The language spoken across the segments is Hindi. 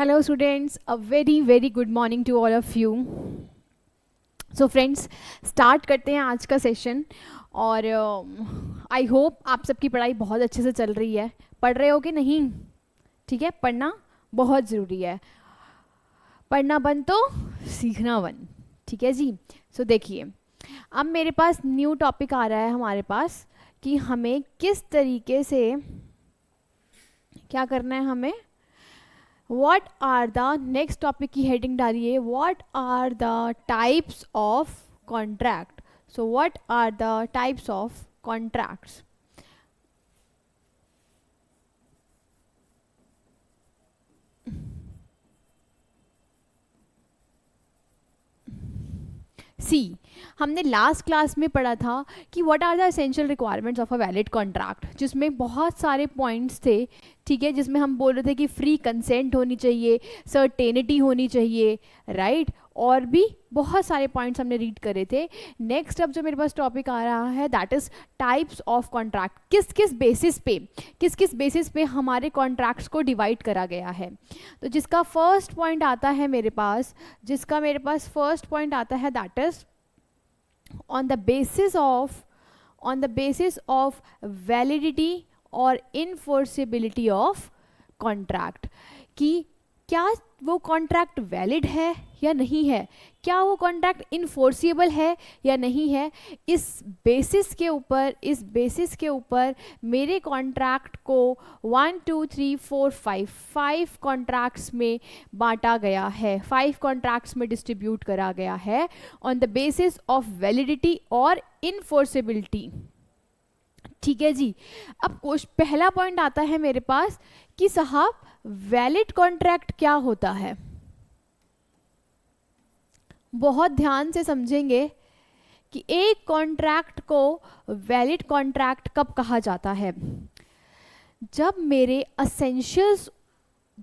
Hello students, a very good morning to all of you. So friends, start करते हैं आज का सेशन और आई होप आप सबकी पढ़ाई बहुत अच्छे से चल रही है. पढ़ रहे हो कि नहीं? ठीक है, पढ़ना बहुत ज़रूरी है. पढ़ना बंद तो सीखना बंद. ठीक है जी. सो देखिए, अब मेरे पास न्यू टॉपिक आ रहा है हमारे पास कि हमें किस तरीके से क्या करना है. हमें What are the next topic की heading डालिए. What are the types of contract? So what are the types of contracts? सी, हमने लास्ट क्लास में पढ़ा था कि what are the essential requirements of a valid contract, जिसमें बहुत सारे पॉइंट्स थे. ठीक है, जिसमें हम बोल रहे थे कि फ्री कंसेंट होनी चाहिए, सर्टेनिटी होनी चाहिए, राइट, और भी बहुत सारे पॉइंट्स हमने रीड करे थे. नेक्स्ट अब जो मेरे पास टॉपिक आ रहा है that is types of contract. किस किस बेसिस पे हमारे कॉन्ट्रैक्ट्स को डिवाइड करा गया है. तो जिसका फर्स्ट पॉइंट आता है मेरे पास फर्स्ट पॉइंट आता है that is on the basis of validity और enforceability of contract, कि क्या वो कॉन्ट्रैक्ट वैलिड है या नहीं है, क्या वो कॉन्ट्रैक्ट इन्फोर्सिबल है या नहीं है. इस बेसिस के ऊपर मेरे कॉन्ट्रैक्ट को 1 2 3 4 5 कॉन्ट्रैक्ट्स में बांटा गया है, 5 कॉन्ट्रैक्ट्स में डिस्ट्रीब्यूट करा गया है on the basis of validity और इन्फोर्सिबिलिटी. ठीक है जी. अब पहला पॉइंट आता है मेरे पास कि साहब वैलिड कॉन्ट्रैक्ट क्या होता है. बहुत ध्यान से समझेंगे कि एक कॉन्ट्रैक्ट को वैलिड कॉन्ट्रैक्ट कब कहा जाता है. जब मेरे असेंशियल्स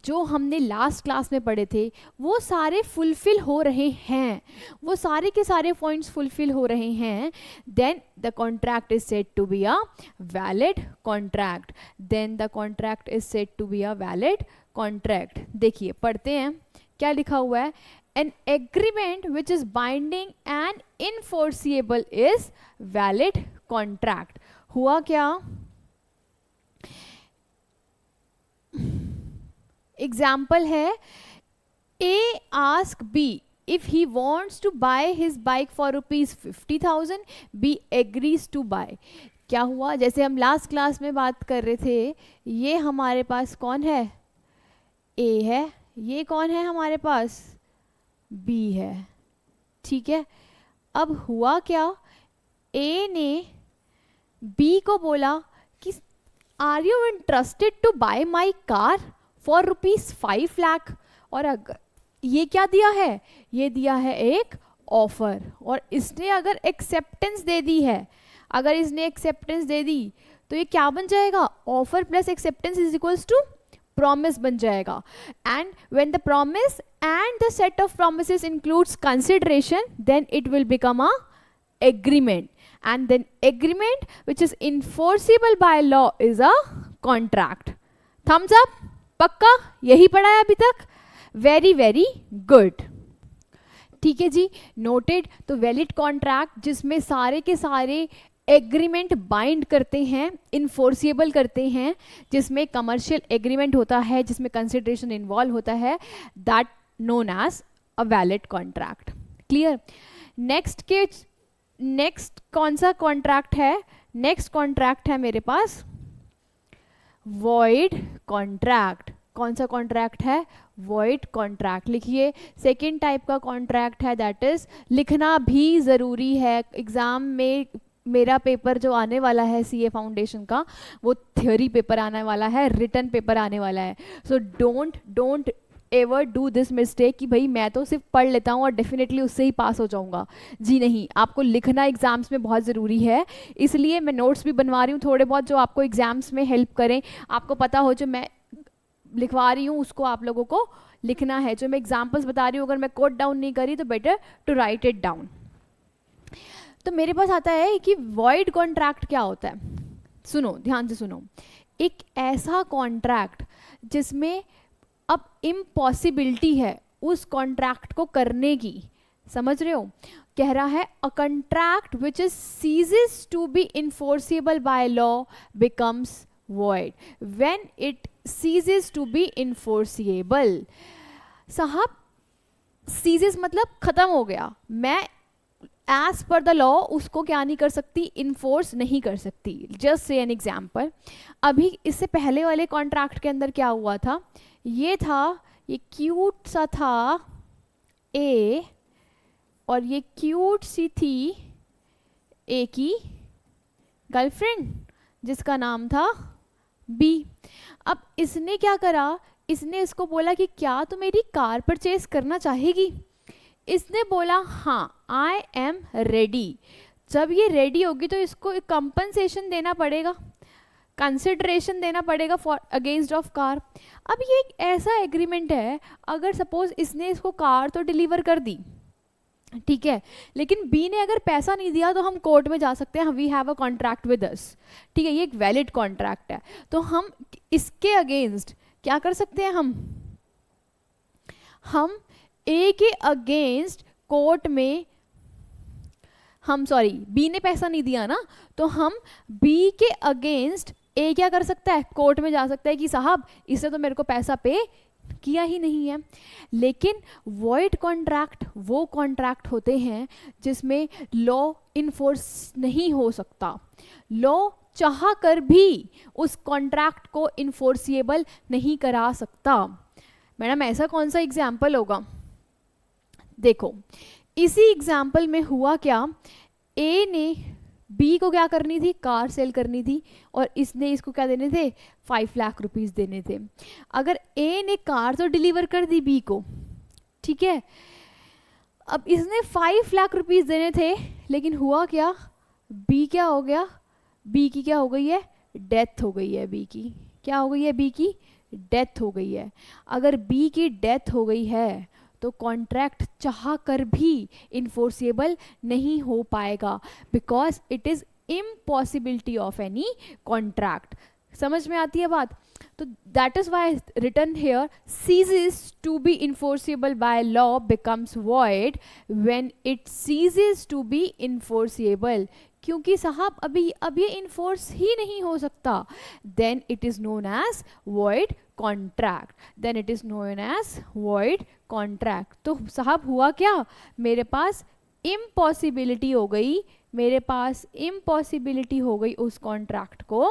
जो हमने लास्ट क्लास में पढ़े थे वो सारे फुलफिल हो रहे हैं, वो सारे के सारे पॉइंट्स फुलफिल हो रहे हैं, then the contract is said to be a valid contract. देखिए पढ़ते हैं क्या लिखा हुआ है. An agreement which is binding and enforceable is valid contract. हुआ क्या? एग्जाम्पल है, A ask B if he wants to buy his bike for ₹50,000, B agrees to buy. क्या हुआ? जैसे हम लास्ट क्लास में बात कर रहे थे, ये हमारे पास कौन है? A है. ये कौन है हमारे पास? B है. ठीक है. अब हुआ क्या? A ने B को बोला कि are you interested to buy my car for ₹5 lakh. और अगर ये क्या दिया है? ये दिया है एक ऑफर. और इसने अगर एक्सेप्टेंस दे दी है, तो ये क्या बन जाएगा? Offer plus acceptance is equals to promise बन जाएगा. And when the promise and the set of promises includes consideration, then it will become a agreement. And then agreement which is enforceable by law is a contract. Thumbs up. पक्का यही पढ़ा है अभी तक? Very good. ठीक है जी, नोटेड. तो वैलिड कॉन्ट्रैक्ट जिसमें सारे के सारे एग्रीमेंट बाइंड करते हैं, इन्फोर्सिएबल करते हैं, जिसमें कमर्शियल एग्रीमेंट होता है, जिसमें कंसिडरेशन इन्वॉल्व होता है, that known as a valid contract. Clear? Next कौन सा कॉन्ट्रैक्ट है? नेक्स्ट कॉन्ट्रैक्ट है मेरे पास वॉइड कॉन्ट्रैक्ट. कौन सा कॉन्ट्रैक्ट है? Void contract. लिखिए, सेकेंड टाइप का कॉन्ट्रैक्ट है, दैट इज लिखना भी ज़रूरी है. एग्ज़ाम में मेरा पेपर जो आने वाला है CA फाउंडेशन का, वो थ्योरी पेपर आने वाला है, रिटन पेपर आने वाला है. So don't ever do this mistake कि भाई मैं तो सिर्फ पढ़ लेता हूँ और डेफिनेटली उससे ही पास हो जाऊँगा. जी नहीं, आपको लिखना एग्जाम्स में बहुत ज़रूरी है. इसलिए मैं नोट्स भी बनवा रही हूँ थोड़े बहुत जो आपको एग्जाम्स में हेल्प करें. आपको पता हो जो मैं लिखवा रही हूँ उसको आप लोगों को लिखना है. जो मैं एग्जाम्पल्स बता रही हूँ अगर मैं कोट डाउन नहीं करी तो better to write it down. तो मेरे पास आता है कि वॉइड कॉन्ट्रैक्ट क्या होता है. सुनो, ध्यान से सुनो. एक ऐसा कॉन्ट्रैक्ट जिसमें अब इम्पॉसिबिलिटी है उस कॉन्ट्रैक्ट को करने की, समझ रहे हो? कह रहा है a contract which is ceases to be enforceable by law becomes void when it ceases to be enforceable. साहब सीजेस मतलब खत्म हो गया, मैं एज पर द लॉ उसको क्या नहीं कर सकती, इन्फोर्स नहीं कर सकती। जस्ट से एन एग्जाम्पल, अभी इससे पहले वाले कॉन्ट्रैक्ट के अंदर क्या हुआ था, ये था, ये क्यूट सा था ए और ये क्यूट सी थी ए की गर्लफ्रेंड जिसका नाम था बी। अब इसने क्या करा, इसने इसको बोला कि क्या तू मेरी कार परचेज करना चाहेगी? इसने बोला हाँ आई एम रेडी। जब ये रेडी होगी तो इसको एक कंपनसेशन देना पड़ेगा, कंसिडरेशन देना पड़ेगा फॉर अगेंस्ट ऑफ कार। अब ये एक ऐसा एग्रीमेंट है, अगर सपोज इसने इसको कार तो डिलीवर कर दी, ठीक है, लेकिन बी ने अगर पैसा नहीं दिया तो हम कोर्ट में जा सकते हैं, we have a contract with us, ठीक है, ये एक वैलिड कॉन्ट्रैक्ट है। तो हम इसके अगेंस्ट क्या कर सकते हैं, हम ए के अगेंस्ट कोर्ट में, हम सॉरी बी ने पैसा नहीं दिया ना, तो हम बी के अगेंस्ट ए क्या कर सकता है, कोर्ट में जा सकता है कि साहब इसने तो मेरे को पैसा पे किया ही नहीं है। लेकिन वॉइड कॉन्ट्रैक्ट वो कॉन्ट्रैक्ट होते हैं जिसमें लॉ इन्फोर्स नहीं हो सकता, लॉ चाह कर भी उस कॉन्ट्रैक्ट को इन्फोर्सिएबल नहीं करा सकता। मैडम ऐसा कौन सा एग्जाम्पल होगा? देखो इसी एग्जाम्पल में हुआ क्या, ए ने बी को क्या करनी थी, कार सेल करनी थी, और इसने इसको क्या देने थे, 5 लाख रुपीस देने थे। अगर ए ने कार तो डिलीवर कर दी बी को, ठीक है, अब इसने 5 लाख रुपीस देने थे, लेकिन हुआ क्या, बी क्या हो गया, बी की क्या हो गई है, डेथ हो गई है, बी की क्या हो गई है, बी की डेथ हो गई है। अगर बी की डेथ हो गई है तो कॉन्ट्रैक्ट चाह कर भी इन्फोर्सिएबल नहीं हो पाएगा, because it is impossibility of any contract. समझ में आती है बात? तो that is why written here ceases to be enforceable by law becomes void when it ceases to be enforceable, क्योंकि साहब अब ये इन्फोर्स ही नहीं हो सकता, then it is known as void contract, then it is known as void contract. तो साहब हुआ क्या, मेरे पास इम्पॉसिबिलिटी हो गई, मेरे पास इम्पॉसिबिलिटी हो गई उस कॉन्ट्रैक्ट को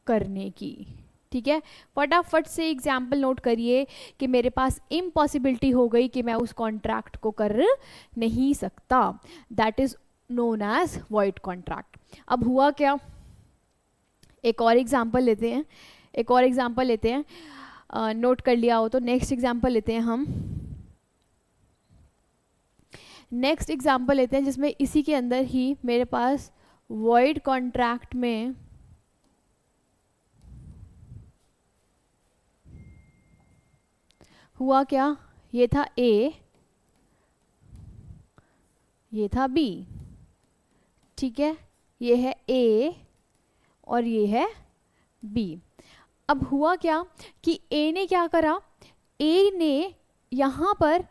करने की, ठीक है। फटाफट से एग्जाम्पल नोट करिए कि मेरे पास इम्पॉसिबिलिटी हो गई कि मैं उस कॉन्ट्रैक्ट को कर नहीं सकता, that is known as void contract. अब हुआ क्या, एक और एग्जाम्पल लेते हैं, एक और एग्जाम्पल लेते हैं, नोट कर लिया हो तो नेक्स्ट एग्जाम्पल लेते हैं हम, नेक्स्ट एग्जाम्पल लेते हैं जिसमें इसी के अंदर ही मेरे पास वॉइड कॉन्ट्रैक्ट में हुआ क्या, ये था ए, ये था बी, ठीक है, ये है ए और ये है बी। अब हुआ क्या कि ए ने क्या करा, ए ने यहाँ पर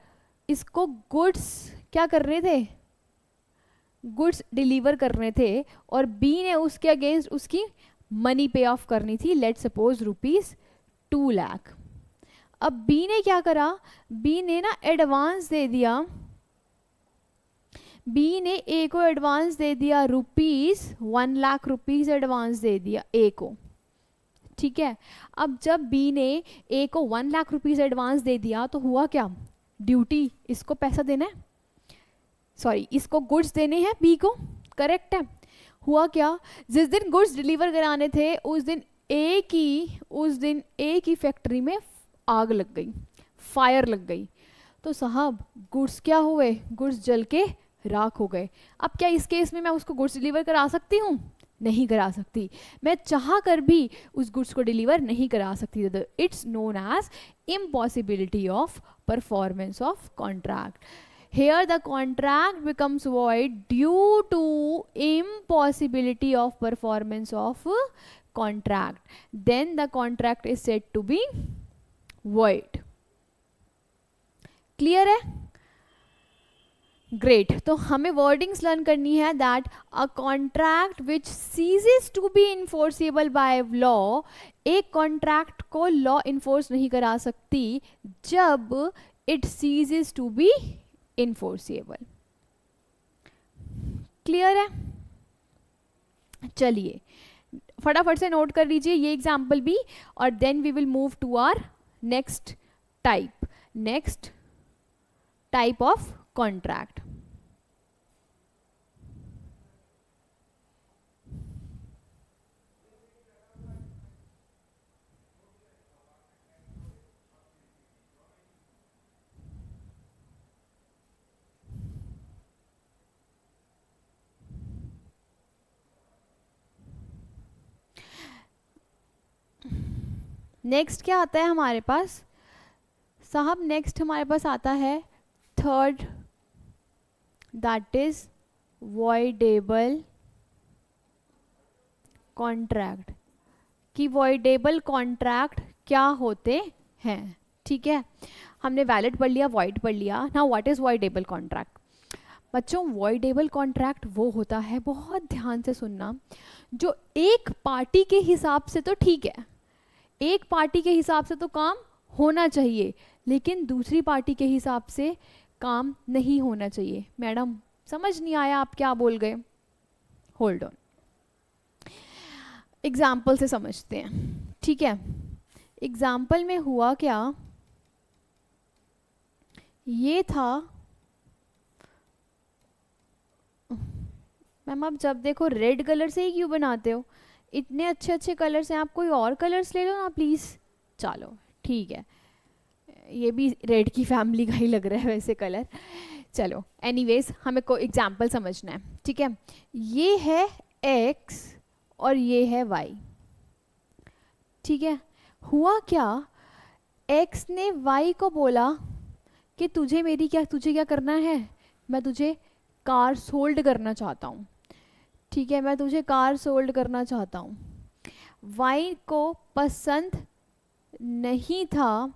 इसको गुड्स क्या करने थे, गुड्स डिलीवर करने थे, और बी ने उसके अगेंस्ट उसकी मनी पे ऑफ करनी थी, लेट सपोज ₹2 लाख। अब बी ने क्या करा, बी ने ना एडवांस दे दिया, बी ने ए को एडवांस दे दिया ₹1 लाख एडवांस दे दिया ए को, ठीक है। अब जब बी ने ए को 1 लाख रुपीज एडवांस दे दिया तो हुआ क्या, ड्यूटी इसको पैसा देना है, सॉरी इसको गुड्स देने हैं बी को, करेक्ट है। हुआ क्या, जिस दिन गुड्स डिलीवर कराने थे उस दिन ए की फैक्ट्री में आग लग गई, फायर लग गई, तो साहब गुड्स क्या हुए, गुड्स जल के राख हो गए। अब क्या इस केस में मैं उसको गुड्स डिलीवर करा सकती हूँ, नहीं करा सकती, मैं चाह कर भी उस गुड्स को डिलीवर नहीं करा सकती। It's known as impossibility of performance of contract. Here the contract becomes void due to impossibility of performance of contract, then the contract is said to be void. Clear है? ग्रेट. तो हमें वर्डिंग्स लर्न करनी है that a contract which ceases to be enforceable by law, एक कॉन्ट्रैक्ट को लॉ इन्फोर्स नहीं करा सकती जब it ceases to be enforceable. Clear है? चलिए फटाफट से नोट कर लीजिए ये एग्जाम्पल भी, और then we will move to our next type of contract. Next क्या आता है हमारे पास साहब? नेक्स्ट हमारे पास आता है third, that is voidable contract. कि वॉइडेबल कॉन्ट्रैक्ट क्या होते हैं. ठीक है, हमने वैलिड पढ़ लिया, वॉइड पढ़ लिया. Now what is voidable contract? बच्चों वॉइडेबल कॉन्ट्रैक्ट वो होता है, बहुत ध्यान से सुनना, जो एक पार्टी के हिसाब से तो ठीक है, एक पार्टी के हिसाब से तो काम होना चाहिए, लेकिन दूसरी पार्टी के हिसाब से काम नहीं होना चाहिए. मैडम समझ नहीं आया, आप क्या बोल गए? होल्ड ऑन, एग्जाम्पल से समझते हैं. ठीक है, एग्जाम्पल में हुआ क्या, ये था. मैम आप जब देखो रेड कलर से ही क्यों बनाते हो? इतने अच्छे अच्छे कलर्स हैं, आप कोई और कलर्स ले लो ना प्लीज़. चलो ठीक है, ये भी रेड की फैमिली का ही लग रहा है वैसे कलर. चलो एनीवेज हमें कोई एग्जाम्पल समझना है. ठीक है, ये है x और ये है y. ठीक है, हुआ क्या, x ने y को बोला कि तुझे क्या करना है, मैं तुझे कार सोल्ड करना चाहता हूँ. ठीक है, मैं तुझे कार सोल्ड करना चाहता हूँ. y को पसंद नहीं था.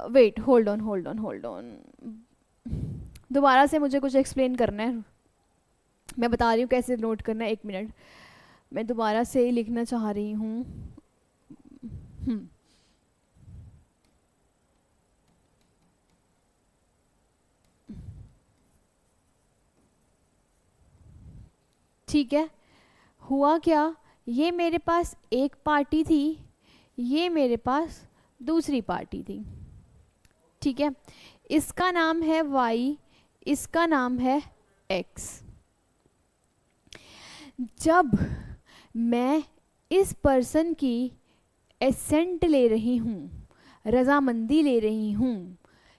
वेट, होल्ड ऑन, दोबारा से मुझे कुछ एक्सप्लेन करना है. मैं बता रही हूँ कैसे नोट करना है. 1 मिनट, मैं दोबारा से ही लिखना चाह रही हूँ. ठीक है, हुआ क्या, ये मेरे पास एक पार्टी थी, ये मेरे पास दूसरी पार्टी थी. ठीक है, इसका नाम है y, इसका नाम है x. जब मैं इस पर्सन की एसेंट ले रही हूँ, रजामंदी ले रही हूँ,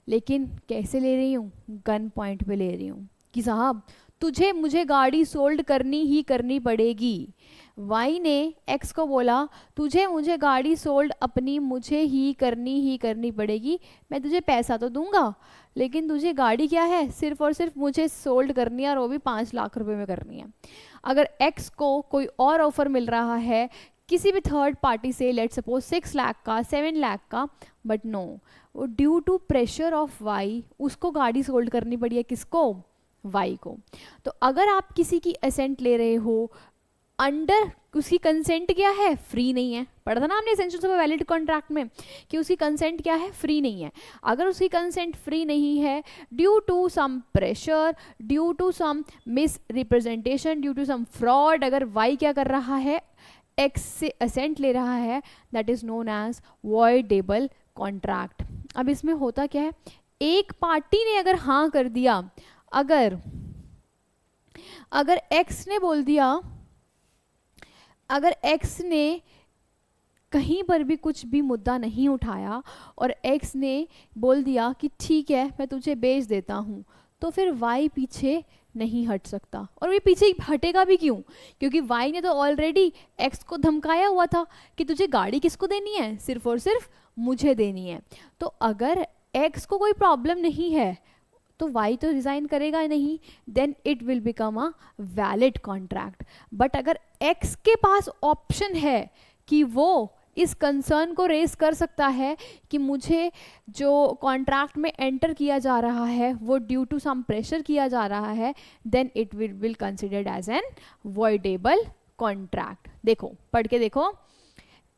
लेकिन कैसे ले रही हूँ, गन पॉइंट पे ले रही हूँ कि साहब तुझे मुझे गाड़ी सोल्ड करनी ही करनी पड़ेगी. y ने x को बोला तुझे मुझे गाड़ी सोल्ड अपनी मुझे ही करनी पड़ेगी, मैं तुझे पैसा तो दूंगा, लेकिन तुझे गाड़ी क्या है, सिर्फ और सिर्फ मुझे सोल्ड करनी है, और वो भी 5 लाख रुपए में करनी है. अगर x को कोई और ऑफर मिल रहा है किसी भी थर्ड पार्टी से, लेट सपोज 6 लाख का, 7 लाख का, बट नो, वो due to pressure of y उसको गाड़ी सोल्ड करनी पड़ी है. किसको? y को. तो अगर आप किसी की एसेंट ले रहे हो अंडर, उसकी कंसेंट क्या है, फ्री नहीं है. पढ़ा था ना हमने एसेंशियल्स ऑफ वैलिड कॉन्ट्रैक्ट में कि उसकी कंसेंट क्या है, फ्री नहीं है. अगर उसकी कंसेंट फ्री नहीं है, due to some pressure, due to some misrepresentation, due to some fraud, अगर y क्या कर रहा है, x से एसेंट ले रहा है, that is known as voidable contract. अब इसमें होता क्या है, एक पार्टी ने अगर हाँ कर दिया, अगर x ने बोल दिया, अगर x ने कहीं पर भी कुछ भी मुद्दा नहीं उठाया और x ने बोल दिया कि ठीक है मैं तुझे बेच देता हूँ, तो फिर y पीछे नहीं हट सकता. और ये पीछे हटेगा भी क्यों, क्योंकि y ने तो ऑलरेडी x को धमकाया हुआ था कि तुझे गाड़ी किसको देनी है, सिर्फ और सिर्फ मुझे देनी है. तो अगर x को कोई प्रॉब्लम नहीं है तो वाई तो रिजाइन करेगा नहीं, then it will become a valid contract. But अगर एक्स के पास ऑप्शन है कि वो इस कंसर्न को रेस कर सकता है कि मुझे जो कॉन्ट्रैक्ट में एंटर किया जा रहा है वो ड्यू टू सम प्रेशर किया जा रहा है, then it will considered as an voidable contract. देखो पढ़ के देखो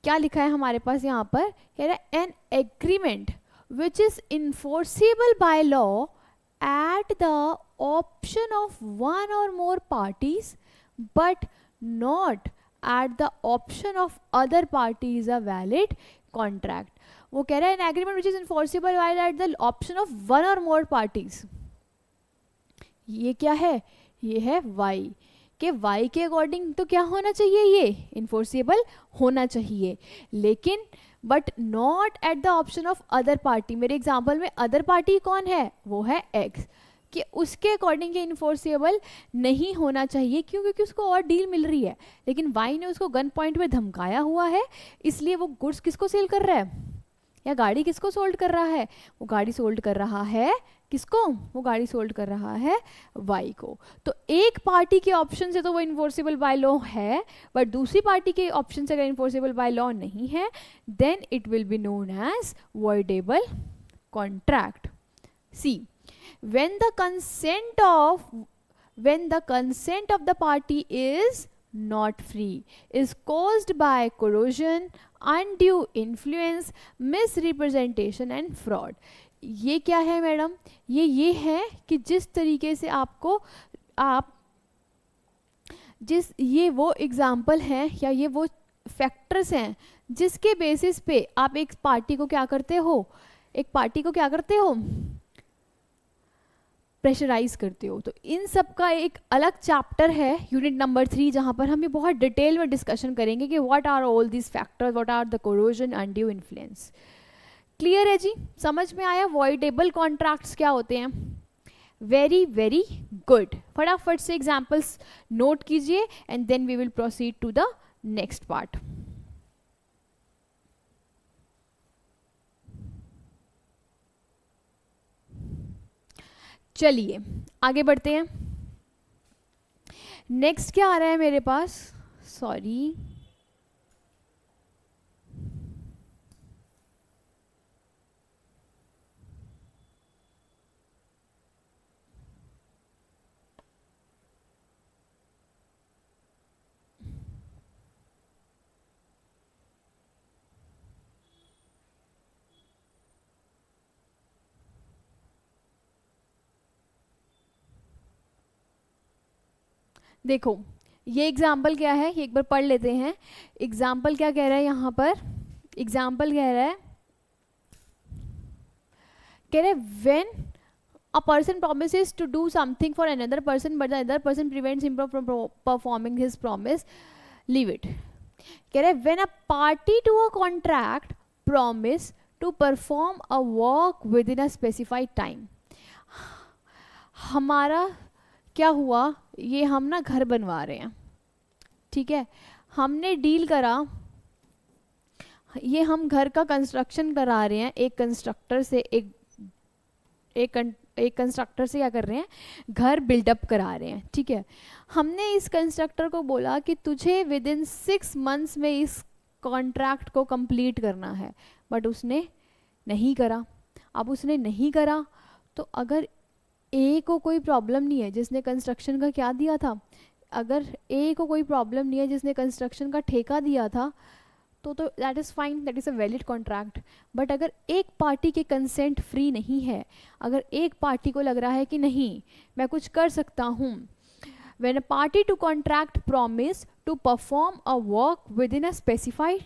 क्या लिखा है हमारे पास यहाँ पर, कह रहा है an agreement which is enforceable by law at the option of one or more parties but not at the option of other party is a valid contract। वो कह रहा है an agreement which is enforceable while at the option of one or more parties। ये क्या है, ये है y के y के अकॉर्डिंग तो क्या होना चाहिए, ये enforceable होना चाहिए, लेकिन but not at the option of other party. मेरे एग्जाम्पल में अदर पार्टी कौन है, वो है x, कि उसके अकॉर्डिंग ये इन्फोर्सेबल नहीं होना चाहिए, क्यों, क्योंकि उसको और डील मिल रही है, लेकिन वाई ने उसको गन पॉइंट पे धमकाया हुआ है, इसलिए वो गुड्स किसको सेल कर रहा है, या गाड़ी किसको सोल्ड कर रहा है, वो गाड़ी सोल्ड कर रहा है किसको, वो गाड़ी सोल्ड कर रहा है वाई को। तो एक पार्टी के ऑप्शन से तो वो इन्फोर्सेबल बाय लॉ है, बट दूसरी पार्टी के ऑप्शन से अगर इन्फोर्सेबल बाय लॉ नहीं है, then it will be known as voidable contract. See when the consent of the party is not free, is caused by corrosion, undue influence, misrepresentation and fraud। ये क्या है मैडम, ये है कि जिस तरीके से आपको आप ये वो एग्जाम्पल हैं या ये वो फैक्टर्स हैं जिसके बेसिस पे आप एक पार्टी को क्या करते हो, प्रेशराइज करते हो। तो इन सब का एक अलग चैप्टर है यूनिट नंबर 3, जहाँ पर हम ये बहुत डिटेल में डिस्कशन करेंगे कि what are all this factors, what are the coercion, undue influence. Clear है जी, समझ में आया वॉइडेबल कॉन्ट्रैक्ट्स क्या होते हैं। वेरी वेरी गुड, फटाफट से एग्जाम्पल्स नोट कीजिए and then we will proceed to the next part. चलिए आगे बढ़ते हैं। नेक्स्ट क्या आ रहा है मेरे पास, सॉरी, देखो ये एग्जाम्पल क्या है, ये एक बार पढ़ लेते हैं। एग्जाम्पल क्या कह रहा है यहाँ पर, एग्जाम्पल कह रहा है when a person promises to do something for another person but the other person prevents him from performing his promise, leave it। कह रहा है when a party to a contract promise to perform a work within a specified time। हमारा क्या हुआ, ये हम ना घर बनवा रहे हैं, ठीक है, हमने डील करा, ये हम घर का कंस्ट्रक्शन करा रहे हैं एक कंस्ट्रक्टर से, एक कंस्ट्रक्टर से क्या कर रहे हैं, घर बिल्डअप करा रहे हैं, ठीक है। हमने इस कंस्ट्रक्टर को बोला कि तुझे विद इन 6 months में इस कॉन्ट्रैक्ट को कंप्लीट करना है, बट उसने नहीं करा। अब उसने नहीं करा तो अगर ए को कोई प्रॉब्लम नहीं है जिसने कंस्ट्रक्शन का क्या दिया था, अगर ए को कोई प्रॉब्लम नहीं है जिसने कंस्ट्रक्शन का ठेका दिया था, तो that is fine, that is a valid contract. But अगर एक पार्टी के कंसेंट फ्री नहीं है, अगर एक पार्टी को लग रहा है कि नहीं मैं कुछ कर सकता हूँ, when a party to contract promise to perform a work within a specified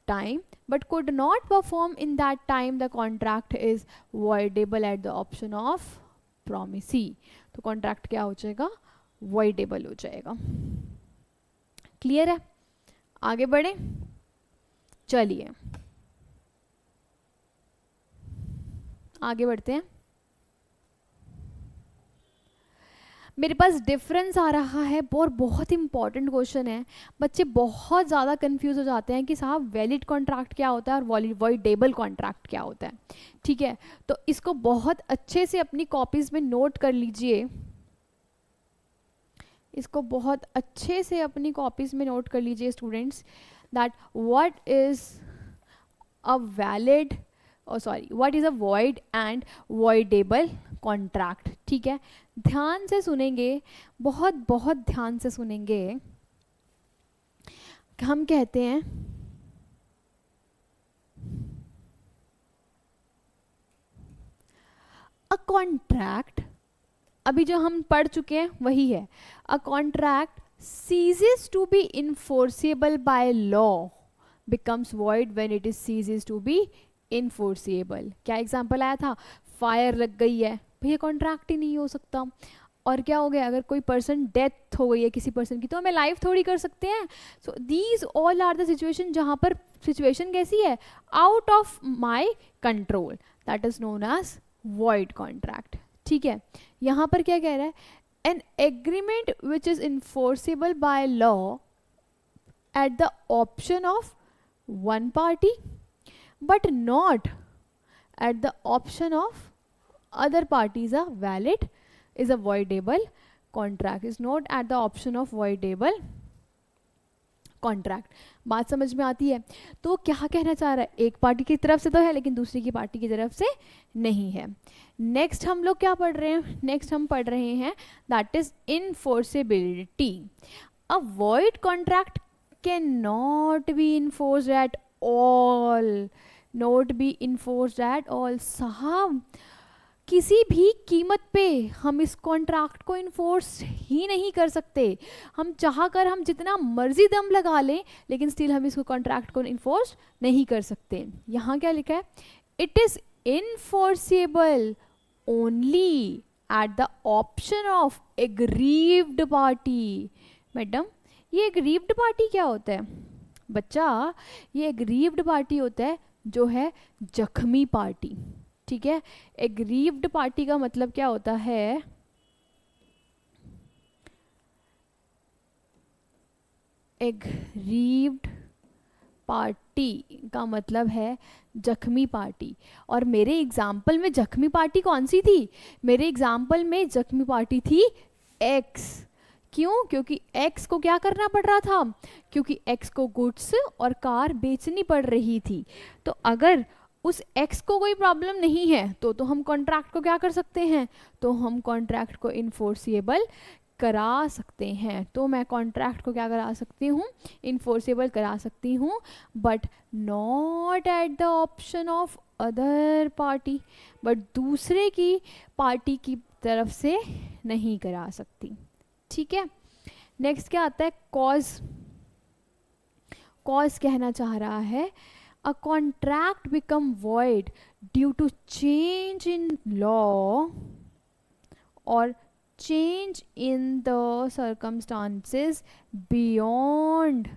time but could not perform in that time, the contract is voidable at the option of promisee। तो कॉन्ट्रैक्ट क्या हो जाएगा, voidable हो जाएगा। क्लियर है, आगे बढ़े, चलिए आगे बढ़ते हैं। मेरे पास डिफरेंस आ रहा है, और बहुत इंपॉर्टेंट क्वेश्चन है। बच्चे बहुत ज़्यादा कंफ्यूज हो जाते हैं कि साहब वैलिड कॉन्ट्रैक्ट क्या होता है और वॉइडेबल कॉन्ट्रैक्ट क्या होता है। ठीक है, तो इसको बहुत अच्छे से अपनी कॉपीज में नोट कर लीजिए, इसको बहुत अच्छे से अपनी कॉपीज में नोट कर लीजिए students, that what is a valid what is a void and voidable contract. ठीक है, ध्यान से सुनेंगे, बहुत बहुत ध्यान से सुनेंगे। हम कहते हैं अ कॉन्ट्रैक्ट, अभी जो हम पढ़ चुके हैं वही है, a contract ceases to be enforceable by law becomes void when it is ceases to be enforceable। क्या एग्जाम्पल आया था, फायर लग गई है, भैया कॉन्ट्रैक्ट ही नहीं हो सकता। और क्या हो गया, अगर कोई पर्सन डेथ हो गई है किसी पर्सन की, तो हमें लाइफ थोड़ी कर सकते हैं। So these all are the situation जहां पर सिचुएशन कैसी है, out of my control, that is known as void contract. ठीक है, यहां पर क्या कह रहा है, an agreement which is enforceable by law at the option of one party but not at the option of other parties are valid is a voidable contract, is not at the option of voidable contract। बात समझ में आती है? तो क्या कहना चाह रहा है, एक पार्टी की तरफ से तो है लेकिन दूसरी की पार्टी की तरफ से नहीं है। नेक्स्ट हम लोग क्या पढ़ रहे हैं, नेक्स्ट हम पढ़ रहे हैं that is enforceability. A void contract can not be enforced at all, not be enforced at all. साहब किसी भी कीमत पे हम इस कॉन्ट्रैक्ट को इन्फोर्स ही नहीं कर सकते, हम चाह कर हम जितना मर्जी दम लगा लें लेकिन स्टिल हम इसको कॉन्ट्रैक्ट को इन्फोर्स नहीं कर सकते। यहाँ क्या लिखा है, it is enforceable only at the option of aggrieved party. Madam ये एग्रीव्ड पार्टी क्या होता है? बच्चा ये एग्रीव्ड पार्टी होता है जो है जख्मी पार्टी। ठीक है, एग्रीव्ड पार्टी का मतलब क्या होता है, एग्रीव्ड पार्टी का मतलब है जख्मी पार्टी। और मेरे एग्जाम्पल में जख्मी पार्टी कौन सी थी, मेरे एग्जाम्पल में जख्मी पार्टी थी एक्स। क्यों? क्योंकि एक्स को क्या करना पड़ रहा था, क्योंकि एक्स को गुड्स और कार बेचनी पड़ रही थी। तो अगर उस एक्स को कोई प्रॉब्लम नहीं है तो हम कॉन्ट्रैक्ट को क्या कर सकते हैं, तो हम कॉन्ट्रैक्ट को इन्फोर्सेबल करा सकते हैं। तो मैं कॉन्ट्रैक्ट को क्या करा सकती हूँ, इन्फोर्सेबल करा सकती हूँ, but not at the option of other party, but दूसरे की पार्टी की तरफ से नहीं करा सकती। ठीक है, नेक्स्ट क्या आता है, कॉज। कॉज कहना चाह रहा है a contract become void due to change in law or change in the circumstances beyond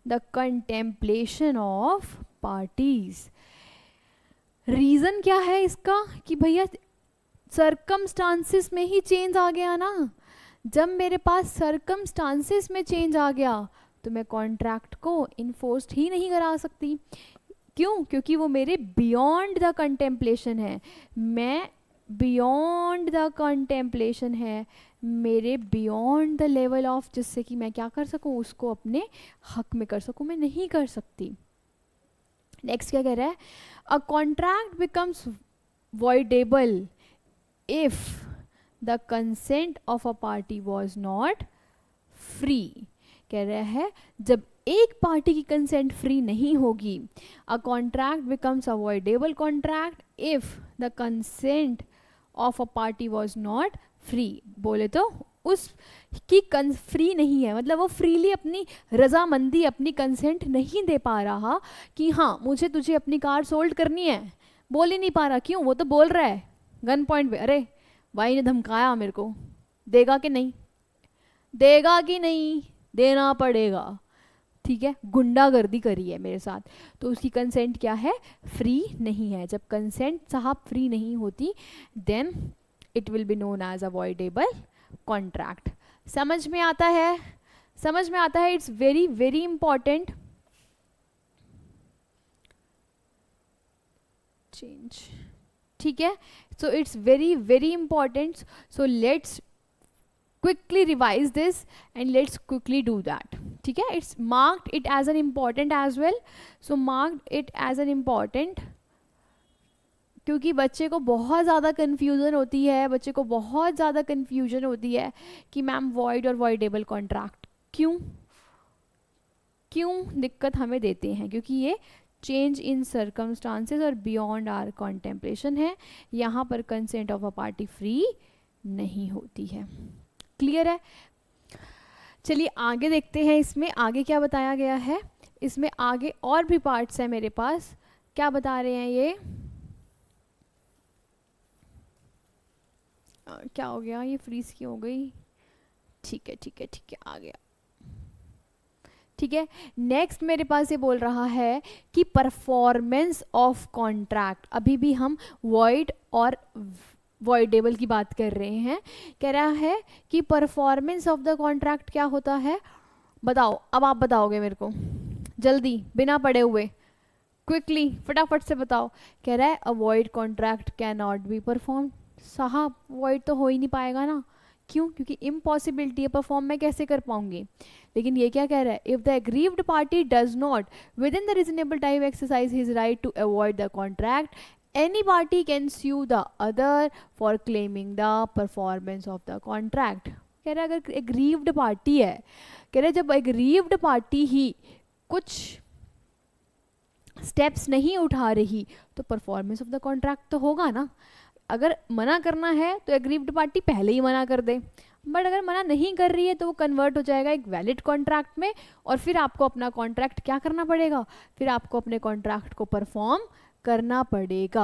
the contemplation of parties। Reason क्या है इसका कि भैया सर्कमस्टांसिस में ही चेंज आ गया ना। जब मेरे पास सर्कमस्टांसिस में चेंज आ गया तो मैं कॉन्ट्रैक्ट को इन्फोर्स्ड ही नहीं करा सकती। क्यों? क्योंकि वो मेरे बियॉन्ड द कंटेम्पलेशन है, मैं बियॉन्ड द कंटेम्पलेशन है, मेरे बियॉन्ड द लेवल ऑफ, जिससे कि मैं क्या कर सकूं, उसको अपने हक में कर सकूं, मैं नहीं कर सकती। नेक्स्ट क्या कह रहा है, a contract becomes voidable if the consent of a party was not free। कह रहा है जब एक पार्टी की कंसेंट फ्री नहीं होगी, a contract becomes a voidable contract if the consent of a party was not free. बोले तो उसकी फ्री नहीं है, मतलब वो फ्रीली अपनी रजामंदी, अपनी कंसेंट नहीं दे पा रहा कि हाँ मुझे तुझे अपनी कार सोल्ड करनी है, बोल ही नहीं पा रहा। क्यों? वो तो बोल रहा है गन पॉइंट पे, अरे भाई ने धमकाया मेरे को, देगा कि नहीं, देगा कि नहीं, देना पड़ेगा। ठीक है, गुंडागर्दी करी है मेरे साथ, तो उसकी कंसेंट क्या है, फ्री नहीं है। जब कंसेंट साहब फ्री नहीं होती then it will be known as avoidable contract. समझ में आता है, समझ में आता है, it's very very important. Change, ठीक है, so it's very very important. So let's quickly revise this and let's quickly do that, ठीक है। it's marked it as an important as well, so marked it as an important, क्योंकि बच्चे को बहुत ज़्यादा कन्फ्यूज़न होती है, बच्चे को बहुत ज़्यादा कन्फ्यूजन होती है कि मैम वॉइड और वॉइडेबल कॉन्ट्रैक्ट क्यों दिक्कत हमें देते हैं, क्योंकि ये चेंज इन सर्कमस्टांसेस और बियॉन्ड आर कॉन्टेम्पलेशन है, यहाँ पर consent of a party free नहीं होती है। क्लियर है? चलिए आगे देखते हैं, इसमें आगे क्या बताया गया है। इसमें आगे और भी पार्ट्स हैं मेरे पास, क्या बता रहे हैं ये, क्या हो गया, ये फ्रीज की हो गई, ठीक है ठीक है ठीक है, आ गया, ठीक है। नेक्स्ट मेरे पास ये बोल रहा है कि परफॉर्मेंस ऑफ कॉन्ट्रैक्ट, अभी भी हम वॉइड और वॉइडेबल की बात कर रहे हैं, कह रहा है कि परफॉर्मेंस ऑफ द कॉन्ट्रैक्ट क्या होता है, बताओ, अब आप बताओगे मेरे को जल्दी, बिना पढ़े हुए, क्विकली फटाफट से बताओ। कह रहा है अ void contract can not be perform. साहब वॉइड तो हो ही नहीं पाएगा ना, क्यों, क्योंकि इम्पॉसिबिलिटी है, परफॉर्म मैं कैसे कर पाऊंगी। लेकिन ये क्या कह रहा है, if the aggrieved party does not within the reasonable time exercise his right to avoid the contract, any party can sue the other for claiming the performance of the contract। कह रहा है अगर aggrieved पार्टी है, कह रहा है जब aggrieved पार्टी ही कुछ स्टेप्स नहीं उठा रही तो परफॉर्मेंस ऑफ द कॉन्ट्रैक्ट तो होगा ना। अगर मना करना है तो एग्रीव्ड पार्टी पहले ही मना कर दे, बट अगर मना नहीं कर रही है तो वो कन्वर्ट हो जाएगा एक वैलिड कॉन्ट्रैक्ट में, और फिर आपको अपना कॉन्ट्रैक्ट क्या करना पड़ेगा, फिर आपको अपने कॉन्ट्रैक्ट को परफॉर्म करना पड़ेगा।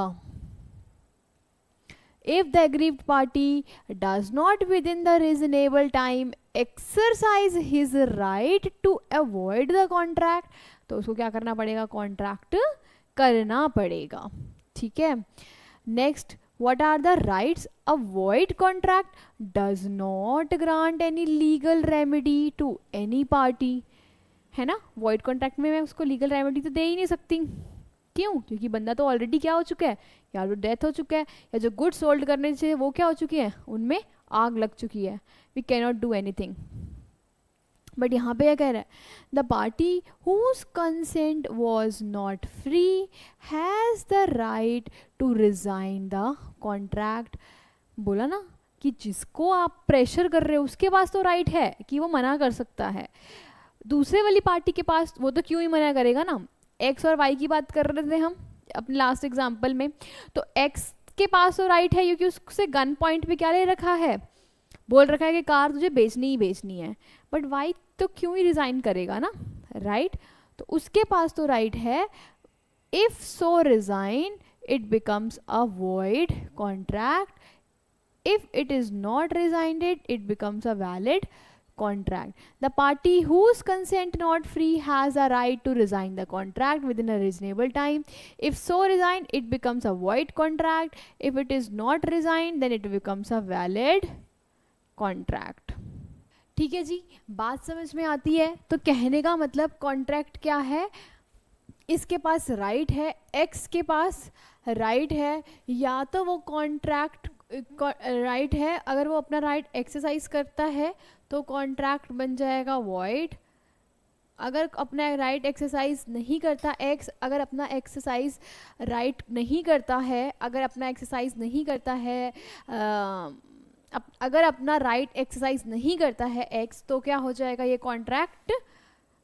If the aggrieved party does not within the reasonable time exercise his right to avoid the contract, तो उसको क्या करना पड़ेगा, कॉन्ट्रैक्ट करना पड़ेगा, ठीक है। Next, what are the rights? A void contract does not grant any legal remedy to any party, है ना। void contract में मैं उसको legal remedy तो दे ही नहीं सकती, क्यों, क्योंकि बंदा तो ऑलरेडी क्या हो चुका है, या तो डेथ हो चुका है, या जो गुड्स सोल्ड करने से वो क्या हो चुकी है, उनमें आग लग चुकी है, we can not do anything. But यहाँ पे क्या कह रहा है, the party whose consent was not free has the right to resign the contract. बोला ना कि जिसको आप प्रेशर कर रहे हो उसके पास तो राइट है कि वो मना कर सकता है, दूसरे वाली पार्टी के पास वो तो क्यों ही मना करेगा ना। एक्स और वाई की बात कर रहे थे हम अपने लास्ट एग्जाम्पल में, तो एक्स के पास तो राइट है क्योंकि उससे गन पॉइंट पे क्या ले रखा है, बोल रखा है कि कार तुझे बेचनी ही बेचनी है, बट वाई तो क्यों ही रिजाइन करेगा ना, राइट। तो उसके पास तो राइट है, if so resign it becomes a void contract, if it is not resigned it becomes a valid contract. The party whose consent not free has a right to resign the contract within a reasonable time. If so resigned, it becomes a void contract. If it is not resigned, then it becomes a valid contract. ठीक है जी, बात समझ में आती है। तो कहने का मतलब कॉन्ट्रैक्ट क्या है, इसके पास राइट है, एक्स के पास राइट है, या तो वो कॉन्ट्रैक्ट राइट है, अगर वो अपना राइट एक्सरसाइज करता है तो कॉन्ट्रैक्ट बन जाएगा वॉइड। अगर अपना राइट एक्सरसाइज नहीं करता, एक्स अगर अपना एक्सरसाइज राइट नहीं करता है, अगर अपना एक्सरसाइज नहीं करता है, अगर अपना राइट एक्सरसाइज नहीं करता है एक्स, तो क्या हो जाएगा, ये कॉन्ट्रैक्ट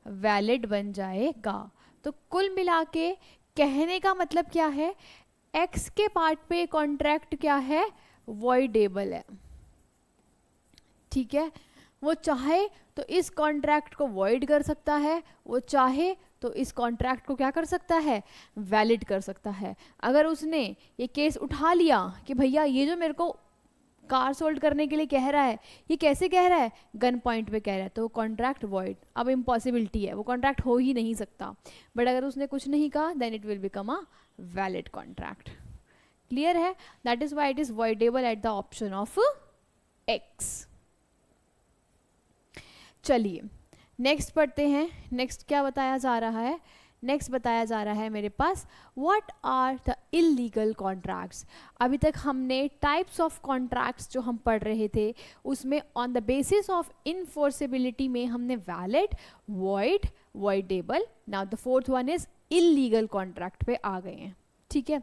वैलिड बन जाएगा। तो कुल मिला के कहने का मतलब क्या है, एक्स के पार्ट पे कॉन्ट्रैक्ट क्या है, वॉइडेबल है, ठीक है। वो चाहे तो इस कॉन्ट्रैक्ट को वॉइड कर सकता है, वो चाहे तो इस कॉन्ट्रैक्ट को क्या कर सकता है, वैलिड कर सकता है। अगर उसने ये केस उठा लिया कि भैया ये जो मेरे को कार सोल्ड करने के लिए कह रहा है, ये कैसे कह रहा है, गन पॉइंट पे कह रहा है, तो कॉन्ट्रैक्ट वॉइड। अब इम्पॉसिबिलिटी है, वो कॉन्ट्रैक्ट हो ही नहीं सकता, बट अगर उसने कुछ नहीं कहा then it will become a valid contract. Clear है? That is why it is voidable at the option of X. चलिए नेक्स्ट पढ़ते हैं। नेक्स्ट क्या बताया जा रहा है? नेक्स्ट बताया जा रहा है मेरे पास what are the illegal contracts. अभी तक हमने टाइप्स ऑफ कॉन्ट्रैक्ट्स जो हम पढ़ रहे थे उसमें ऑन द बेसिस ऑफ इनफोर्सेबिलिटी में हमने valid, void, voidable, now the fourth one is illegal contract पे आ गए हैं। ठीक है,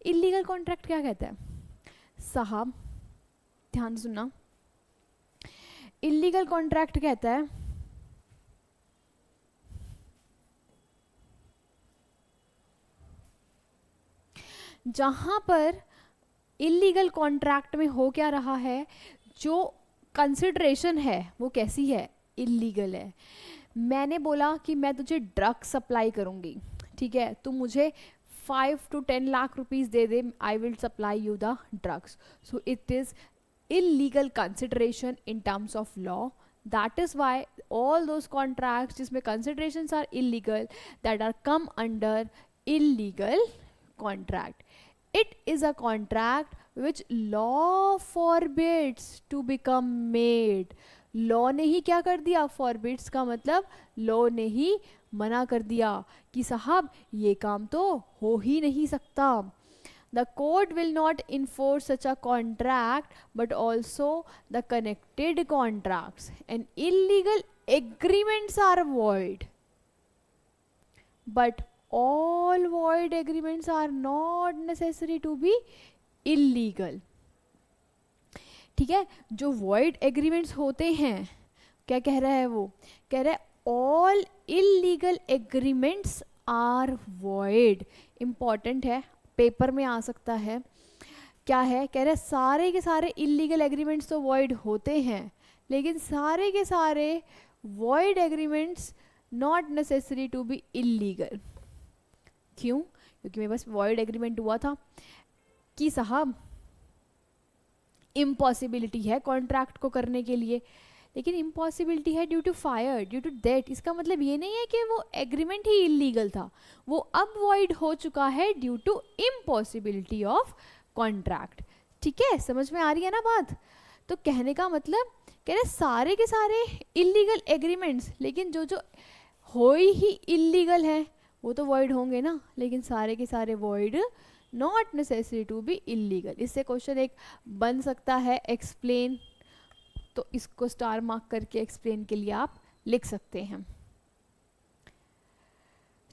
इलीगल कॉन्ट्रैक्ट क्या कहता है साहब, ध्यान सुनना। इलीगल कॉन्ट्रैक्ट कहता है जहां पर इलीगल कॉन्ट्रैक्ट में हो क्या रहा है, जो कंसिडरेशन है वो कैसी है, इलीगल है। मैंने बोला कि मैं तुझे ड्रग सप्लाई करूंगी, ठीक है, तू मुझे 5 to 10 lakh rupees they they, I will supply you the drugs. So it is illegal consideration in terms of law. That is why all those contracts जिसमें considerations are illegal, that are come under illegal contract. It is a contract which law forbids to become made. Law ने ही क्या कर दिया, फॉरबिड्स का मतलब लॉ ने ही मना कर दिया कि साहब ये काम तो हो ही नहीं सकता। The court will not enforce such a contract, but also the connected contracts and illegal agreements are void. But all void agreements are not necessary to be illegal. ठीक है, जो void agreements होते हैं, क्या कह रहा है वो, कह रहा है all illegal agreements are void. Important है, पेपर में आ सकता है। क्या है, कह रहे सारे के सारे इलीगल एग्रीमेंट्स तो वॉइड होते हैं, लेकिन सारे के सारे void agreements not necessary to be illegal. क्यों? क्योंकि मेरे पास वॉइड एग्रीमेंट हुआ था कि साहब इम्पॉसिबिलिटी है कॉन्ट्रैक्ट को करने के लिए, लेकिन इम्पॉसिबिलिटी है due to fire, due to death. इसका मतलब ये नहीं है कि वो एग्रीमेंट ही इलीगल था, वो अब वॉइड हो चुका है due to impossibility of contract. ठीक है, समझ में आ रही है ना बात? तो कहने का मतलब कह रहे सारे के सारे इलीगल एग्रीमेंट्स, लेकिन जो जो हो ही इलीगल है वो तो वॉइड होंगे ना, लेकिन सारे के सारे void not necessary to be illegal. इससे क्वेश्चन एक बन सकता है एक्सप्लेन, तो इसको स्टार मार्क करके एक्सप्लेन के लिए आप लिख सकते हैं।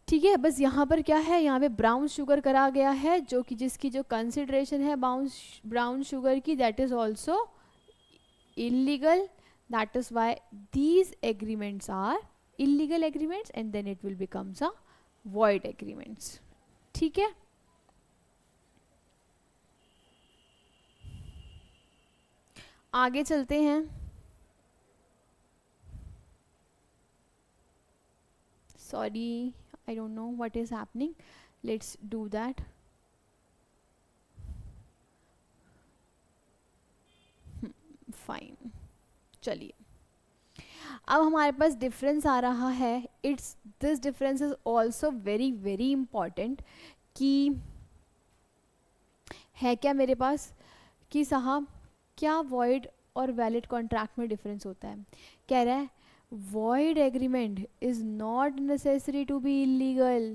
ठीक है, बस यहाँ पर क्या है, यहाँ पे ब्राउन शुगर करा गया है, जो कि जिसकी जो कंसिडरेशन है ब्राउन शुगर की, that is also illegal. That is why these agreements are illegal agreements and then it will becomes a void agreements. ठीक है, आगे चलते हैं। Sorry, I don't know what is happening. Let's do that. Fine. चलिए, अब हमारे पास डिफरेंस आ रहा है। It's this difference is also very very important. कि है क्या मेरे पास कि साहब क्या वॉइड और वैलिड कॉन्ट्रैक्ट में डिफरेंस होता है? कह रहा है void agreement is not necessary to be illegal.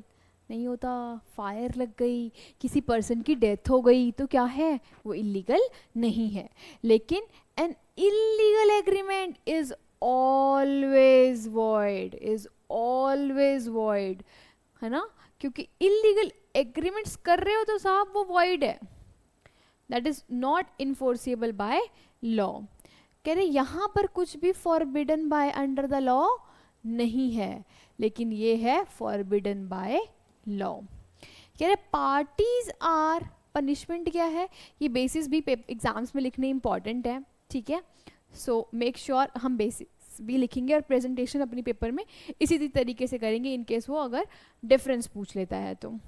नहीं होता, फायर लग गई, किसी पर्सन की डेथ हो गई तो क्या है, वो इलीगल नहीं है। लेकिन an illegal agreement is always void, is always void, है ना? क्योंकि इलीगल एग्रीमेंट्स कर रहे हो तो साहब वो void है, that is not enforceable by law. कह रहे यहाँ पर कुछ भी forbidden by under the law नहीं है, लेकिन ये है फॉरबिडन बाय लॉ। कह रहे पार्टीज आर, पनिशमेंट क्या है, ये बेसिस भी एग्जाम्स में लिखने इंपॉर्टेंट है। ठीक है, सो मेक श्योर हम बेसिस भी लिखेंगे और प्रेजेंटेशन अपनी पेपर में इसी तरीके से करेंगे इन केस वो अगर डिफरेंस पूछ लेता है तो।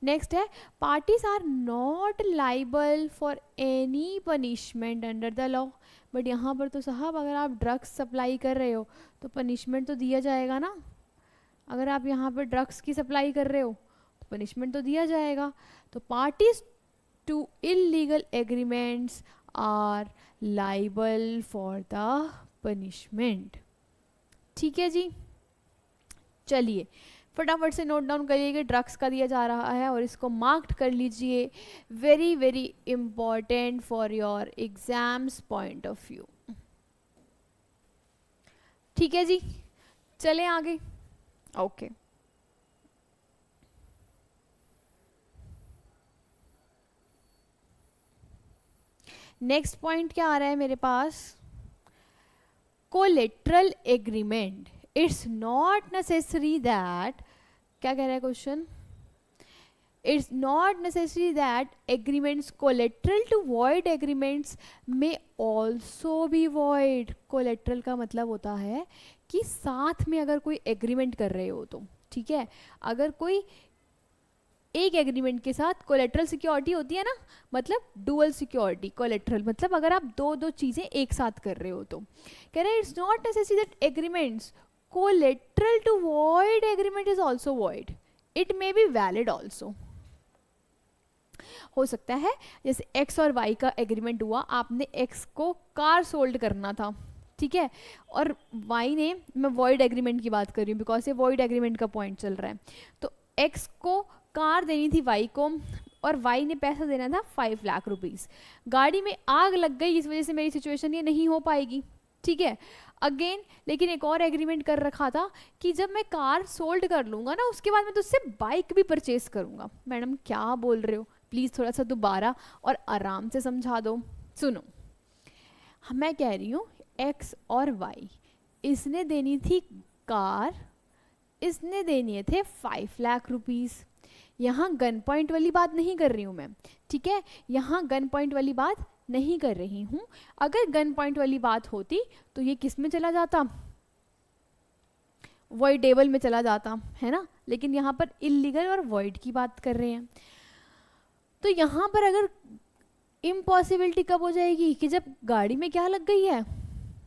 नेक्स्ट है parties are not liable for any punishment under the law. But यहाँ पर तो साहब अगर आप ड्रग्स सप्लाई कर रहे हो तो पनिशमेंट तो दिया जाएगा ना। अगर आप यहाँ पर ड्रग्स की सप्लाई कर रहे हो तो पनिशमेंट तो दिया जाएगा। तो parties to illegal agreements are liable for the punishment. ठीक है जी, चलिए फटाफट से नोट डाउन करिए कि ड्रग्स का दिया जा रहा है और इसको मार्क्ड कर लीजिए, very very important for your exams point of view. ठीक है जी, चलें आगे। ओके नेक्स्ट पॉइंट क्या आ रहा है मेरे पास, collateral agreement. It's not necessary that, क्या कह रहा है question, it's not necessary that agreements collateral to void agreements में ऑल्सो भी वॉइड। कोलेट्रल का मतलब होता है कि साथ में अगर कोई एग्रीमेंट कर रहे हो तो, ठीक है, अगर कोई एक एग्रीमेंट के साथ कोलेट्रल सिक्योरिटी होती है ना, मतलब डुअल सिक्योरिटी। कोलेट्रल मतलब अगर आप दो चीजें एक साथ कर रहे हो तो कह रहे हैं it's not necessary that agreements collateral to void agreement is also void, it may be valid also. हो सकता है जैसे एक्स और वाई का एग्रीमेंट हुआ, आपने एक्स को कार सोल्ड करना था, ठीक है, और वाई ने, मैं वॉइड एग्रीमेंट की बात कर रही हूँ बिकॉज ये वॉइड एग्रीमेंट का पॉइंट चल रहा है, तो एक्स को कार देनी थी वाई को और वाई ने पैसा देना था 5 लाख रुपीस। गाड़ी में आग लग गई, इस वजह से मेरी सिचुएशन ये नहीं हो पाएगी, ठीक है। अगेन लेकिन एक और एग्रीमेंट कर रखा था कि जब मैं कार सोल्ड कर लूंगा ना उसके बाद मैं तुझसे बाइक भी परचेज करूंगा। मैडम क्या बोल रहे हो, प्लीज थोड़ा सा दोबारा और आराम से समझा दो। सुनो, मैं कह रही हूँ एक्स और वाई, इसने देनी थी कार, इसने देने थे 5 लाख रुपीस। यहाँ गन पॉइंट वाली बात नहीं कर रही हूँ मैं, ठीक है, यहाँ गन पॉइंट वाली बात नहीं कर रही हूँ। अगर गन पॉइंट वाली बात होती तो ये किस में चला जाता, वॉइडेबल में चला जाता है ना, लेकिन यहाँ पर इलीगल और वॉइड की बात कर रहे हैं। तो यहाँ पर अगर इम्पॉसिबिलिटी कब हो जाएगी कि जब गाड़ी में क्या लग गई है,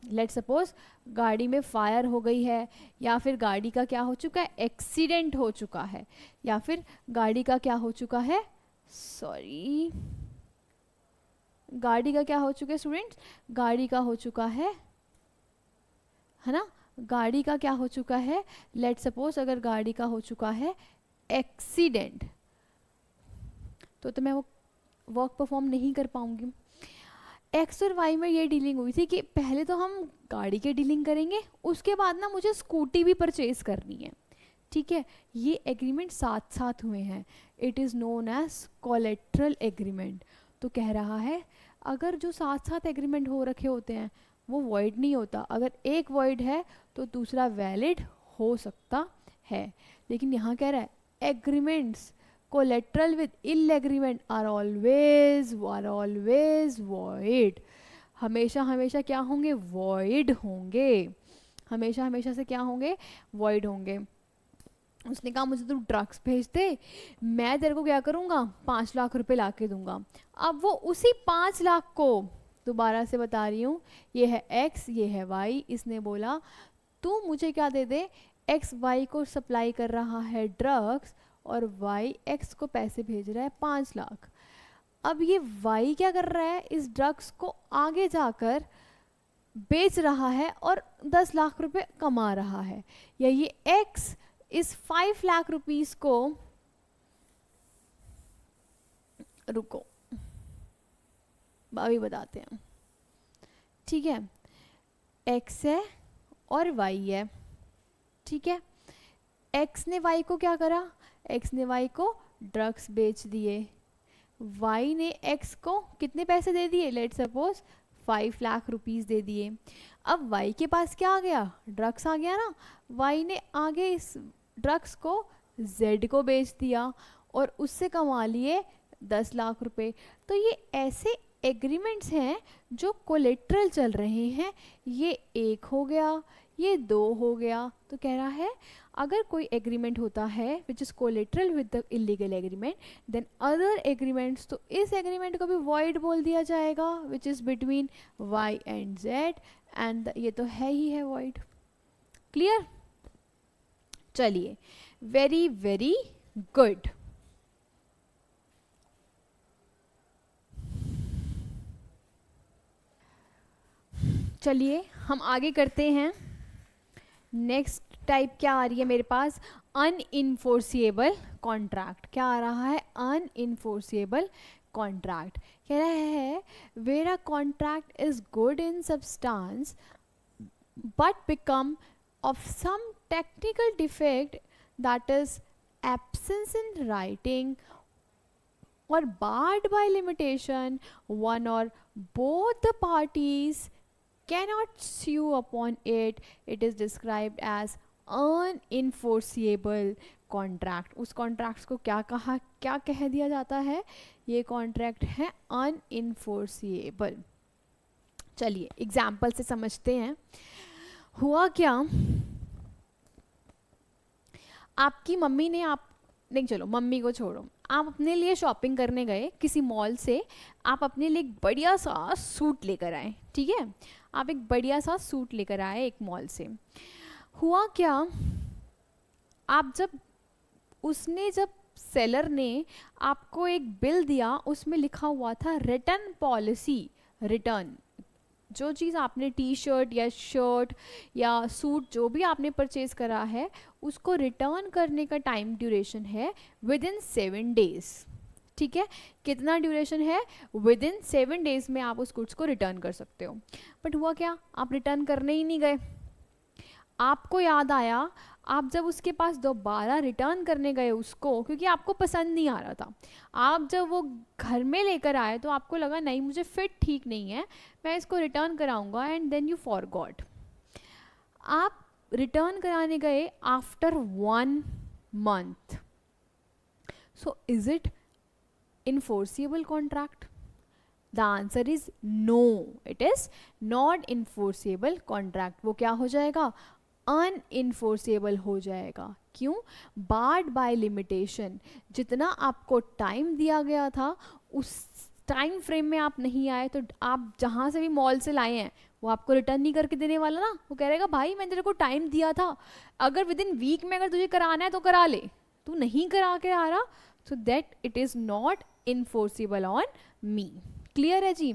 लेट सपोज गाड़ी में फायर हो गई है, या फिर गाड़ी का क्या हो चुका है, एक्सीडेंट हो चुका है, या फिर गाड़ी का क्या हो चुका है, सॉरी, गाड़ी का क्या हो चुका है स्टूडेंट्स, गाड़ी का हो चुका है ना, गाड़ी का क्या हो चुका है, लेट सपोज अगर गाड़ी का हो चुका है एक्सीडेंट, तो मैं वो वर्क परफॉर्म नहीं कर पाऊंगी। एक्स और वाई में ये डीलिंग हुई थी कि पहले तो हम गाड़ी के डीलिंग करेंगे, उसके बाद ना मुझे स्कूटी भी परचेज करनी है, ठीक है, ये एग्रीमेंट साथ साथ हुए हैं, it is known as collateral agreement. तो कह रहा है अगर जो साथ साथ एग्रीमेंट हो रखे होते हैं वो वॉइड नहीं होता, अगर एक वॉइड है तो दूसरा वैलिड हो सकता है। लेकिन यहाँ कह रहा है agreements collateral with ill agreement are always void, हमेशा हमेशा क्या होंगे, वॉइड होंगे, हमेशा हमेशा से क्या होंगे, वॉइड होंगे। उसने कहा मुझे तू ड्रग्स भेज दे, मैं तेरे को क्या करूँगा, 5 लाख रुपए ला के दूंगा। अब वो उसी 5 लाख को, दोबारा से बता रही हूँ, ये है एक्स, ये है वाई, इसने बोला तू मुझे क्या दे दे, एक्स वाई को सप्लाई कर रहा है ड्रग्स और वाई एक्स को पैसे भेज रहा है 5 लाख। अब ये वाई क्या कर रहा है, इस ड्रग्स को आगे जाकर बेच रहा है और 10 लाख रुपए कमा रहा है, या ये एक्स इस 5 लाख रुपीस को, रुको अभी बताते हैं, ठीक है, एक्स है और वाई है, ठीक है, एक्स ने वाई को क्या करा, एक्स ने वाई को ड्रग्स बेच दिए, वाई ने एक्स को कितने पैसे दे दिए, लेट सपोज 5 लाख रुपीस दे दिए। अब वाई के पास क्या आ गया, ड्रग्स आ गया ना, वाई ने आगे इस ड्रग्स को जेड को बेच दिया और उससे कमा लिए 10 लाख रुपए। तो ये ऐसे एग्रीमेंट्स हैं जो कोलेट्रल चल रहे हैं, ये एक हो गया, ये 2 हो गया। तो कह रहा है अगर कोई एग्रीमेंट होता है which is collateral with the illegal agreement then other agreements, तो इस एग्रीमेंट को भी वॉइड बोल दिया जाएगा which is between y and z, and ये तो है ही है वॉइड। क्लियर? चलिए, वेरी वेरी गुड। चलिए हम आगे करते हैं। नेक्स्ट टाइप क्या आ रही है मेरे पास? अनइनफोर्सिएबल कॉन्ट्रैक्ट। क्या आ रहा है? Unenforceable contract. कह रहा है where a contract is good in substance but become of some technical defect, that is absence in writing or barred by limitation, one or both the parties cannot sue upon it, it is described as unenforceable contract। उस कॉन्ट्रैक्ट्स को क्या कह दिया जाता है? ये कॉन्ट्रैक्ट है unenforceable। चलिए एग्जाम्पल से समझते हैं। हुआ क्या, आपकी मम्मी ने नहीं, चलो मम्मी को छोड़ो, आप अपने लिए शॉपिंग करने गए किसी मॉल से, आप अपने लिए एक बढ़िया सा सूट लेकर आए। ठीक है, आप एक बढ़िया सा सूट लेकर आए एक मॉल से। हुआ क्या, आप जब सेलर ने आपको एक बिल दिया, उसमें लिखा हुआ था रिटर्न पॉलिसी। रिटर्न, जो चीज़ आपने टी शर्ट या शर्ट या सूट जो भी आपने परचेज करा है, उसको रिटर्न करने का टाइम ड्यूरेशन है विद इन 7 डेज। ठीक है, कितना ड्यूरेशन है? विद इन 7 डेज में आप उस गुड्स को रिटर्न कर सकते हो। बट हुआ क्या, आप रिटर्न करने ही नहीं गए। आपको याद आया, आप जब उसके पास दोबारा रिटर्न करने गए उसको, क्योंकि आपको पसंद नहीं आ रहा था, आप जब वो घर में लेकर आए तो आपको लगा नहीं मुझे फिट ठीक नहीं है, मैं इसको रिटर्न कराऊंगा, एंड देन यू फॉरगॉट। आप रिटर्न कराने गए after 1 month, so is it enforceable contract? The answer is no, it is not enforceable contract. वो क्या हो जाएगा? अनइनफोर्सेबल हो जाएगा। क्यों? Barred by limitation. जितना आपको टाइम दिया गया था उस टाइम फ्रेम में आप नहीं आए, तो आप जहाँ से भी मॉल से लाए हैं वो आपको रिटर्न नहीं करके देने वाला ना। वो कह रहेगा भाई मैंने तेरे को टाइम दिया था, अगर विद इन वीक में अगर तुझे कराना है तो करा ले, तू नहीं करा के आ रहा, so that it is not enforceable on me. Clear है जी?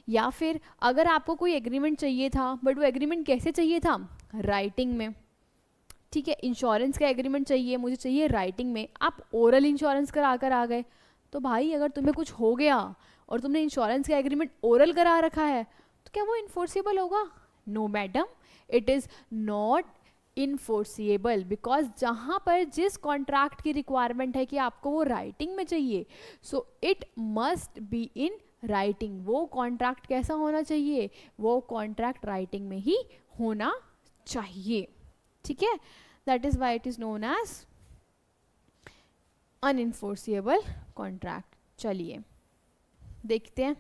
या फिर अगर आपको कोई एग्रीमेंट चाहिए था, बट वो एग्रीमेंट कैसे चाहिए था? राइटिंग में। ठीक है, इंश्योरेंस का एग्रीमेंट चाहिए, मुझे चाहिए राइटिंग में। आप ओरल इंश्योरेंस करा कर आ गए, तो भाई अगर तुम्हें कुछ हो गया और तुमने इंश्योरेंस का एग्रीमेंट ओरल करा रखा है, तो क्या वो इन्फोर्सिबल होगा? No madam, it is not enforceable, because जहाँ पर जिस कॉन्ट्रैक्ट की रिक्वायरमेंट है कि आपको वो राइटिंग में चाहिए, so it must be in writing. वो कॉन्ट्रैक्ट कैसा होना चाहिए? वो कॉन्ट्रैक्ट राइटिंग में ही होना चाहिए। ठीक है, that is why it is known as unenforceable contract. चलिए देखते हैं।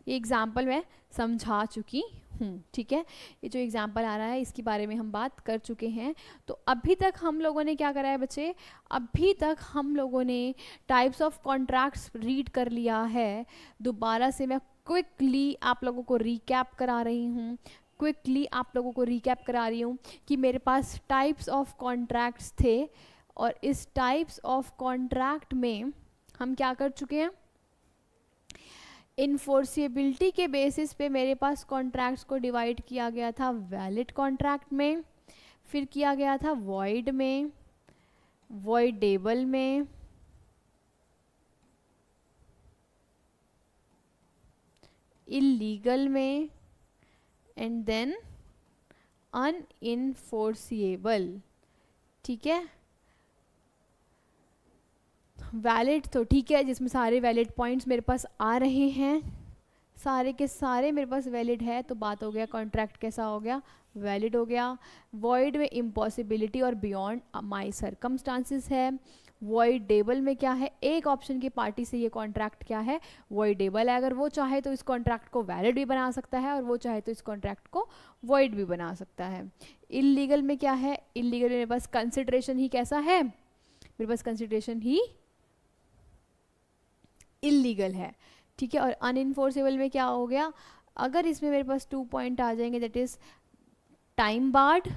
ये एग्जाम्पल मैं समझा चुकी हूँ। ठीक है, ये जो एग्जाम्पल आ रहा है इसके बारे में हम बात कर चुके हैं। तो अभी तक हम लोगों ने क्या करा है बच्चे? अभी तक हम लोगों ने टाइप्स ऑफ कॉन्ट्रैक्ट्स रीड कर लिया है। दोबारा से मैं क्विकली आप लोगों को रिकैप करा रही हूँ, कि मेरे पास टाइप्स ऑफ कॉन्ट्रैक्ट्स थे, और इस टाइप्स ऑफ कॉन्ट्रैक्ट में हम क्या कर चुके हैं? इन्फोर्सिबिलिटी के बेसिस पे मेरे पास कॉन्ट्रैक्ट्स को डिवाइड किया गया था वैलिड कॉन्ट्रैक्ट में, फिर किया गया था वॉइड में, वॉइडेबल में, इलीगल में, एंड देन अनइनफोर्सिएबल। ठीक है, वैलिड तो ठीक है, जिसमें सारे वैलिड पॉइंट्स मेरे पास आ रहे हैं, सारे के सारे मेरे पास वैलिड है, तो बात हो गया कॉन्ट्रैक्ट कैसा हो गया? वैलिड हो गया। वॉइड में इम्पॉसिबिलिटी और बियॉन्ड माई सर्कमस्टांसिस है। वॉइडेबल में क्या है, एक ऑप्शन की पार्टी से ये कॉन्ट्रैक्ट क्या है, वॉइडेबल है। अगर वो चाहे तो इस कॉन्ट्रैक्ट को वैलिड भी बना सकता है और वो चाहे तो इस कॉन्ट्रैक्ट को वॉइड भी बना सकता है। इलीगल में क्या है, इलीगल में मेरे पास कंसिडरेशन ही कैसा है, मेरे पास कंसिडरेशन ही इलीगल है, ठीक है। और अनइन्फोर्सेबल में क्या हो गया, अगर इसमें मेरे पास 2 पॉइंट आ जाएंगे, that is time barred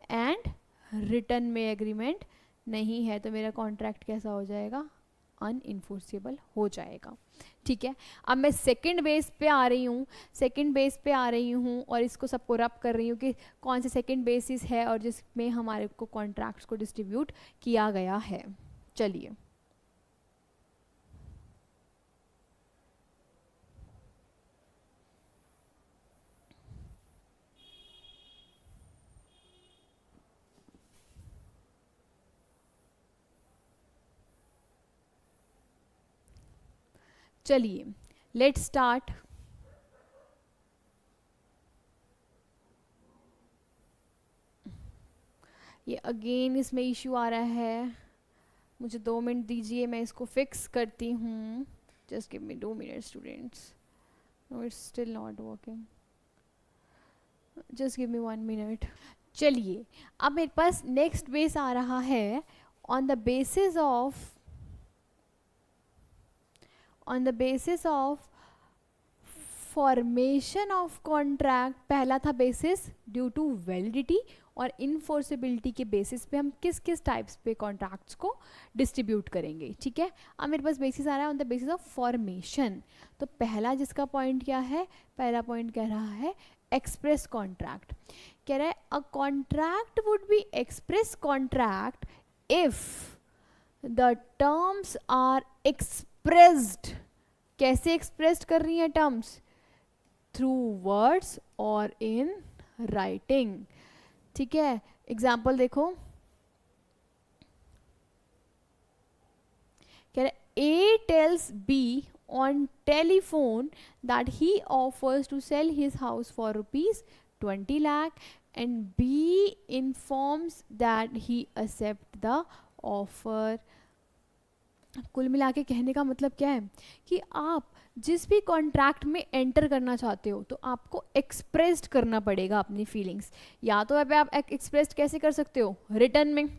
and return में एग्रीमेंट नहीं है, तो मेरा कॉन्ट्रैक्ट कैसा हो जाएगा, अनइन्फोर्सेबल हो जाएगा, ठीक है। अब मैं सेकंड बेस पे आ रही हूँ, सेकंड बेस पे आ रही हूँ और इसको सबको रब कर रही हूँ कि कौन से सेकंड बेसिस है और जिसमें हमारे को कॉन्ट्रैक्ट्स को डिस्ट्रीब्यूट किया गया है। चलिए चलिए लेट्स स्टार्ट। ये अगेन इसमें इश्यू आ रहा है, मुझे 2 मिनट दीजिए, मैं इसको फिक्स करती हूँ। Just give me 2 minute students. No it's still not working, just give me 1 minute. चलिए अब मेरे पास नेक्स्ट बेस आ रहा है on the basis of formation of contract. पहला था बेसिस ड्यू टू वैलिडिटी, और इनफोर्सेबिलिटी के बेसिस पे हम किस किस टाइप्स पे कॉन्ट्रैक्ट्स को डिस्ट्रीब्यूट करेंगे, ठीक है। अब मेरे पास बेसिस आ रहा है on the basis of formation. तो पहला जिसका पॉइंट क्या है, पहला पॉइंट कह रहा है एक्सप्रेस कॉन्ट्रैक्ट। कह रहा है a contract would be express contract if the terms are expressed. कैसे एक्सप्रेस्ड कर रही हैं टर्म्स, थ्रू वर्ड्स और इन राइटिंग, ठीक है। एग्जाम्पल देखो, कह रहे A tells B on telephone that he offers to sell his house for ₹20 lakh and B informs that he accept the offer. कुल मिला के कहने का मतलब क्या है कि आप जिस भी कॉन्ट्रैक्ट में एंटर करना चाहते हो तो आपको एक्सप्रेस्ड करना पड़ेगा अपनी फीलिंग्स। या तो आप एक्सप्रेस कैसे कर सकते हो, रिटर्न में,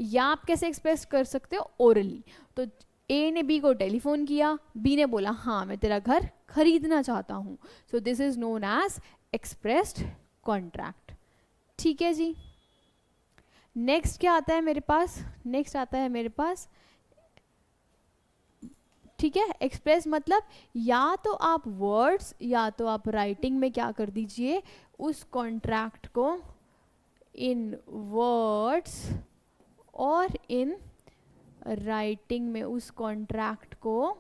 या आप कैसे एक्सप्रेस कर सकते हो, ओरली। तो ए ने बी को टेलीफोन किया, बी ने बोला हाँ मैं तेरा घर खरीदना चाहता हूँ, so this is known as expressed contract, ठीक है जी। नेक्स्ट क्या आता है मेरे पास, नेक्स्ट आता है मेरे पास, ठीक है, एक्सप्रेस मतलब या तो आप वर्ड्स या तो आप राइटिंग में क्या कर दीजिए, उस कॉन्ट्रैक्ट को इन वर्ड्स और इन राइटिंग में उस कॉन्ट्रैक्ट को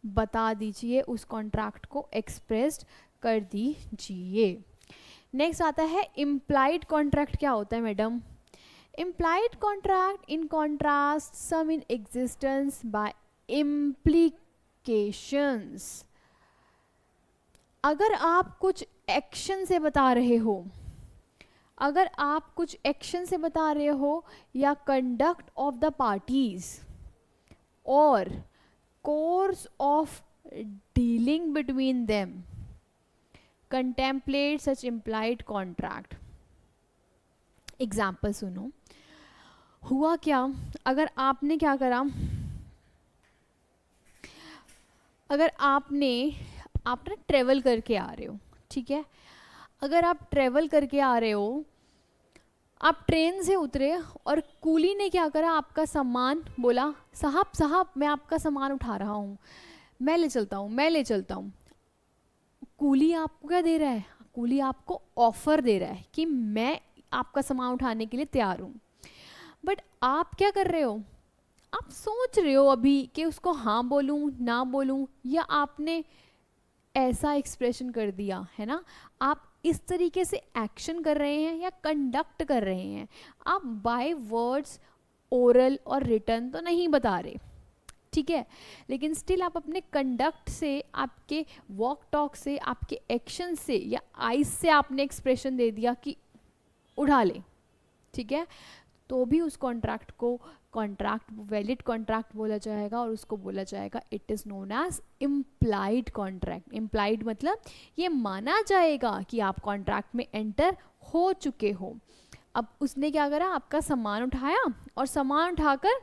बता दीजिए, उस कॉन्ट्रैक्ट को एक्सप्रेस्ड कर दीजिए। नेक्स्ट आता है इम्प्लाइड कॉन्ट्रैक्ट। क्या होता है madam, implied contract in contrast some in existence by implications। अगर आप कुछ एक्शन से बता रहे हो, अगर आप कुछ एक्शन से बता रहे हो या कंडक्ट ऑफ द पार्टीज और course of dealing between them contemplate such implied contract। Example सुनो, हुआ क्या, अगर आपने क्या करा, अगर आपने ट्रेवल करके आ रहे हो, ठीक है, अगर आप ट्रेवल करके आ रहे हो, आप ट्रेन से उतरे और कूली ने क्या करा, आपका सामान बोला साहब साहब मैं आपका सामान उठा रहा हूँ, मैं ले चलता हूँ, मैं ले चलता हूँ। कूली आपको क्या दे रहा है, कूली आपको ऑफर दे रहा है कि मैं आपका सामान उठाने के लिए तैयार हूँ। बट आप क्या कर रहे हो, आप सोच रहे हो अभी कि उसको हाँ बोलूँ ना बोलूँ, या आपने ऐसा एक्सप्रेशन कर दिया है ना, आप इस तरीके से एक्शन कर रहे हैं या कंडक्ट कर रहे हैं, आप बाय वर्ड्स ओरल और रिटन तो नहीं बता रहे, ठीक है, लेकिन स्टिल आप अपने कंडक्ट से, आपके वॉक टॉक से, आपके एक्शन से या आइज से आपने एक्सप्रेशन दे दिया कि उठा ले, ठीक है, तो भी उस कॉन्ट्रैक्ट को कॉन्ट्रैक्ट वैलिड कॉन्ट्रैक्ट बोला जाएगा और उसको बोला जाएगा it is known as implied contract. Implied मतलब ये माना जाएगा कि आप कॉन्ट्रैक्ट में एंटर हो चुके हो। अब उसने क्या करा, आपका सामान उठाया और सामान उठाकर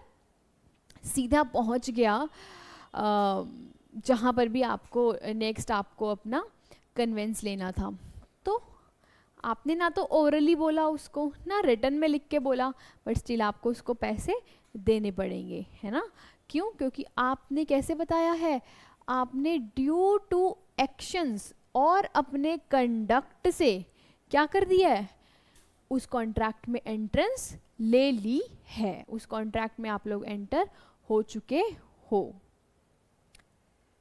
सीधा पहुंच गया जहाँ पर भी आपको नेक्स्ट आपको अपना कन्वेंस लेना था। तो आपने ना तो ओरली बोला उसको, ना रिटर्न में लिख के बोला, बट स्टिल आपको उसको पैसे देने पड़ेंगे, है ना। क्यों? क्योंकि आपने कैसे बताया है, आपने ड्यू टू एक्शंस और अपने कंडक्ट से क्या कर दिया है, उस कॉन्ट्रैक्ट में एंट्रेंस ले ली है, उस कॉन्ट्रैक्ट में आप लोग एंटर हो चुके हो।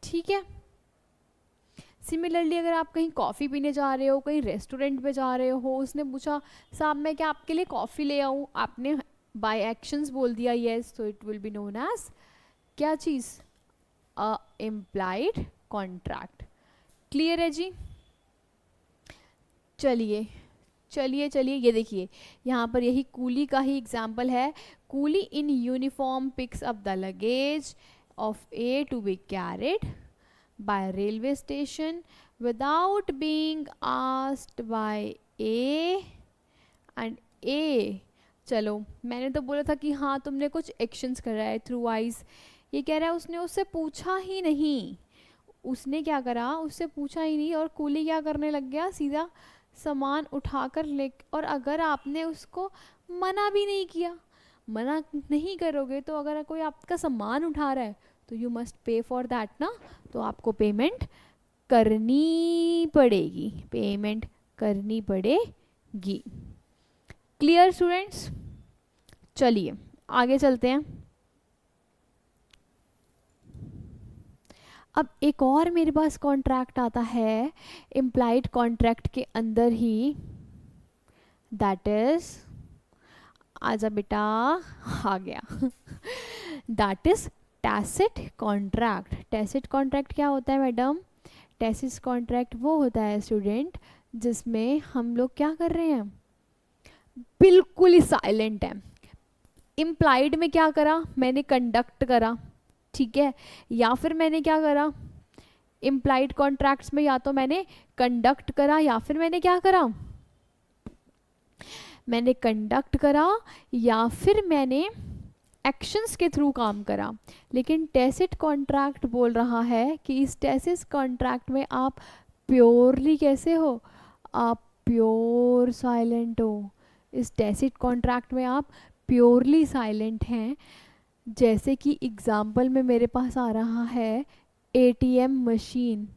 ठीक है। सिमिलरली अगर आप कहीं कॉफ़ी पीने जा रहे हो, कहीं रेस्टोरेंट पे जा रहे हो, उसने पूछा साहब मैं क्या आपके लिए कॉफ़ी ले आऊँ, आपने बाय एक्शंस बोल दिया येस, तो it will be known as क्या चीज़, अ इम्प्लाइड कॉन्ट्रैक्ट। क्लियर है जी? चलिए चलिए चलिए, ये देखिए यहाँ पर यही कूली का ही एग्जाम्पल है। Coolie in uniform picks up the luggage of a to be carried by railway station without being asked by A and A। चलो मैंने तो बोला था कि हाँ तुमने कुछ एक्शंस करा है थ्रू आइज, ये कह रहा है उसने उससे पूछा ही नहीं। उसने क्या करा, उससे पूछा ही नहीं और कूली क्या करने लग गया, सीधा सामान उठाकर ले। और अगर आपने उसको मना भी नहीं किया, मना नहीं करोगे तो अगर कोई आपका सामान उठा रहा है तो you must pay for that ना, तो आपको पेमेंट करनी पड़ेगी, पेमेंट करनी पड़ेगी। Clear students? चलिए आगे चलते हैं। अब एक और मेरे पास कॉन्ट्रैक्ट आता है इम्प्लाइड कॉन्ट्रैक्ट के अंदर ही, दैट इज, आजा बेटा, आ गया that is tacit contract. Tacit contract क्या होता है मैडम? टैसिट कॉन्ट्रैक्ट वो होता है स्टूडेंट जिसमें हम लोग क्या कर रहे हैं, बिल्कुल ही साइलेंट है। इम्प्लाइड में क्या करा, मैंने कंडक्ट करा, ठीक है, या फिर मैंने क्या करा, इम्प्लाइड कॉन्ट्रैक्ट्स में या तो मैंने कंडक्ट करा या फिर मैंने क्या करा, मैंने कंडक्ट करा या फिर मैंने एक्शंस के थ्रू काम करा। लेकिन टैसिट कॉन्ट्रैक्ट बोल रहा है कि इस टैसिट कॉन्ट्रैक्ट में आप प्योरली कैसे हो, आप प्योर साइलेंट हो। इस टैसिट कॉन्ट्रैक्ट में आप प्योरली साइलेंट हैं। जैसे कि एग्जाम्पल में मेरे पास आ रहा है एटीएम मशीन।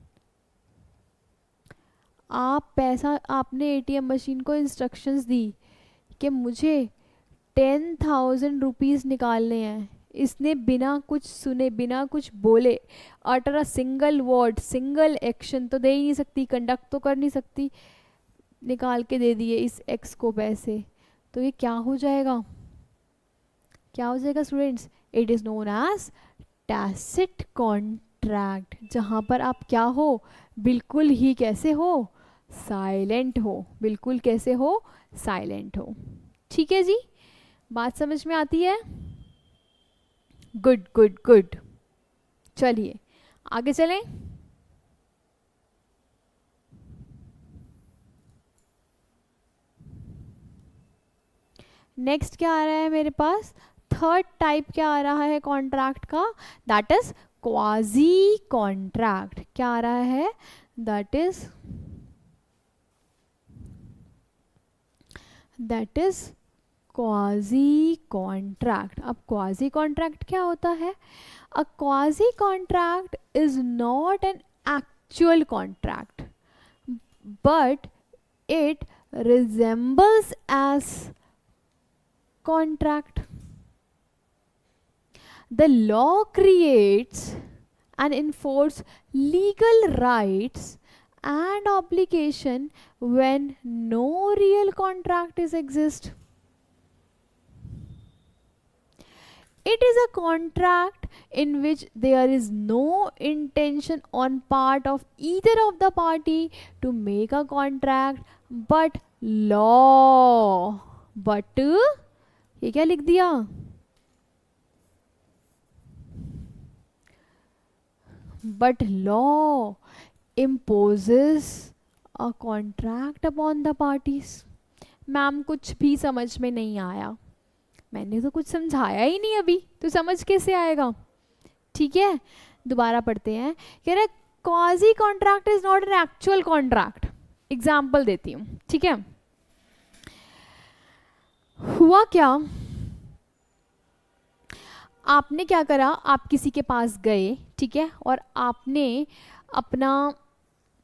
आप पैसा, आपने एटीएम मशीन को इंस्ट्रक्शंस दी कि मुझे 10,000 रुपीज़ निकालने हैं। इसने बिना कुछ सुने, बिना कुछ बोले, utter a single word, single action तो दे ही नहीं सकती, कंडक्ट तो कर नहीं सकती, निकाल के दे दिए इस एक्स को पैसे। तो ये क्या हो जाएगा, क्या हो जाएगा students? It is known as tacit contract, जहाँ पर आप क्या हो, बिल्कुल ही कैसे हो, साइलेंट हो, बिल्कुल कैसे हो, साइलेंट हो। ठीक है जी, बात समझ में आती है? Good good good. चलिए आगे चलें। नेक्स्ट क्या आ रहा है मेरे पास, थर्ड टाइप क्या आ रहा है कॉन्ट्रैक्ट का, दैट इज क्वाजी कॉन्ट्रैक्ट। क्या आ रहा है, दैट इज क्वाजी कॉन्ट्रैक्ट। अब क्वाजी कॉन्ट्रैक्ट क्या होता है? A quasi contract is not an actual contract but it resembles as contract. The law creates and enforces legal rights and obligation when no real contract is exist. It is a contract in which there is no intention on part of either of the party to make a contract, but law but ये क्या लिख दिया, but law imposes a contract upon the parties. Ma'am कुछ भी समझ में नहीं आया, मैंने तो कुछ समझाया ही नहीं अभी, तो समझ कैसे आएगा? ठीक है, दोबारा पढ़ते हैं। कह रहे quasi contract is not an actual contract. Example देती हूँ, ठीक है। हुआ क्या, आपने क्या करा, आप किसी के पास गए, ठीक है, और आपने अपना,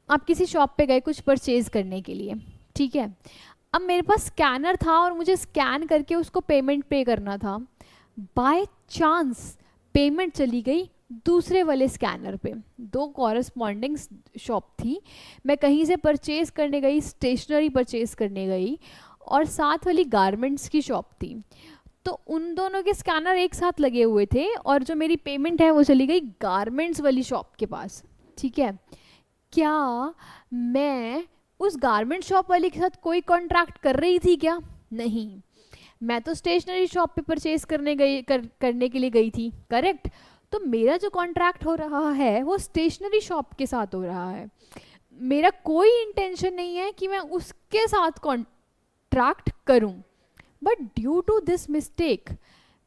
आप किसी शॉप पे गए कुछ परचेज करने के लिए, ठीक है। अब मेरे पास स्कैनर था और मुझे स्कैन करके उसको पेमेंट पे करना था। बाय चांस पेमेंट चली गई दूसरे वाले स्कैनर पे। दो कॉरस्पॉन्डिंग शॉप थी, मैं कहीं से परचेज करने गई, स्टेशनरी परचेज करने गई, और साथ वाली गारमेंट्स की शॉप थी। तो उन दोनों के स्कैनर एक साथ लगे हुए थे और जो मेरी पेमेंट है वो चली गई गारमेंट्स वाली शॉप के पास, ठीक है। क्या मैं उस गारमेंट शॉप वाले के साथ कोई कॉन्ट्रैक्ट कर रही थी क्या? नहीं, मैं तो स्टेशनरी शॉप पे परचेज करने के लिए गई थी, करेक्ट। तो मेरा जो कॉन्ट्रैक्ट हो रहा है वो स्टेशनरी शॉप के साथ हो रहा है। मेरा कोई इंटेंशन नहीं है कि मैं उसके साथ कॉन्ट्रैक्ट करूं, but due to this mistake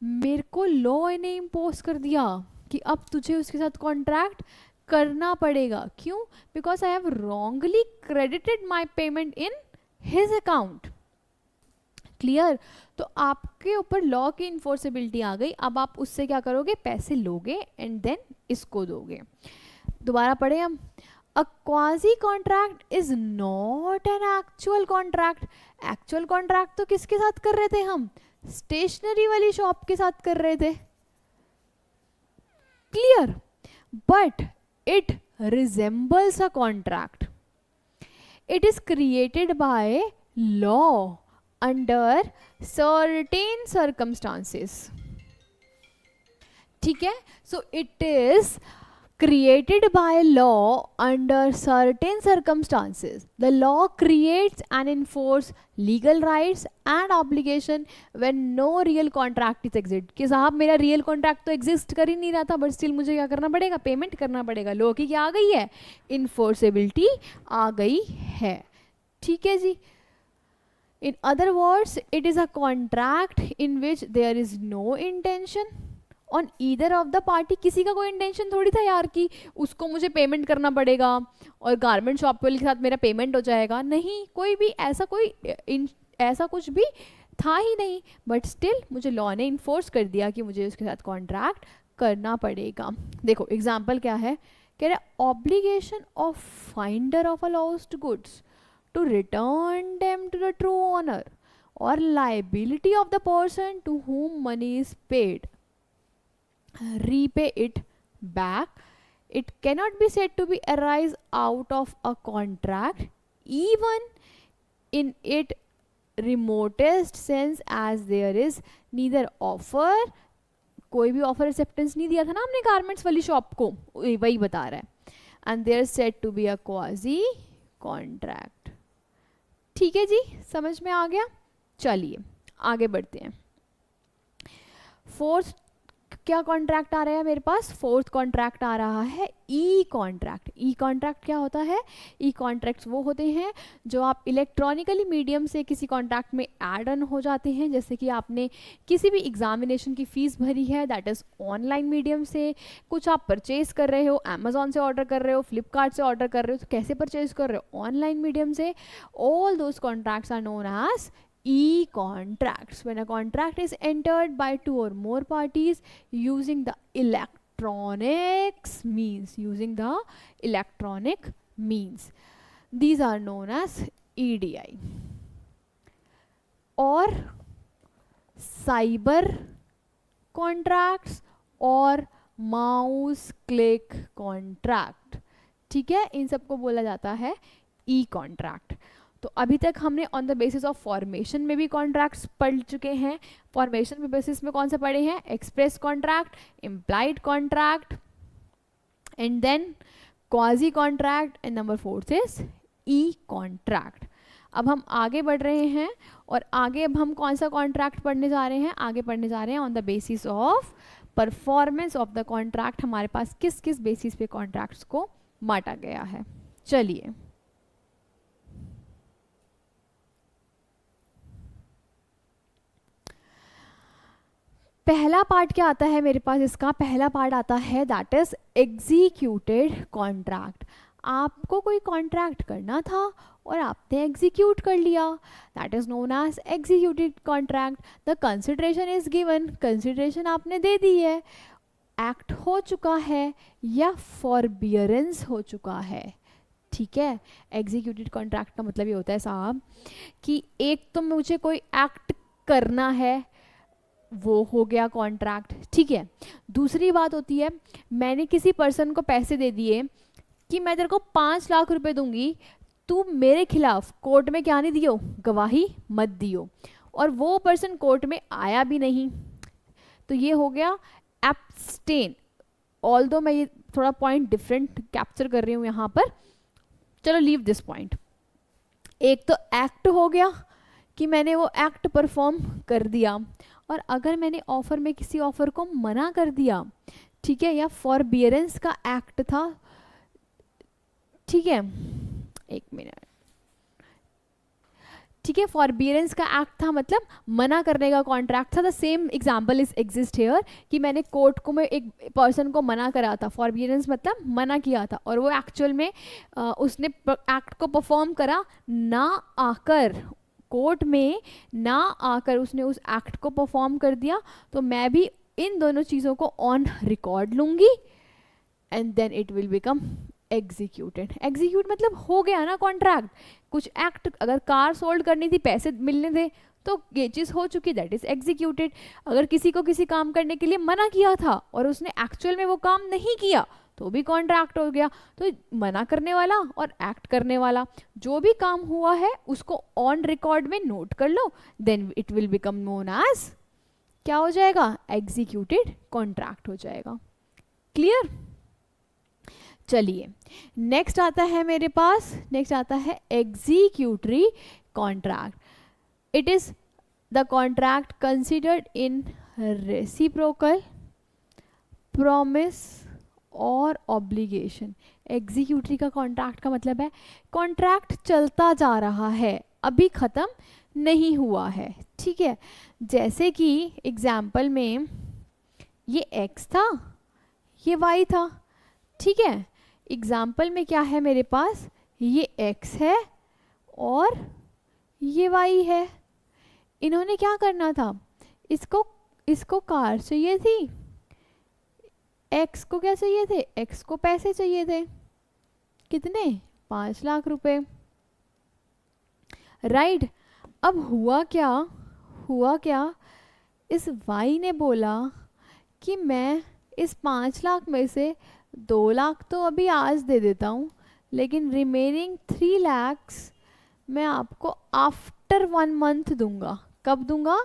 मेरे को लॉ ने इम्पोज कर दिया कि अब तुझे उसके साथ कॉन्ट्रैक्ट करना पड़ेगा। क्यों? Because I have wrongly credited my payment in his account. Clear? तो आपके ऊपर लॉ की इन्फोर्सेबिलिटी आ गई। अब आप उससे क्या करोगे, पैसे लोगे एंड देन इसको दोगे। दोबारा पढ़े हम। A quasi contract is not an actual contract. Actual contract तो किसके साथ कर रहे थे हम? स्टेशनरी वाली शॉप के साथ कर रहे थे। Clear? But it resembles a contract. It is created by law under certain circumstances. ठीक है, so it is created by law under certain circumstances. The law creates and enforces legal rights and obligation when no real contract is exist. कि साहब मेरा रियल कॉन्ट्रैक्ट तो एग्जिस्ट कर ही नहीं रहा था, बट स्टिल मुझे क्या करना पड़ेगा, पेमेंट करना पड़ेगा। लॉ की क्या आ गई है, इन्फोर्सेबिलिटी आ गई है। ठीक है जी। In other words, it is a contract in which there is no intention on either of the party. किसी का कोई इंटेंशन थोड़ी था यार कि उसको मुझे पेमेंट करना पड़ेगा और गारमेंट शॉप वाले के साथ मेरा पेमेंट हो जाएगा। नहीं, कोई भी ऐसा कुछ भी था ही नहीं, बट स्टिल मुझे लॉ ने इन्फोर्स कर दिया कि मुझे उसके साथ कॉन्ट्रैक्ट करना पड़ेगा। देखो एग्जाम्पल क्या है, कह रहे obligation of finder of a lost goods to return them to the true owner और liability of the person to whom money is paid repay it back. It cannot be said to be arise out of a contract even in it remotest sense as there is neither offer, कोई भी ऑफर एक्सेप्टेंस नहीं दिया था ना हमने गारमेंट्स वाली शॉप को, वही बता रहा है, and there is said to be a quasi contract। ठीक है जी, समझ में आ गया। चलिए आगे बढ़ते हैं। फोर्थ क्या कॉन्ट्रैक्ट आ रहा है मेरे पास, फोर्थ कॉन्ट्रैक्ट आ रहा है ई कॉन्ट्रैक्ट। ई कॉन्ट्रैक्ट क्या होता है, ई कॉन्ट्रैक्ट्स वो होते हैं जो आप इलेक्ट्रॉनिकली मीडियम से किसी कॉन्ट्रैक्ट में ऐड ऑन हो जाते हैं। जैसे कि आपने किसी भी एग्जामिनेशन की फीस भरी है, दैट इज ऑनलाइन मीडियम से। कुछ आप परचेज कर रहे हो, अमेजोन से ऑर्डर कर रहे हो, फ्लिपकार्ट से ऑर्डर कर रहे हो, तो कैसे परचेज कर रहे हो, ऑनलाइन मीडियम से। All those contracts are known as e-contracts when a contract is entered by two or more parties using the electronic means. These are known as EDI or cyber contracts और mouse click contract। ठीक है, इन सबको बोला जाता है e-contract। तो अभी तक हमने on the basis of formation में भी कॉन्ट्रैक्ट्स पढ़ चुके हैं। फॉर्मेशन के बेसिस में कौन से पढ़े हैं, express contract, implied contract and then quasi contract and number fourth is e contract. अब हम आगे बढ़ रहे हैं और आगे अब हम कौन सा कॉन्ट्रैक्ट पढ़ने जा रहे हैं, आगे पढ़ने जा रहे हैं on the basis of performance of the contract. हमारे पास किस किस बेसिस पे कॉन्ट्रैक्ट्स को बांटा गया है। चलिए पहला पार्ट क्या आता है मेरे पास, इसका पहला पार्ट आता है दैट इज एग्जीक्यूटेड कॉन्ट्रैक्ट। आपको कोई कॉन्ट्रैक्ट करना था और आपने एग्जीक्यूट कर लिया, that is known as executed contract. The consideration is given, consideration आपने दे दी है, एक्ट हो चुका है या फॉरबियरेंस हो चुका है। ठीक है, एग्जीक्यूटेड कॉन्ट्रैक्ट का मतलब ये होता है साहब कि एक तो मुझे कोई एक्ट करना है, वो हो गया कॉन्ट्रैक्ट। ठीक है, दूसरी बात होती है मैंने किसी पर्सन को पैसे दे दिए कि मैं तेरे को 5 लाख रुपए दूंगी, तू मेरे खिलाफ कोर्ट में क्या नहीं दियो, गवाही मत दियो, और वो पर्सन कोर्ट में आया भी नहीं, तो ये हो गया एब्स्टेन। ऑल्दो मैं ये थोड़ा पॉइंट डिफरेंट कैप्चर कर रही हूँ यहाँ पर, चलो लीव दिस पॉइंट। एक तो एक्ट हो गया कि मैंने वो एक्ट परफॉर्म कर दिया, और अगर मैंने ऑफर में किसी ऑफर को मना कर दिया, ठीक है, या फॉरबियरेंस का एक्ट था, ठीक है, एक मिनट, ठीक है, फॉरबियरेंस का एक्ट था मतलब मना करने का कॉन्ट्रैक्ट था। The same example is exist here कि मैंने कोर्ट को में एक पर्सन को मना करा था, फॉरबियरेंस मतलब मना किया था, और वो एक्चुअल में उसने एक्ट को परफॉर्म करा, ना आकर कोर्ट में ना आकर उसने उस एक्ट को परफॉर्म कर दिया, तो मैं भी इन दोनों चीज़ों को ऑन रिकॉर्ड लूंगी and then it will become executed. Execute मतलब हो गया ना कॉन्ट्रैक्ट। कुछ एक्ट, अगर कार सोल्ड करनी थी, पैसे मिलने थे, तो ये चीज़ हो चुकी, दैट इज एग्जीक्यूटेड। अगर किसी को किसी काम करने के लिए मना किया था और उसने एक्चुअल में वो काम नहीं किया, तो भी कॉन्ट्रैक्ट हो गया। तो मना करने वाला और एक्ट करने वाला, जो भी काम हुआ है उसको ऑन रिकॉर्ड में नोट कर लो, then it will become known as क्या हो जाएगा, एग्जीक्यूटेड कॉन्ट्रैक्ट हो जाएगा। क्लियर? चलिए नेक्स्ट आता है मेरे पास, नेक्स्ट आता है executory contract. It is the contract considered in reciprocal promise और ऑब्लिगेशन। एग्जीक्यूटरी का कॉन्ट्रैक्ट का मतलब है कॉन्ट्रैक्ट चलता जा रहा है, अभी ख़त्म नहीं हुआ है। ठीक है, जैसे कि एग्जाम्पल में ये x था, ये y था। ठीक है, एग्जाम्पल में क्या है मेरे पास, ये x है और ये y है। इन्होंने क्या करना था, इसको कार चाहिए थी, x को क्या चाहिए थे, x को पैसे चाहिए थे, कितने, 5 लाख रुपए। राइट, अब हुआ क्या, इस y ने बोला कि मैं इस 5 लाख में से 2 लाख तो अभी आज दे देता हूँ, लेकिन रिमेनिंग 3 lakhs मैं आपको आफ्टर 1 month दूंगा। कब दूंगा,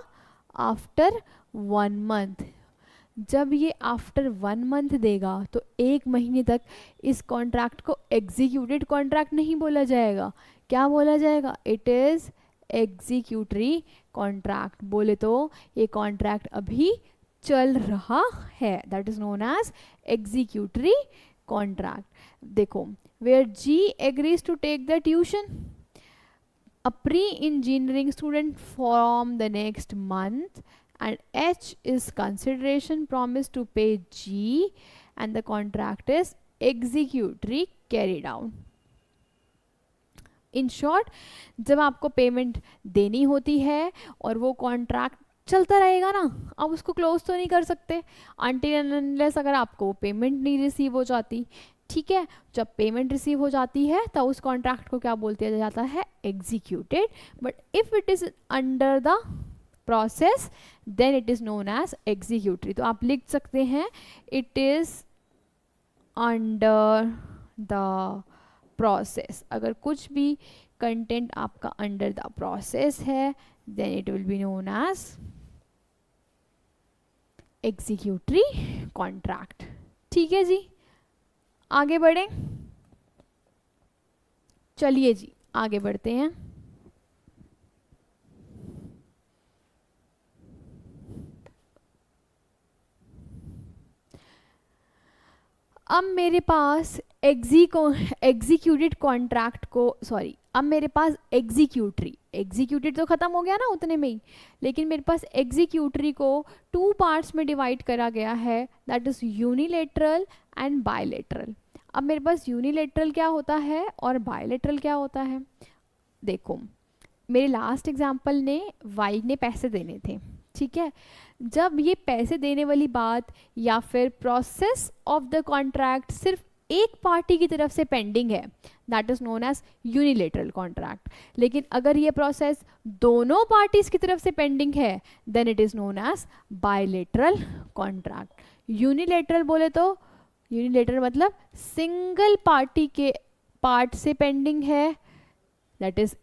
आफ्टर 1 month। जब ये आफ्टर 1 month देगा तो 1 महीने तक इस कॉन्ट्रैक्ट को एग्जीक्यूटेड कॉन्ट्रैक्ट नहीं बोला जाएगा, क्या बोला जाएगा, इट इज एग्जीक्यूटरी कॉन्ट्रैक्ट। बोले तो ये कॉन्ट्रैक्ट अभी चल रहा है, that is known as executory contract. देखो, where G agrees to take the tuition, a pre-engineering student from the next month, and H is consideration promised to pay G, and the contract is executory carried out. In short, जब आपको पेमेंट देनी होती है और वो कॉन्ट्रैक्ट चलता रहेगा ना, आप उसको क्लोज तो नहीं कर सकते अनटिल एंड अनलेस अगर आपको पेमेंट नहीं रिसीव हो जाती। ठीक है, जब पेमेंट रिसीव हो जाती है तब उस कॉन्ट्रैक्ट को क्या बोलते जाता है, executed. But if it is under the process then it is known as executory. तो आप लिख सकते हैं it is under the process. अगर कुछ भी कंटेंट आपका अंडर द प्रोसेस है then it will be known as executory contract. ठीक है जी, आगे बढ़ें, चलिए जी आगे बढ़ते हैं। अब मेरे पास एग्जीक्यूटेड कॉन्ट्रैक्ट को, सॉरी, अब मेरे पास एग्जीक्यूटेड तो खत्म हो गया ना उतने में ही, लेकिन मेरे पास एग्जीक्यूटरी को 2 पार्ट्स में डिवाइड करा गया है, that is unilateral and bilateral. अब मेरे पास यूनिलेटरल क्या होता है और बायलेटरल क्या होता है। देखो, मेरे लास्ट एग्जाम्पल ने वाई ने पैसे देने थे, ठीक है। जब ये पैसे देने वाली बात या फिर प्रोसेस ऑफ द कॉन्ट्रैक्ट सिर्फ एक पार्टी की तरफ से पेंडिंग है, that is known as unilateral contract. लेकिन अगर ये प्रोसेस दोनों पार्टीज की तरफ से पेंडिंग है, then it is known as bilateral contract. Unilateral बोले तो, यूनिलेटरल मतलब सिंगल पार्टी के पार्ट से पेंडिंग है, दैट इज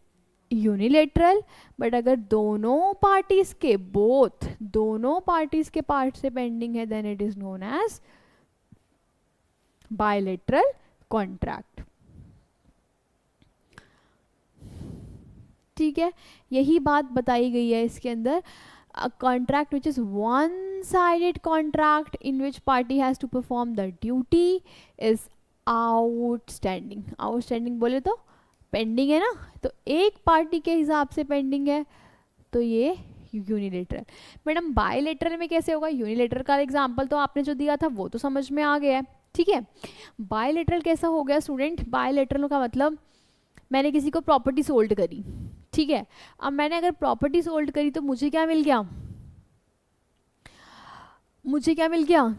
यूनिलेटरल। बट अगर दोनों पार्टीज के पार्ट से पेंडिंग है, then it is known as bilateral contract. ठीक है, यही बात बताई गई है इसके अंदर। A contract which is one-sided contract in which party has to perform the duty is outstanding. Outstanding बोले तो पेंडिंग है ना, तो एक पार्टी के हिसाब से पेंडिंग है, तो ये यूनिलेटरल। मैडम बायलेटरल में कैसे होगा? यूनिलेटरल का एग्जांपल तो आपने जो दिया था वो तो समझ में आ गया है, ठीक है। बायलेटरल कैसा हो गया स्टूडेंट? बायलेटरल का मतलब मैंने किसी को प्रॉपर्टी सोल्ड करी, ठीक है। अब मैंने अगर प्रॉपर्टी सोल्ड करी तो मुझे क्या मिल गया?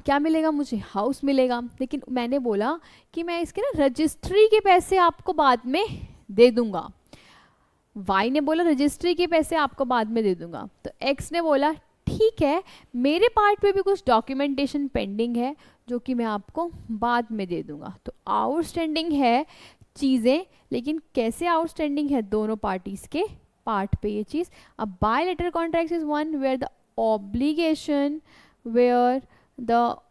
क्या मिलेगा मुझे? हाउस मिलेगा। लेकिन मैंने बोला कि मैं इसके ना रजिस्ट्री के पैसे आपको बाद में दे दूंगा। वाई ने बोला रजिस्ट्री के पैसे आपको बाद में दे दूंगा, तो एक्स ने बोला ठीक है, मेरे पार्ट पे भी कुछ डॉक्यूमेंटेशन पेंडिंग है जो कि मैं आपको बाद में दे दूंगा। तो आउटस्टैंडिंग है चीज़ें, लेकिन कैसे आउटस्टैंडिंग है? दोनों पार्टीज के पार्ट पे ये चीज़। अब bilateral contract is one where the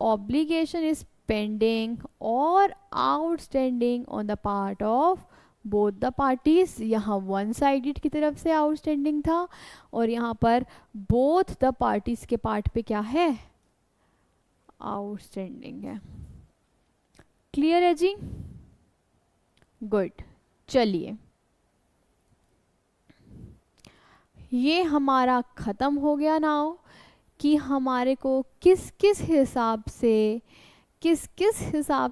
obligation is pending और outstanding on the part of both the parties. यहाँ वन साइडेड की तरफ से आउटस्टैंडिंग था और यहाँ पर बोथ द पार्टीज के पार्ट पे क्या है? आउटस्टैंडिंग है। क्लियर है जी? गुड। चलिए, ये हमारा खत्म हो गया नाउ कि हमारे को किस किस हिसाब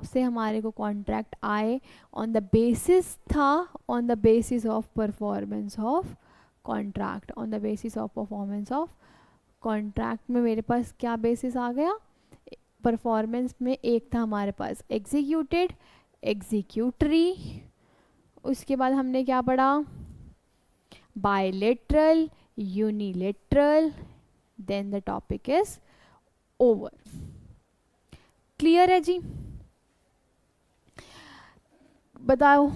से हमारे को कॉन्ट्रैक्ट आए। On the basis of performance of contract. On the basis of performance of contract में मेरे पास क्या बेसिस आ गया? परफॉर्मेंस में एक था हमारे पास एग्जीक्यूटेड, एग्जीक्यूटरी, उसके बाद हमने क्या पढ़ा? Bilateral, unilateral, then the topic is over. Clear है जी? बताओ,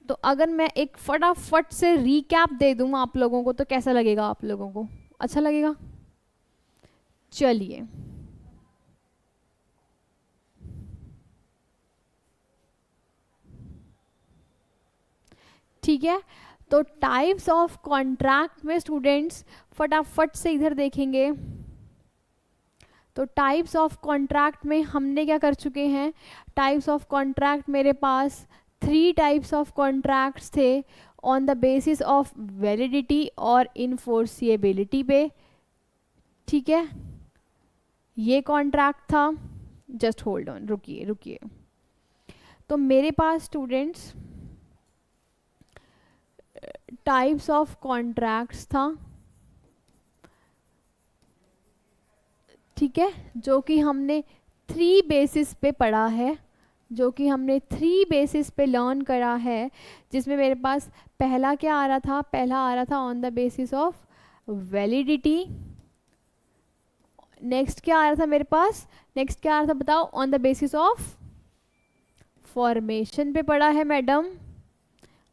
तो अगर मैं एक फटाफट से रीकैप दे दूं आप लोगों को तो कैसा लगेगा? आप लोगों को अच्छा लगेगा? चलिए, ठीक है। तो टाइप्स ऑफ कॉन्ट्रैक्ट में स्टूडेंट्स फटाफट से इधर देखेंगे तो टाइप्स ऑफ कॉन्ट्रैक्ट में हमने क्या कर चुके हैं? टाइप्स ऑफ कॉन्ट्रैक्ट मेरे पास 3 टाइप्स ऑफ कॉन्ट्रैक्ट्स थे on the basis of validity और इनफोर्सिएबिलिटी पे, ठीक है। ये कॉन्ट्रैक्ट था, जस्ट होल्ड ऑन, रुकिए। तो मेरे पास स्टूडेंट्स टाइप्स ऑफ कॉन्ट्रैक्ट्स था, ठीक है, जो कि हमने 3 बेसिस पे पढ़ा है, जो कि हमने 3 बेसिस पे लर्न करा है, जिसमें मेरे पास पहला क्या आ रहा था? पहला आ रहा था on the basis of validity. Next क्या आ रहा था मेरे पास? नेक्स्ट क्या आ रहा था बताओ? On the basis of formation पे पढ़ा है मैडम,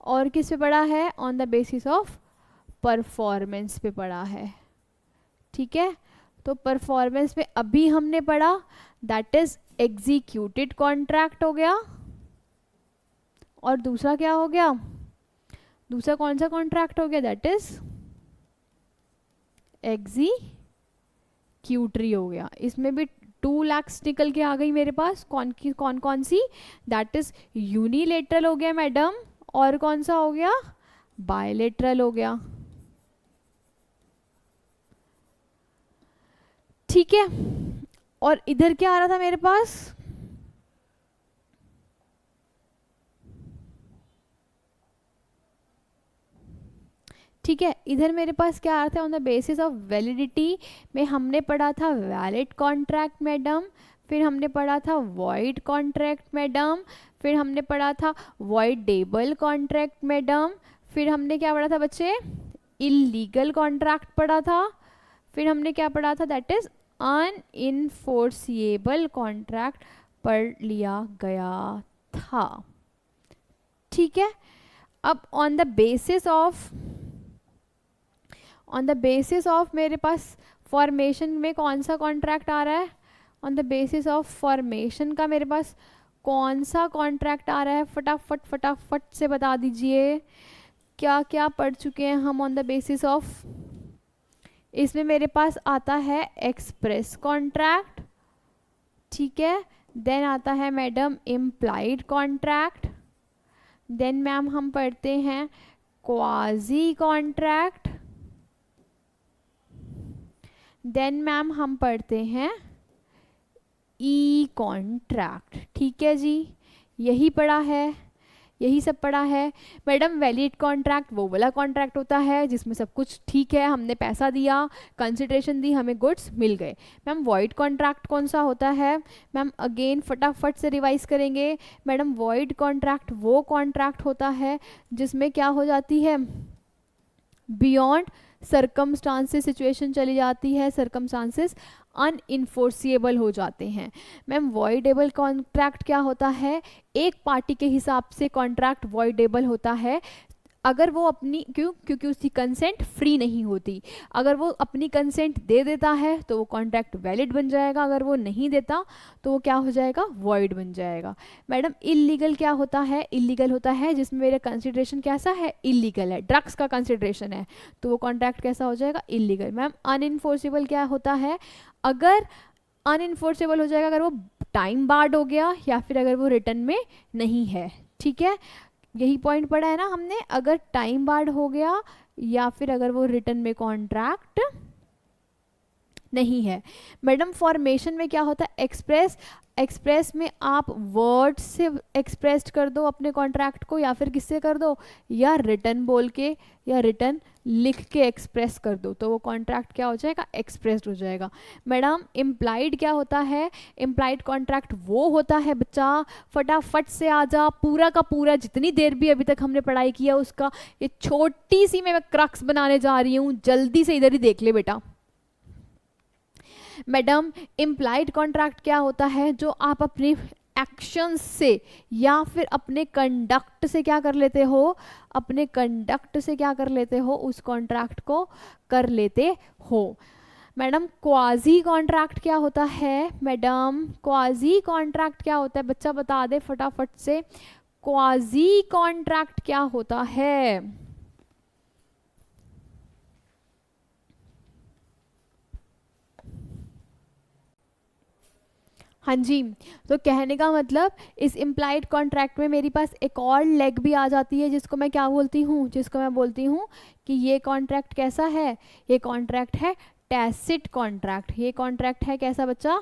और किस पे पढ़ा है? On the basis of performance पे पढ़ा है, ठीक है। तो परफॉर्मेंस पे अभी हमने पढ़ा, दैट इज एग्जीक्यूटेड कॉन्ट्रैक्ट हो गया। और दूसरा क्या हो गया? दूसरा कौन सा कॉन्ट्रैक्ट हो गया? दैट इज एग्जीक्यूटरी हो गया। इसमें भी 2 lakhs निकल के आ गई मेरे पास। कौन कौन सी? दैट इज यूनिलेटरल हो गया मैडम, और कौन सा हो गया? बायलेटरल हो गया। ठीक है, और इधर क्या आ रहा था मेरे पास? ठीक है, इधर मेरे पास क्या आ रहा था? On the basis of validity में हमने पढ़ा था वैलिड कॉन्ट्रैक्ट मैडम, फिर हमने पढ़ा था वॉइड कॉन्ट्रैक्ट मैडम, फिर हमने पढ़ा था वॉइडेबल कॉन्ट्रैक्ट मैडम, फिर हमने क्या पढ़ा था बच्चे? इलीगल कॉन्ट्रैक्ट पढ़ा था, फिर हमने क्या पढ़ा था? दैट इज अनइनफोर्सिएबल कॉन्ट्रैक्ट पढ़ लिया गया था। ठीक है, अब ऑन द बेसिस ऑफ मेरे पास फॉर्मेशन में कौन सा कॉन्ट्रैक्ट आ रहा है? On the basis of formation का मेरे पास कौन सा कॉन्ट्रैक्ट आ रहा है? फटाफट से बता दीजिए, क्या क्या पढ़ चुके हैं हम ऑन द बेसिस ऑफ? इसमें मेरे पास आता है एक्सप्रेस कॉन्ट्रैक्ट, ठीक है, देन आता है madam implied contract, then ma'am हम पढ़ते हैं क्वाजी कॉन्ट्रैक्ट, देन मैम हम पढ़ते हैं ई कॉन्ट्रैक्ट। ठीक है जी, यही पढ़ा है, यही सब पढ़ा है मैडम। वैलिड कॉन्ट्रैक्ट वो वाला कॉन्ट्रैक्ट होता है जिसमें सब कुछ ठीक है, हमने पैसा दिया, कंसिडरेशन दी, हमें गुड्स मिल गए। मैम वॉइड कॉन्ट्रैक्ट कौन सा होता है? मैम अगेन फटाफट से रिवाइज करेंगे मैडम। वॉइड कॉन्ट्रैक्ट वो कॉन्ट्रैक्ट होता है जिसमें क्या हो जाती है? बियॉन्ड सर्कमस्टांसेस सिचुएशन चली जाती है, सर्कमस्टांसेस अनइनफोर्सिएबल हो जाते हैं। मैम वॉइडेबल कॉन्ट्रैक्ट क्या होता है? एक पार्टी के हिसाब से कॉन्ट्रैक्ट वॉइडेबल होता है अगर वो अपनी क्योंकि उसकी कंसेंट फ्री नहीं होती। अगर वो अपनी कंसेंट दे देता है तो वो कॉन्ट्रैक्ट वैलिड बन जाएगा, अगर वो नहीं देता तो वो क्या हो जाएगा? वॉइड बन जाएगा। मैडम इलीगल क्या होता है? इलीगल होता है जिसमें मेरा कंसिडरेशन कैसा है? इलीगल है, ड्रग्स का कंसिडरेशन है, तो वो कॉन्ट्रैक्ट कैसा हो जाएगा? इलीगल। मैम अनइनफोर्सिबल क्या होता है? अगर अनइनफोर्सेबल हो जाएगा अगर वो टाइम बार्ड हो गया या फिर अगर वो रिटर्न में नहीं है। ठीक है, यही पॉइंट पढ़ा है ना हमने, अगर टाइम बार्ड हो गया या फिर अगर वो रिटर्न में कॉन्ट्रैक्ट नहीं है। मैडम फॉर्मेशन में क्या होता है? एक्सप्रेस में आप वर्ड से एक्सप्रेस्ड कर दो अपने कॉन्ट्रैक्ट को, या फिर किससे कर दो? या रिटर्न बोल के या रिटर्न लिख के एक्सप्रेस कर दो, तो वो कॉन्ट्रैक्ट क्या हो जाएगा? एक्सप्रेस्ड हो जाएगा। मैडम इम्प्लाइड क्या होता है? इम्प्लाइड कॉन्ट्रैक्ट वो होता है बच्चा, फटाफट से आ जा, पूरा का पूरा जितनी देर भी अभी तक हमने पढ़ाई किया उसका ये छोटी सी मैं क्रक्स बनाने जा रही हूँ, जल्दी से इधर ही देख ले बेटा। मैडम इम्प्लाइड कॉन्ट्रैक्ट क्या होता है? जो आप अपने एक्शंस से या फिर अपने कंडक्ट से क्या कर लेते हो? अपने कंडक्ट से क्या कर लेते हो? उस कॉन्ट्रैक्ट को कर लेते हो। मैडम क्वाजी कॉन्ट्रैक्ट क्या होता है? मैडम क्वाजी कॉन्ट्रैक्ट क्या होता है? बच्चा बता दे फटाफट से, क्वाजी कॉन्ट्रैक्ट क्या होता है? हाँ जी, तो कहने का मतलब इस इम्प्लाइड कॉन्ट्रैक्ट में मेरे पास एक और लेग भी आ जाती है जिसको मैं क्या बोलती हूँ? जिसको मैं बोलती हूँ कि ये कॉन्ट्रैक्ट कैसा है? ये कॉन्ट्रैक्ट है टैसिट कॉन्ट्रैक्ट। ये कॉन्ट्रैक्ट है कैसा बच्चा?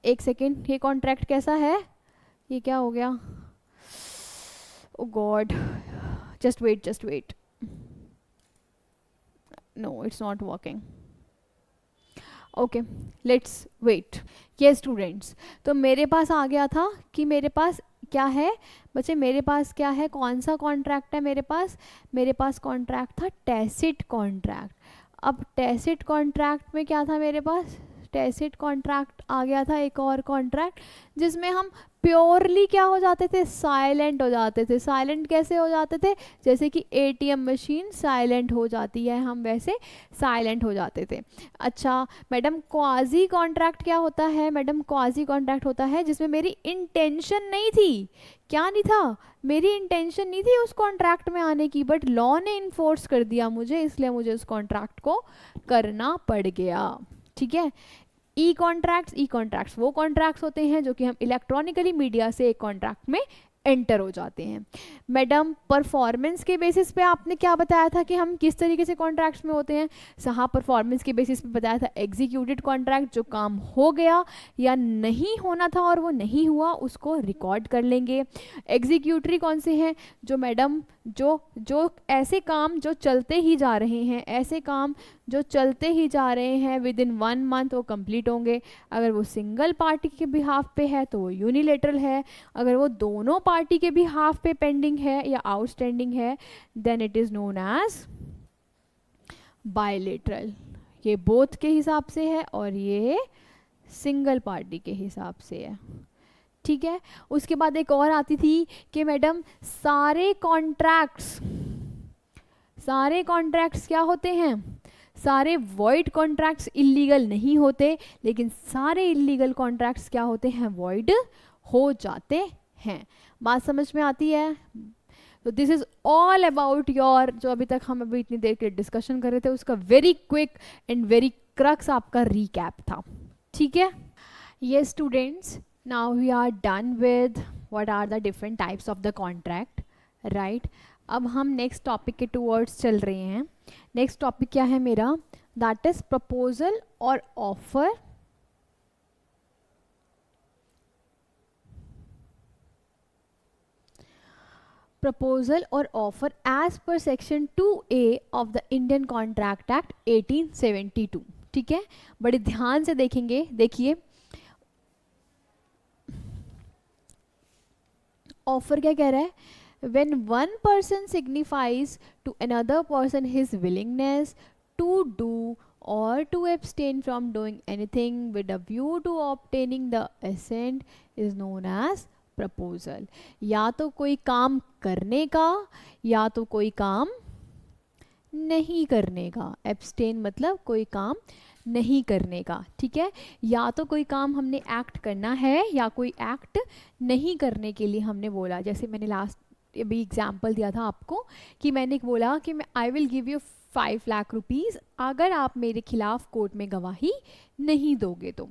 एक सेकेंड, ये कॉन्ट्रैक्ट कैसा है? ये क्या हो गया? Oh God, just wait, no it's not working. Okay let's wait. ये स्टूडेंट्स, तो मेरे पास आ गया था कि मेरे पास क्या है बच्चे? मेरे पास क्या है? कौन सा कॉन्ट्रैक्ट है मेरे पास? मेरे पास कॉन्ट्रैक्ट था टैसिट कॉन्ट्रैक्ट। अब टैसिट कॉन्ट्रैक्ट में क्या था मेरे पास? टैसिट कॉन्ट्रैक्ट आ गया था एक और कॉन्ट्रैक्ट जिसमें हम प्योरली क्या हो जाते थे? साइलेंट हो जाते थे। साइलेंट कैसे हो जाते थे? जैसे कि एटीएम मशीन साइलेंट हो जाती है, हम वैसे साइलेंट हो जाते थे। अच्छा मैडम क्वाजी कॉन्ट्रैक्ट क्या होता है? मैडम क्वाजी कॉन्ट्रैक्ट होता है जिसमें मेरी इंटेंशन नहीं थी। क्या नहीं था? मेरी इंटेंशन नहीं थी उस कॉन्ट्रैक्ट में आने की, बट लॉ ने इन्फोर्स कर दिया मुझे, इसलिए मुझे उस कॉन्ट्रैक्ट को करना पड़ गया। ठीक है, ई कॉन्ट्रैक्ट्स वो कॉन्ट्रैक्ट्स होते हैं जो कि हम इलेक्ट्रॉनिकली मीडिया से एक कॉन्ट्रैक्ट में एंटर हो जाते हैं। मैडम परफॉर्मेंस के बेसिस पे आपने क्या बताया था कि हम किस तरीके से कॉन्ट्रैक्ट्स में होते हैं? हाँ, परफॉर्मेंस के बेसिस पे बताया था एग्जीक्यूटेड कॉन्ट्रैक्ट, जो काम हो गया या नहीं होना था और वो नहीं हुआ उसको रिकॉर्ड कर लेंगे। एग्जीक्यूटरी कौन से हैं? जो मैडम जो ऐसे काम जो चलते ही जा रहे हैं, ऐसे काम जो चलते ही जा रहे हैं विद इन 1 मंथ वो कंप्लीट होंगे। अगर वो सिंगल पार्टी के बिहाफ पे है तो वो यूनिलेटरल है, अगर वो दोनों पार्टी के बिहाफ पे पेंडिंग है या आउटस्टैंडिंग है then it is known as bilateral. ये बोथ के हिसाब से है और ये सिंगल पार्टी के हिसाब से है, ठीक है। उसके बाद एक और आती थी कि मैडम सारे कॉन्ट्रैक्ट्स क्या होते हैं? सारे वॉइड कॉन्ट्रैक्ट्स इलीगल नहीं होते, लेकिन सारे इलीगल कॉन्ट्रैक्ट्स क्या होते हैं? वॉइड हो जाते हैं। बात समझ में आती है? तो this is all about your, जो अभी तक हम अभी इतनी देर के डिस्कशन कर रहे थे उसका very quick and very crux आपका रीकैप था, ठीक है। ये students, now we are done with what are the different types of the contract, right? अब हम नेक्स्ट टॉपिक के टूवर्ड्स चल रहे हैं। नेक्स्ट टॉपिक क्या है मेरा? दैट इज प्रपोजल और ऑफर। प्रपोजल और offer as per section 2A of the Indian contract act 1872, ठीक है। बड़े ध्यान से देखेंगे, देखिए ऑफर क्या कह रहा है? when one person signifies to another person his willingness to do or to abstain from doing anything with a view to obtaining the assent is known as proposal। या तो कोई काम करने का या तो कोई काम नहीं करने का। abstain मतलब कोई काम नहीं करने का, ठीक है। या तो कोई काम हमने एक्ट करना है या कोई एक्ट नहीं करने के लिए हमने बोला। जैसे मैंने लास्ट अभी एग्जाम्पल दिया था आपको कि मैंने बोला कि मैं I will give you 5 lakh rupees अगर आप मेरे खिलाफ कोर्ट में गवाही नहीं दोगे तो,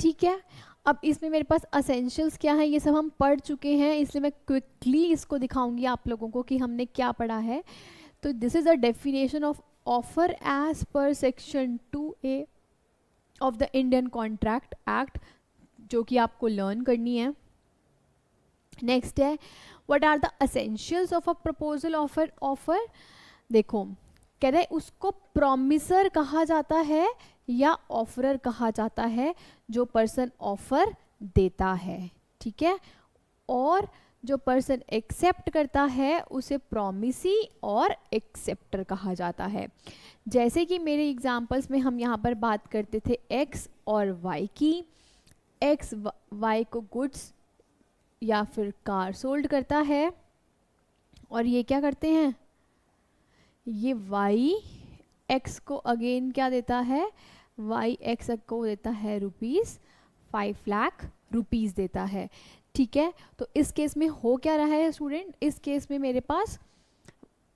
ठीक है। अब इसमें मेरे पास असेंशियल्स क्या है ये सब हम पढ़ चुके हैं, इसलिए मैं क्विकली इसको दिखाऊंगी आप लोगों को कि हमने क्या पढ़ा है। तो this is a definition of offer as per section 2A of the Indian contract act, जो कि आपको लर्न करनी है। नेक्स्ट है what are the essentials of a proposal offer. देखो कह रहे उसको प्रॉमिसर कहा जाता है या ऑफरर कहा जाता है, जो पर्सन ऑफर देता है, ठीक है। और जो पर्सन एक्सेप्ट करता है उसे प्रॉमिसी और एक्सेप्टर कहा जाता है। जैसे कि मेरे एग्जांपल्स में हम यहाँ पर बात करते थे एक्स और वाई की। एक्स वाई को गुड्स या फिर कार सोल्ड करता है और ये क्या करते हैं, ये वाई एक्स को अगेन क्या देता है, वाई एक्स को देता है ₹5 लाख देता है, ठीक है। तो इस केस में हो क्या रहा है स्टूडेंट, इस केस में मेरे पास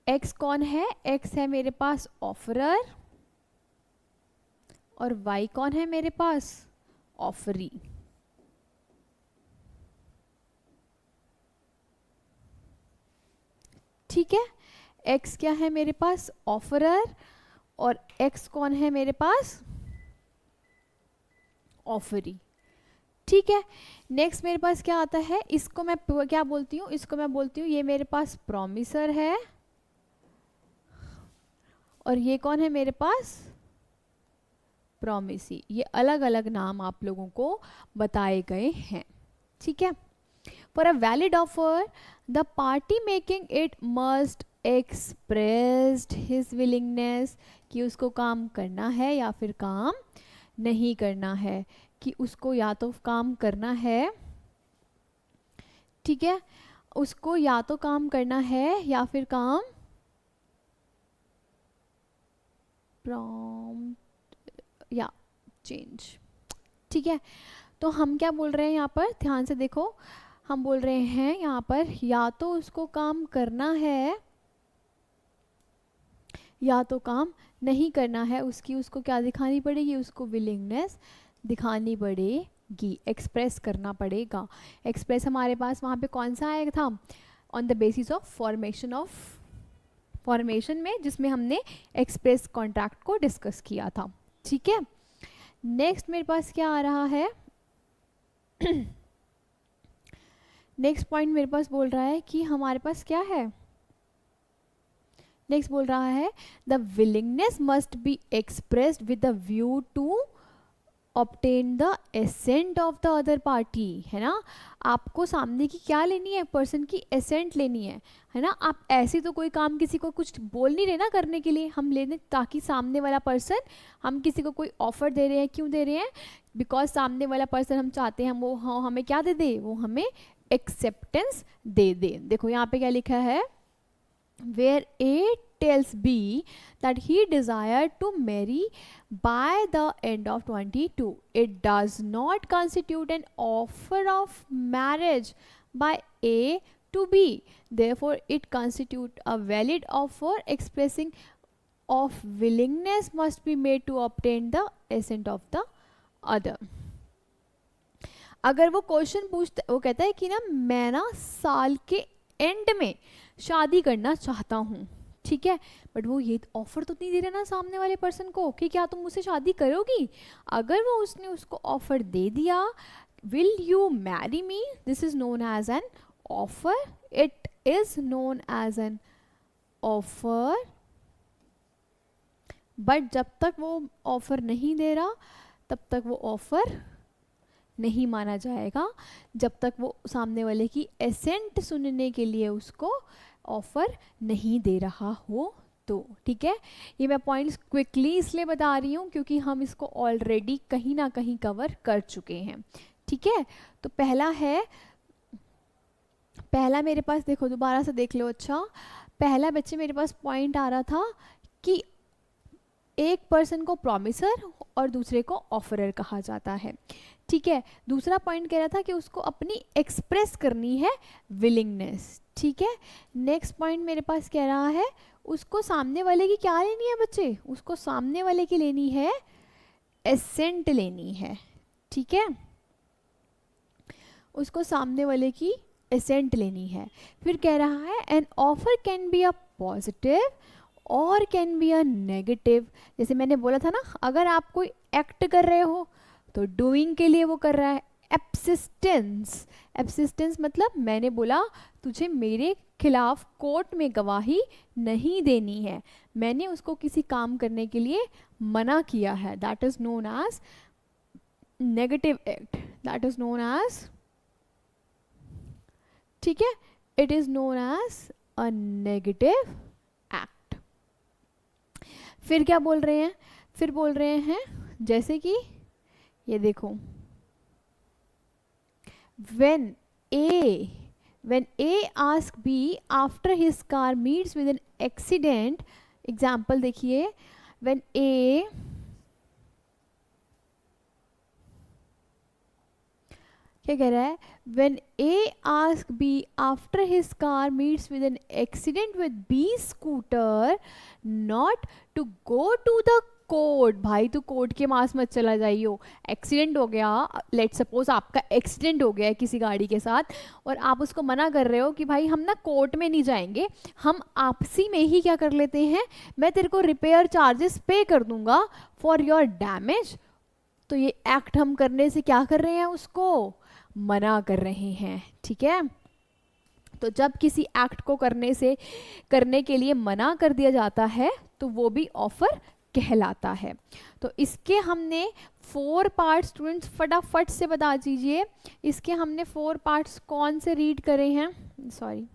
एक्स कौन है, एक्स है मेरे पास ऑफरर और वाई कौन है मेरे पास, ऑफरी। ठीक है, एक्स क्या है मेरे पास, ऑफरर, और एक्स कौन है मेरे पास, ऑफरी। ठीक है, नेक्स्ट मेरे पास क्या आता है, इसको मैं क्या बोलती हूँ, इसको मैं बोलती हूँ ये मेरे पास प्रॉमिसर है और ये कौन है मेरे पास, प्रॉमिसी। ये अलग अलग नाम आप लोगों को बताए गए हैं। ठीक है, for a valid offer the party making it must expressed his willingness, कि उसको काम करना है या फिर काम नहीं करना है, कि उसको या तो काम करना है, ठीक है, उसको या तो काम करना है या फिर काम प्रॉम्प्ट या चेंज। ठीक है, तो हम क्या बोल रहे हैं यहाँ पर, ध्यान से देखो, हम बोल रहे हैं यहाँ पर या तो उसको काम करना है या तो काम नहीं करना है उसकी, उसको क्या दिखानी पड़ेगी, उसको विलिंगनेस दिखानी पड़ेगी, एक्सप्रेस करना पड़ेगा। एक्सप्रेस हमारे पास वहाँ पे कौन सा आया था, on the basis of formation में, जिसमें हमने एक्सप्रेस कॉन्ट्रैक्ट को डिस्कस किया था। ठीक है, नेक्स्ट मेरे पास क्या आ रहा है नेक्स्ट पॉइंट मेरे पास बोल रहा है कि हमारे पास क्या है, नेक्स्ट बोल रहा है the willingness must be expressed with the view to obtain the assent of the other party, है ना। आपको सामने की क्या लेनी है, पर्सन की एसेंट लेनी है ना। आप ऐसे तो कोई काम किसी को कुछ बोल नहीं रहे ना करने के लिए, हम लेने ताकि सामने वाला पर्सन, हम किसी को कोई ऑफर दे रहे हैं, क्यों दे रहे हैं, बिकॉज सामने वाला पर्सन हम चाहते हैं वो हमें क्या दे दे, वो हमें एक्सेप्टेंस दे दे। देखो यहाँ पे क्या लिखा है, where A tells B that he desired to marry by the end of 22. It does not constitute an offer of marriage by A to B. Therefore, it constitutes a valid offer. Expressing of willingness must be made to obtain the assent of the other. अगर वो क्वेश्चन पूछता, वो कहता है कि ना मैं ना साल के एंड में शादी करना चाहता हूँ, ठीक है, बट वो ये ऑफर तो नहीं दे रहा ना सामने वाले पर्सन को कि क्या तुम मुझसे शादी करोगी। अगर वो उसने उसको ऑफर दे दिया, will you marry me, this is known as an offer, it is known as an offer. But जब तक वो ऑफर नहीं दे रहा तब तक वो ऑफर नहीं माना जाएगा, जब तक वो सामने वाले की एसेंट सुनने के लिए उसको ऑफर नहीं दे रहा हो तो। ठीक है, ये मैं पॉइंट्स क्विकली इसलिए बता रही हूँ क्योंकि हम इसको ऑलरेडी कहीं ना कहीं कवर कर चुके हैं। ठीक है, तो पहला मेरे पास देखो, दोबारा से देख लो। अच्छा, पहला बच्चे मेरे पास पॉइंट आ रहा था कि एक पर्सन को प्रॉमिसर और दूसरे को ऑफरर कहा जाता है। ठीक है, दूसरा पॉइंट कह रहा था कि उसको अपनी एक्सप्रेस करनी है विलिंगनेस। ठीक है, नेक्स्ट पॉइंट मेरे पास कह रहा है उसको सामने वाले की क्या लेनी है बच्चे, उसको सामने वाले की लेनी है एसेंट लेनी है। ठीक है, उसको सामने वाले की एसेंट लेनी है। फिर कह रहा है an offer can be a positive और कैन बी अ नेगेटिव। जैसे मैंने बोला था ना, अगर आप कोई एक्ट कर रहे हो तो डूइंग के लिए वो कर रहा है। एब्सिस्टेंस, एब्सिस्टेंस मतलब मैंने बोला तुझे मेरे खिलाफ कोर्ट में गवाही नहीं देनी है, मैंने उसको किसी काम करने के लिए मना किया है, that is known as negative act, that is known as, ठीक है, it is known as a negative act. फिर क्या बोल रहे हैं, फिर बोल रहे हैं जैसे कि ये देखो, when A asks B after his car meets with an accident, example देखिए, when A क्या कह रहा है, when A asks B after his car meets with an accident with B scooter not to go to the court. भाई तू कोर्ट के मास मत चला जाइयो, एक्सीडेंट हो गया, लेट सपोज आपका एक्सीडेंट हो गया है किसी गाड़ी के साथ और आप उसको मना कर रहे हो कि भाई हम ना कोर्ट में नहीं जाएंगे, हम आपसी में ही क्या कर लेते हैं, मैं तेरे को रिपेयर चार्जेस पे कर दूंगा फॉर योर डैमेज। तो ये एक्ट हम करने से क्या कर रहे हैं, उसको मना कर रहे हैं। ठीक है, तो जब किसी एक्ट को करने के लिए मना कर दिया जाता है तो वो भी ऑफर कहलाता है। तो इसके हमने 4 पार्ट्स, स्टूडेंट्स फटाफट से बता दीजिए, इसके हमने 4 पार्ट्स कौन से रीड करे हैं, सॉरी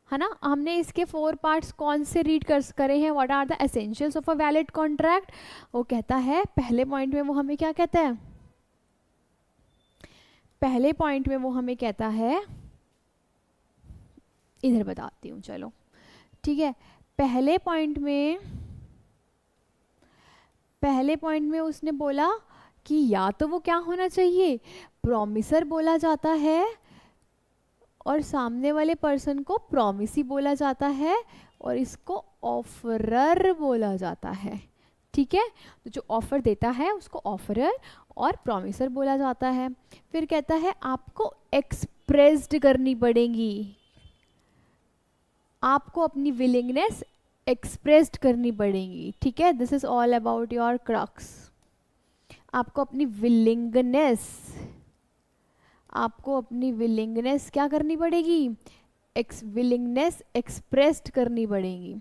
है ना, हमने इसके 4 पार्ट्स कौन से रीड करे हैं, what are the essentials of a valid contract. वो कहता है पहले पॉइंट में वो हमें क्या कहता है, पहले पॉइंट में वो हमें कहता है, इधर बताती हूँ चलो, ठीक है, पहले पॉइंट में उसने बोला कि या तो वो क्या होना चाहिए, प्रॉमिसर बोला जाता है और सामने वाले पर्सन को प्रॉमिसी बोला जाता है और इसको ऑफरर बोला जाता है। ठीक है, तो जो ऑफर देता है उसको ऑफरर और प्रॉमिसर बोला जाता है। फिर कहता है आपको एक्सप्रेस्ड करनी पड़ेगी, आपको अपनी विलिंगनेस एक्सप्रेस्ड करनी पड़ेगी। ठीक है, this is all about your crux. आपको अपनी विलिंगनेस क्या करनी पड़ेगी, विलिंगनेस एक्सप्रेस्ड करनी पड़ेगी।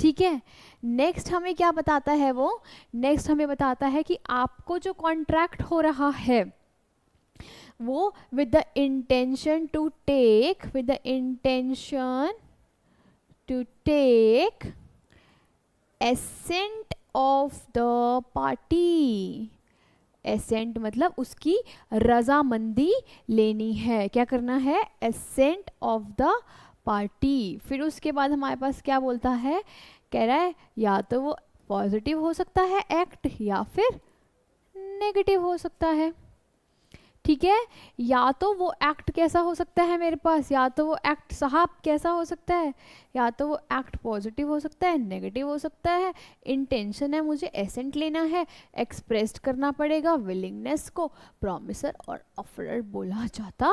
ठीक है, नेक्स्ट हमें क्या बताता है वो, नेक्स्ट हमें बताता है कि आपको जो कॉन्ट्रैक्ट हो रहा है वो with the intention to take assent of the party. Assent मतलब उसकी रजामंदी लेनी है। क्या करना है, एसेंट ऑफ द पार्टी। फिर उसके बाद हमारे पास क्या बोलता है, कह रहा है या तो वो पॉजिटिव हो सकता है एक्ट या फिर नेगेटिव हो सकता है। ठीक है, या तो वो एक्ट कैसा हो सकता है मेरे पास, या तो वो एक्ट साहब कैसा हो सकता है, या तो वो एक्ट पॉजिटिव हो सकता है, नेगेटिव हो सकता है। इंटेंशन है मुझे एसेंट लेना है, एक्सप्रेस्ड करना पड़ेगा विलिंगनेस को, प्रॉमिसर और ऑफरर बोला जाता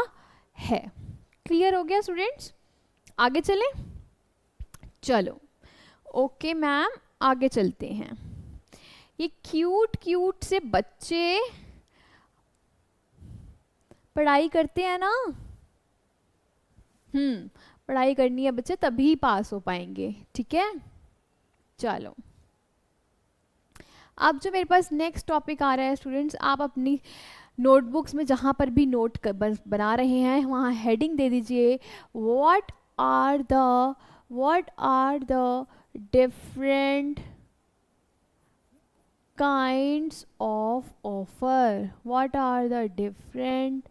है। क्लियर हो गया स्टूडेंट्स, आगे चलें। चलो ओके मैम, आगे चलते हैं। ये क्यूट से बच्चे पढ़ाई करते हैं ना, पढ़ाई करनी है बच्चे तभी पास हो पाएंगे। ठीक है, चलो अब जो मेरे पास नेक्स्ट टॉपिक आ रहा है स्टूडेंट्स, आप अपनी नोटबुक्स में जहाँ पर भी नोट बना रहे हैं वहाँ हेडिंग दे दीजिए, what are the different kinds of offer. What are the different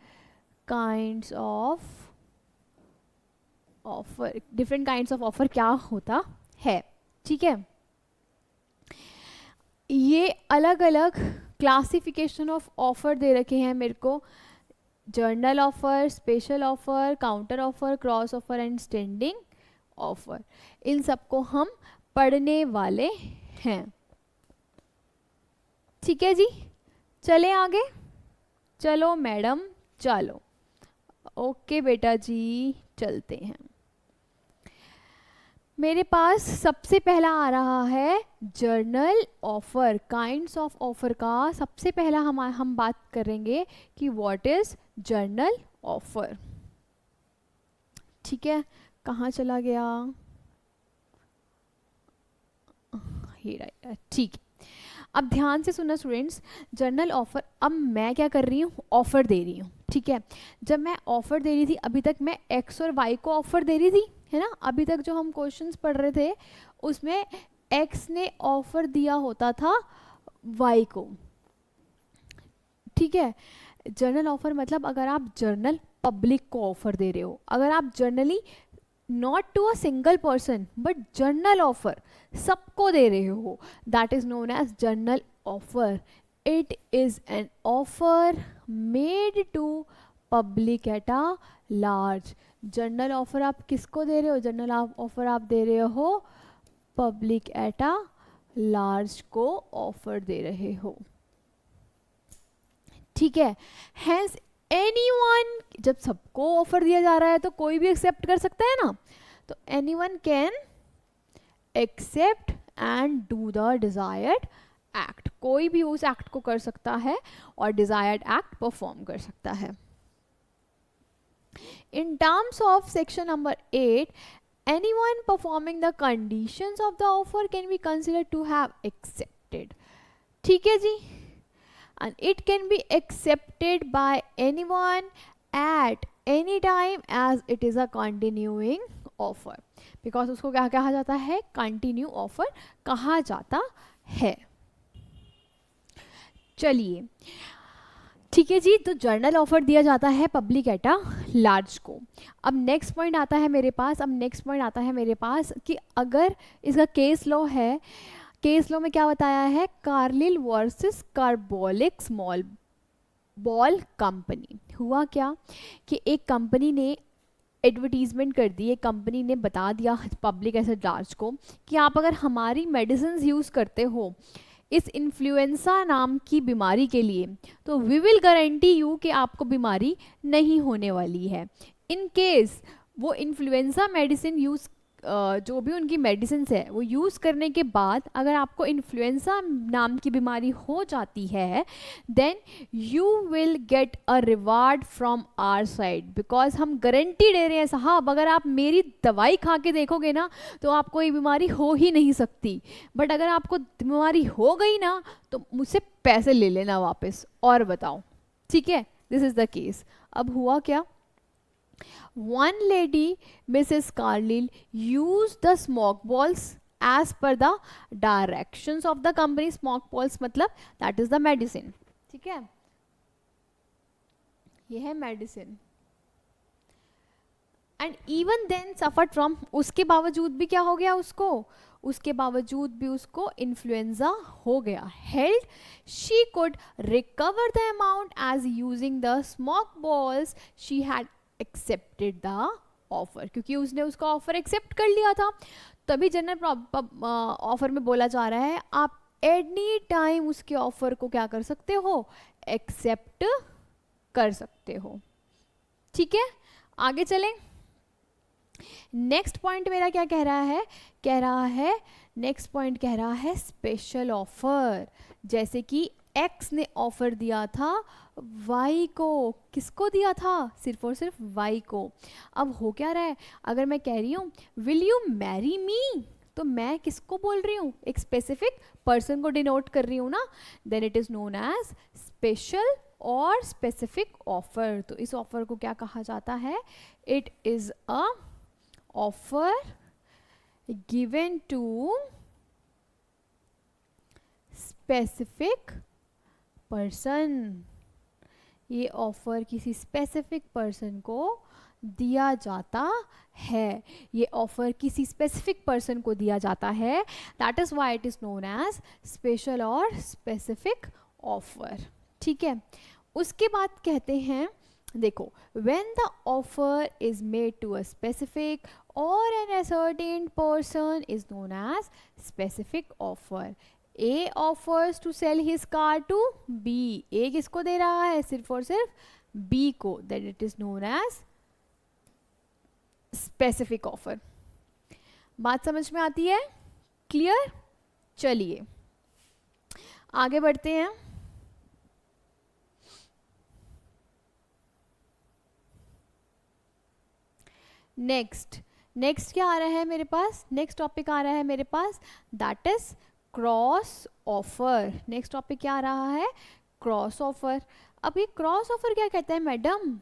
kinds of offer, different kinds of offer क्या होता है। ठीक है, ये अलग अलग क्लासिफिकेशन ऑफ ऑफर दे रखे हैं मेरे को, general offer, special offer, counter offer, cross offer and standing offer. इन सबको हम पढ़ने वाले हैं। ठीक है जी, चलें आगे। चलो मैडम चलो, ओके बेटा जी चलते हैं। मेरे पास सबसे पहला आ रहा है journal offer. Kinds of offer का सबसे पहला हम बात करेंगे कि व्हाट इज जर्नल ऑफर। ठीक है, कहाँ चला गया, ये राइट। ठीक, अब ध्यान से सुनना स्टूडेंट्स, जर्नल ऑफर, अब मैं क्या कर रही हूँ, ऑफर दे रही हूँ। ठीक है, जब मैं ऑफर दे रही थी अभी तक मैं एक्स और वाई को ऑफर दे रही थी, है ना। अभी तक जो हम क्वेश्चंस पढ़ रहे थे उसमें एक्स ने ऑफर दिया होता था वाई को। ठीक है, जर्नल ऑफर मतलब अगर आप जर्नल पब्लिक को ऑफर दे रहे हो, अगर आप generally not to a single person but general offer सबको दे रहे हो, that is known as general offer. It is an offer made to public at a large. General offer आप किसको दे रहे हो, जर्नल ऑफर आप दे रहे हो पब्लिक एट अ लार्ज को ऑफर दे रहे हो। ठीक है, हैंस एनीवन, जब सबको ऑफर दिया जा रहा है तो कोई भी एक्सेप्ट कर सकता है ना, तो anyone can accept and do the desired act. कोई भी उस एक्ट को कर सकता है और डिजायर्ड एक्ट परफॉर्म कर सकता है। In terms of section number 8, anyone performing the conditions of the offer can be considered to have accepted. ठीक है जी, and it can be accepted by anyone at any time as it is a continuing offer. Because उसको क्या कहा जाता है, continue offer कहा जाता है। चलिए ठीक है जी, तो जर्नल ऑफर दिया जाता है पब्लिक एट अ लार्ज को। अब नेक्स्ट पॉइंट आता है मेरे पास, कि अगर इसका केस लॉ है, केस लॉ में क्या बताया है, Carlill versus carbolic small ball company. हुआ क्या कि एक कंपनी ने एडवर्टीजमेंट कर दी, एक कंपनी ने बता दिया पब्लिक ऐसे लार्ज को कि आप अगर हमारी मेडिसिन यूज़ करते हो इस इन्फ्लुएंजा नाम की बीमारी के लिए, तो वी विल गारंटी यू कि आपको बीमारी नहीं होने वाली है। इन केस वो इन्फ्लुएंजा मेडिसिन यूज़ जो भी उनकी मेडिसिन है वो यूज़ करने के बाद अगर आपको इन्फ्लुएंजा नाम की बीमारी हो जाती है, then you will get a reward from our side, because हम गारंटी दे रहे हैं साहब अगर आप मेरी दवाई खा के देखोगे ना तो आपको ये बीमारी हो ही नहीं सकती, बट अगर आपको बीमारी हो गई ना तो मुझसे पैसे ले लेना वापस और बताओ। ठीक है, दिस इज़ द केस। अब हुआ क्या, one lady, Mrs. Carlyle, used the smoke balls as per the directions of the company. Smoke balls मतलब that is the medicine, ठीक है, ये है medicine, and even then suffered from, उसके बावजूद भी क्या हो गया उसको, उसके बावजूद भी उसको इन्फ्लुएंजा हो गया। Held she could recover the amount as using the smoke balls she had accepted the offer, क्योंकि उसने उसका ऑफर एक्सेप्ट कर लिया था। तभी जनरल ऑफर में बोला जा रहा है आप एनी टाइम उसके ऑफर को क्या कर सकते हो, एक्सेप्ट कर सकते हो। ठीक है, आगे चलें। नेक्स्ट पॉइंट मेरा क्या कह रहा है, कह रहा है नेक्स्ट पॉइंट कह रहा है स्पेशल ऑफर। जैसे कि एक्स ने ऑफर दिया था वाई को, किसको दिया था, सिर्फ और सिर्फ वाई को। अब हो क्या रहा है, अगर मैं कह रही हूँ विल यू मैरी मी, तो मैं किसको बोल रही हूँ, एक स्पेसिफिक पर्सन को डिनोट कर रही हूँ ना, then it is known as special और स्पेसिफिक ऑफर। तो इस ऑफर को क्या कहा जाता है, it is a offer given to specific person. ये ऑफर किसी स्पेसिफिक पर्सन को दिया जाता है, ये ऑफर किसी स्पेसिफिक पर्सन को दिया जाता है, that is why it is known as special और स्पेसिफिक ऑफर। ठीक है, उसके बाद कहते हैं देखो, when the offer is made to a specific or an ascertained person is known as specific offer. A offers to sell his car to B. A किसको दे रहा है, सिर्फ और सिर्फ B को, then it is known as specific offer. बात समझ में आती है, क्लियर? चलिए आगे बढ़ते हैं। नेक्स्ट क्या आ रहा है मेरे पास, नेक्स्ट टॉपिक आ रहा है मेरे पास, that is cross offer. Next topic क्या आ रहा है, क्रॉस ऑफर। अब ये क्रॉस ऑफर क्या कहता है मैडम,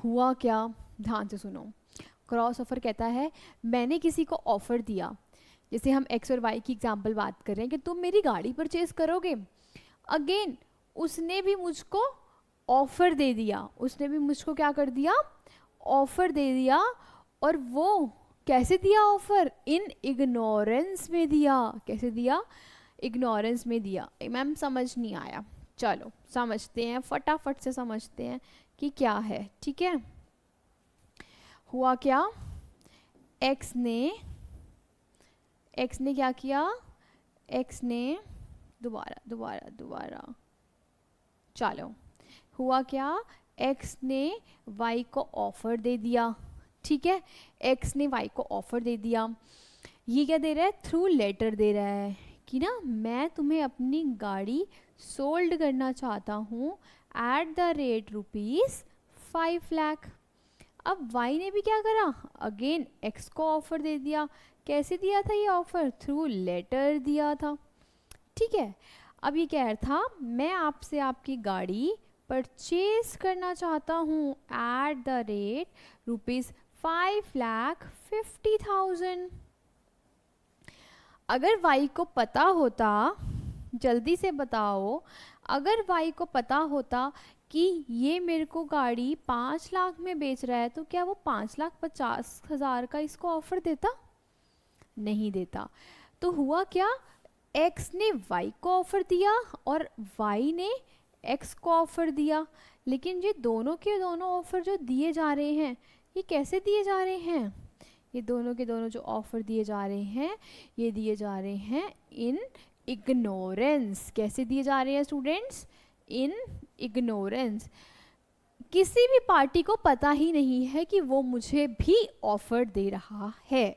हुआ क्या, ध्यान से सुनो। क्रॉस ऑफर कहता है मैंने किसी को ऑफर दिया, जैसे हम एक्स और वाई की एग्जांपल बात कर रहे हैं कि तुम मेरी गाड़ी परचेज करोगे, अगेन उसने भी मुझको ऑफर दे दिया, उसने भी मुझको क्या कर दिया, ऑफर दे दिया, और वो कैसे दिया ऑफर, इन इग्नोरेंस में दिया। कैसे दिया, इग्नोरेंस में दिया। मैम समझ नहीं आया, चलो समझते हैं, फटाफट से समझते हैं कि क्या है। ठीक है, हुआ क्या, एक्स ने क्या किया, एक्स ने दोबारा चलो, हुआ क्या, एक्स ने वाई को ऑफर दे दिया। ठीक है, एक्स ने वाई को ऑफर दे दिया, ये क्या दे रहा है, थ्रू लेटर दे रहा है कि ना मैं तुम्हें अपनी गाड़ी सोल्ड करना चाहता हूँ एट द रेट ₹5 लाख। अब वाई ने भी क्या करा, अगेन एक्स को ऑफर दे दिया। कैसे दिया था ये ऑफर, थ्रू लेटर दिया था। ठीक है, अब ये कह रहा था मैं आपसे आपकी गाड़ी परचेज करना चाहता हूँ एट द रेट ₹5,50,000। अगर वाई को पता होता, जल्दी से बताओ, अगर वाई को पता होता कि ये मेरे को गाड़ी 5 लाख में बेच रहा है, तो क्या वो 5,50,000 का इसको ऑफर देता, नहीं देता। तो हुआ क्या, एक्स ने वाई को ऑफर दिया और वाई ने एक्स को ऑफर दिया, लेकिन ये दोनों के दोनों ऑफर जो दिए जा रहे हैं ये कैसे दिए जा रहे हैं? ये दोनों के दोनों जो ऑफर दिए जा रहे हैं, ये दिए जा रहे हैं इन इग्नोरेंस। कैसे दिए जा रहे हैं स्टूडेंट्स? In ignorance. किसी भी पार्टी को पता ही नहीं है कि वो मुझे भी ऑफर दे रहा है,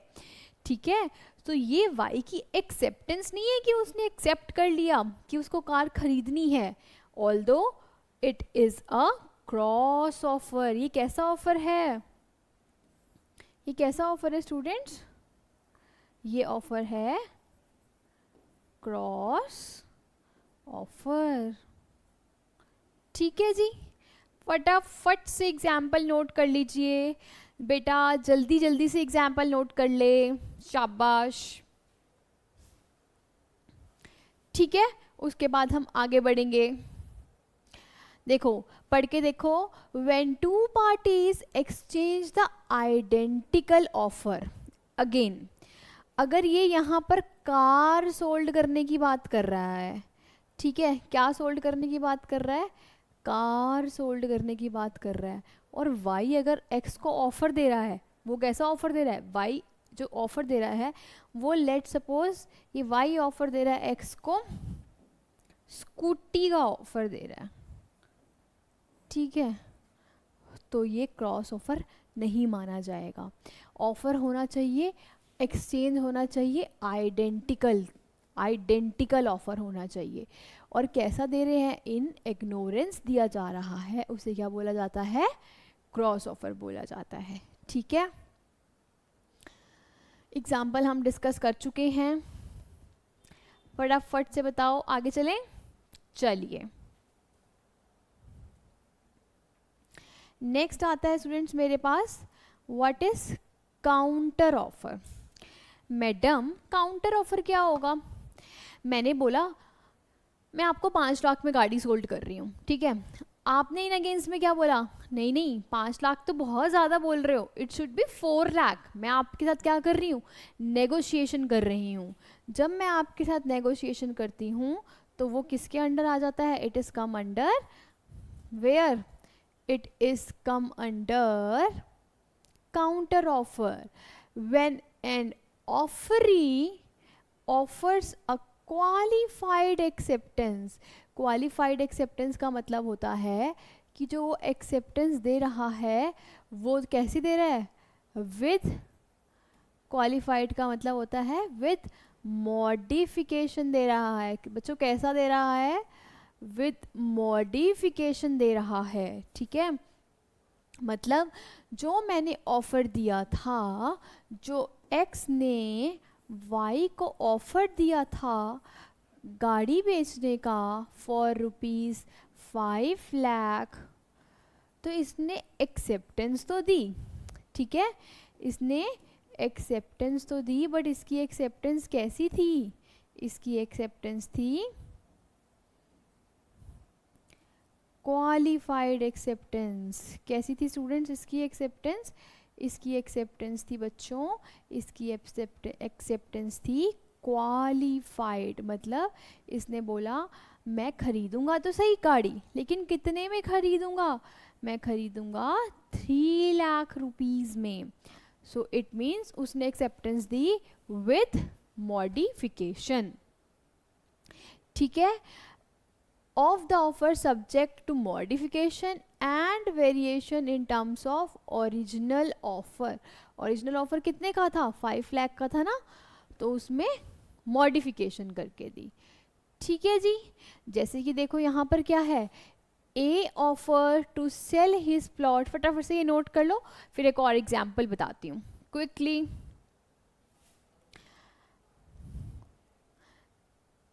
ठीक है। तो ये वाई की एक्सेप्टेंस नहीं है कि उसने एक्सेप्ट कर लिया कि उसको कार खरीदनी है, although it is a cross offer. ये कैसा ऑफर है? ये कैसा ऑफर है स्टूडेंट्स? ये ऑफर है क्रॉस ऑफर, ठीक है जी। फटाफट से एग्जाम्पल नोट कर लीजिए बेटा, जल्दी जल्दी से एग्जाम्पल नोट कर ले, शाबाश, ठीक है। उसके बाद हम आगे बढ़ेंगे। देखो, पढ़ के देखो, when two parties exchange the identical offer, again अगर ये यहाँ पर कार सोल्ड करने की बात कर रहा है, ठीक है, क्या सोल्ड करने की बात कर रहा है? कार सोल्ड करने की बात कर रहा है। और y अगर x को ऑफर दे रहा है, वो कैसा ऑफर दे रहा है? y जो ऑफर दे रहा है वो, लेट सपोज ये y ऑफर दे रहा है x को स्कूटी का ऑफर दे रहा है, ठीक है, तो ये क्रॉस ऑफर नहीं माना जाएगा। ऑफर होना चाहिए, एक्सचेंज होना चाहिए, आइडेंटिकल ऑफर होना चाहिए। और कैसा दे रहे हैं? इन इग्नोरेंस दिया जा रहा है, उसे क्या बोला जाता है? क्रॉस ऑफर बोला जाता है, ठीक है। एग्जाम्पल हम डिस्कस कर चुके हैं, फटाफट से बताओ, आगे चलें। चलिए, नेक्स्ट आता है स्टूडेंट्स मेरे पास, what is counter offer. Madam counter offer क्या होगा? मैंने बोला मैं आपको 5 लाख में गाड़ी सोल्ड कर रही हूँ, ठीक है। आपने इन अगेंस्ट में क्या बोला? नहीं नहीं, 5 लाख तो बहुत ज़्यादा बोल रहे हो, इट शुड बी 4 लाख। मैं आपके साथ क्या कर रही हूँ? नेगोशिएशन कर रही हूँ। जब मैं आपके साथ नेगोशिएशन करती हूँ तो वो किसके अंडर आ जाता है? It is come under where? It is come under counter offer. When an offeree offers a qualified acceptance, qualified acceptance का मतलब होता है कि जो acceptance दे रहा है वो कैसे दे रहा है? with, qualified का मतलब होता है with modification दे रहा है। बच्चों कैसा दे रहा है? विथ मॉडिफिकेशन दे रहा है, ठीक है। मतलब जो मैंने ऑफर दिया था, जो x ने y को ऑफर दिया था गाड़ी बेचने का फॉर ₹5 लाख, तो इसने एक्सेप्टेंस तो दी, ठीक है, इसने एक्सेप्टेंस तो दी, बट इसकी एक्सेप्टेंस कैसी थी? इसकी एक्सेप्टेंस थी क्वालिफाइड एक्सेप्टेंस। कैसी थी स्टूडेंट्स इसकी एक्सेप्टेंस? इसकी एक्सेप्टेंस थी बच्चों, इसकी एक्सेप्टेंस थी क्वालिफाइड। मतलब इसने बोला मैं खरीदूंगा तो सही गाड़ी, लेकिन कितने में खरीदूंगा? मैं खरीदूंगा 3 लाख रुपीज़ में। सो इट मीन्स उसने एक्सेप्टेंस दी विथ मॉडिफिकेशन, ठीक है। of the offer subject to modification and variation in terms of original offer. original offer कितने का था? 5 लाख का था ना, तो उसमें मॉडिफिकेशन करके दी, ठीक है जी। जैसे कि देखो यहाँ पर क्या है, A offer to sell his plot. फटाफट से ये नोट कर लो, फिर एक और एग्जाम्पल बताती हूँ क्विकली।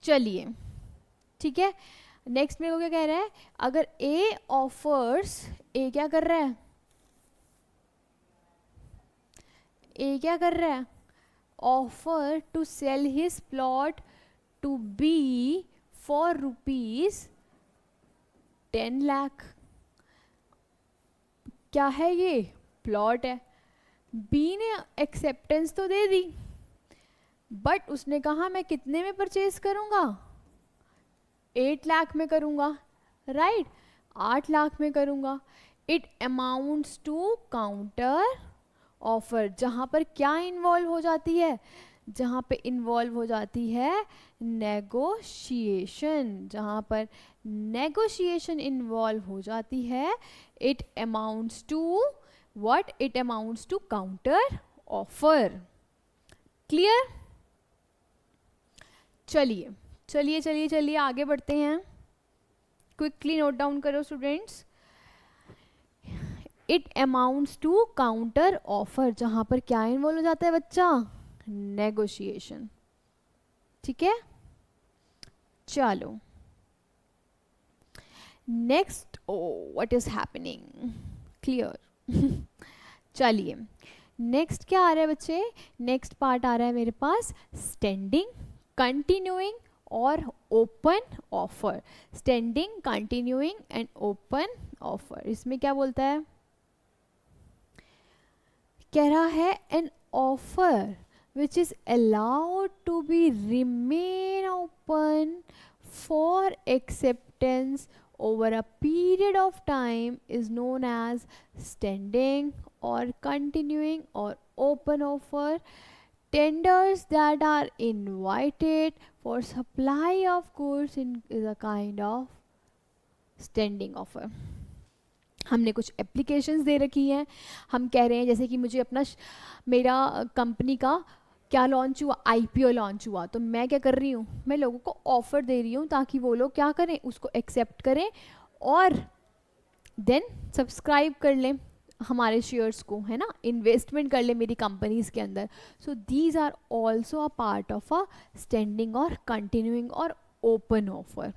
चलिए, ठीक है। नेक्स्ट मेरे को क्या कह रहा है? अगर ए ऑफर्स, ए क्या कर रहा है? ए क्या कर रहा है? Offer to sell his plot to be for ₹10 lakh. क्या है ये? प्लॉट है। बी ने एक्सेप्टेंस तो दे दी, बट उसने कहा मैं कितने में परचेज करूंगा? 8 लाख में करूंगा, राइट, 8 लाख में करूंगा। It amounts to counter offer. जहाँ पर क्या इन्वॉल्व हो जाती है, जहाँ पे इन्वॉल्व हो जाती है नेगोशिएशन, जहाँ पर नेगोशिएशन इन्वॉल्व हो जाती है, it amounts to what, it amounts to counter offer. Clear? चलिए चलिए चलिए चलिए आगे बढ़ते हैं। क्विकली नोट डाउन करो students. It amounts to counter offer, जहां पर क्या इन्वॉल्व हो जाता है बच्चा, नेगोशिएशन। ठीक है, चलो next, oh what is happening, clear. चलिए नेक्स्ट क्या आ रहा है बच्चे, नेक्स्ट पार्ट आ रहा है मेरे पास स्टैंडिंग, कंटिन्यूइंग और open offer. Standing, continuing and open offer. इसमें क्या बोलता है, कह रहा है an offer which is allowed to be remain open for acceptance over a period of time is known as standing or continuing or open offer. Tenders that are invited for supply of goods is a kind of standing offer. हमने कुछ एप्लीकेशंस दे रखी हैं, हम कह रहे हैं जैसे कि मुझे अपना मेरा कंपनी का क्या लॉन्च हुआ, आईपीओ लॉन्च हुआ, तो मैं क्या कर रही हूँ, मैं लोगों को ऑफ़र दे रही हूँ ताकि वो लोग क्या करें, उसको एक्सेप्ट करें और देन सब्सक्राइब कर लें हमारे शेयर्स को, है ना, इन्वेस्टमेंट कर ले मेरी कंपनीज के अंदर। So these are also a part of a standing और कंटिन्यूइंग और ओपन ऑफर।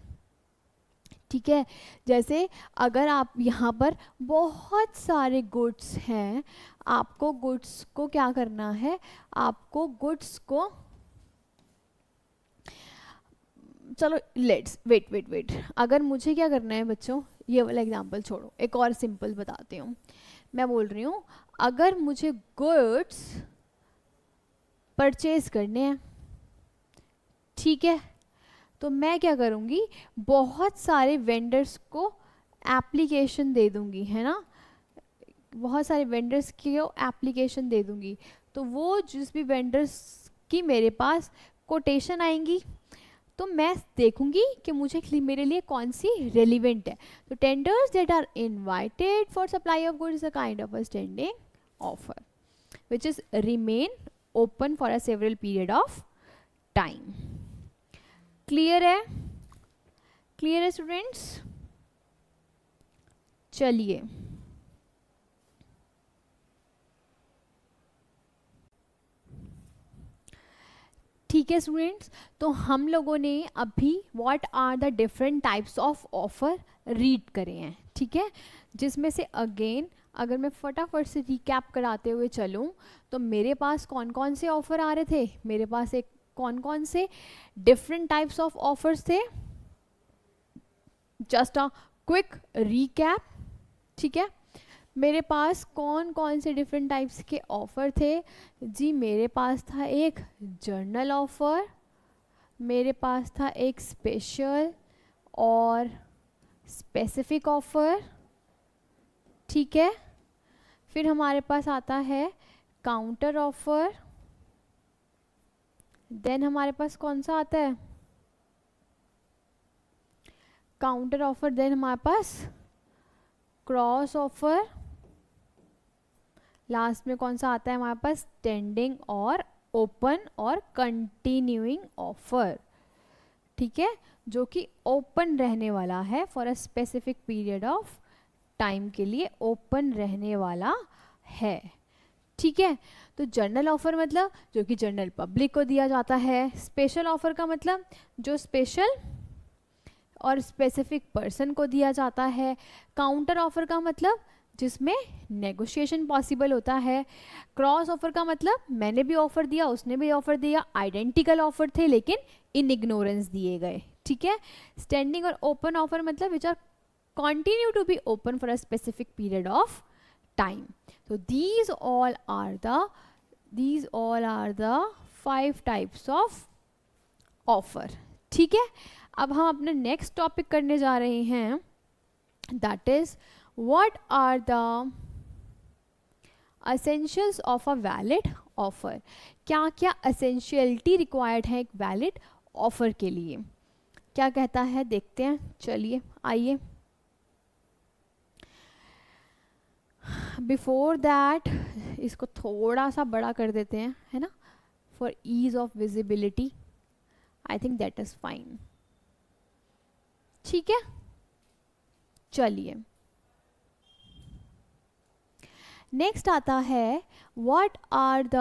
ठीक है, जैसे अगर आप यहाँ पर बहुत सारे गुड्स हैं, आपको गुड्स को क्या करना है, आपको गुड्स को, चलो लेट्स वेट, अगर मुझे क्या करना है बच्चों, ये वाला एग्जांपल छोड़ो, एक और सिंपल बताती हूँ। मैं बोल रही हूँ अगर मुझे गुड्स परचेज करने हैं, ठीक है, तो मैं क्या करूँगी, बहुत सारे वेंडर्स को एप्लीकेशन दे दूँगी, है ना, बहुत सारे वेंडर्स को एप्लीकेशन दे दूँगी। तो वो जिस भी वेंडर्स की मेरे पास कोटेशन आएंगी, तो मैं देखूंगी कि मुझे मेरे लिए कौन सी रेलिवेंट है। तो tenders that are invited for supply of goods is a kind of a standing offer which is remain open for a several period of time. Clear है? क्लियर है स्टूडेंट्स? चलिए ठीक है स्टूडेंट्स, तो हम लोगों ने अभी what are the different types of offer read करे हैं। ठीक है, जिसमें से अगेन अगर मैं फटाफट से रिकैप कराते हुए चलूँ तो मेरे पास कौन कौन से ऑफर आ रहे थे, मेरे पास एक कौन कौन से डिफरेंट टाइप्स ऑफ ऑफर्स थे, जस्ट अ क्विक रिकैप। ठीक है, मेरे पास कौन कौन से डिफरेंट टाइप्स के ऑफ़र थे जी, मेरे पास था एक जर्नल ऑफ़र, मेरे पास था एक स्पेशल और स्पेसिफिक ऑफ़र। ठीक है, फिर हमारे पास आता है काउंटर ऑफ़र, देन हमारे पास कौन सा आता है, काउंटर ऑफ़र, देन हमारे पास क्रॉस ऑफ़र, लास्ट में कौन सा आता है हमारे पास, स्टैंडिंग और ओपन और कंटिन्यूइंग ऑफर। ठीक है, जो कि ओपन रहने वाला है for a specific period of time के लिए ओपन रहने वाला है। ठीक है, तो जनरल ऑफर मतलब जो कि जनरल पब्लिक को दिया जाता है, स्पेशल ऑफर का मतलब जो स्पेशल और स्पेसिफिक पर्सन को दिया जाता है, काउंटर ऑफर का मतलब जिसमें नेगोशिएशन पॉसिबल होता है, क्रॉस ऑफर का मतलब मैंने भी ऑफर दिया उसने भी ऑफर दिया, आइडेंटिकल ऑफर थे लेकिन इन इग्नोरेंस दिए गए। ठीक है, स्टैंडिंग और ओपन ऑफर मतलब which are continue to be open for a specific period of time. तो these all are the 5 types of offer. ठीक है, अब हम अपने नेक्स्ट टॉपिक करने जा रहे हैं, that is what are the essentials of a valid offer, क्या क्या असेंशियलिटी रिक्वायर्ड है एक वैलिड ऑफर के लिए, क्या कहता है देखते हैं, चलिए आइए। बिफोर दैट इसको थोड़ा सा बड़ा कर देते हैं, है ना, for ease of visibility, I think that is fine, ठीक है। चलिए नेक्स्ट आता है what are the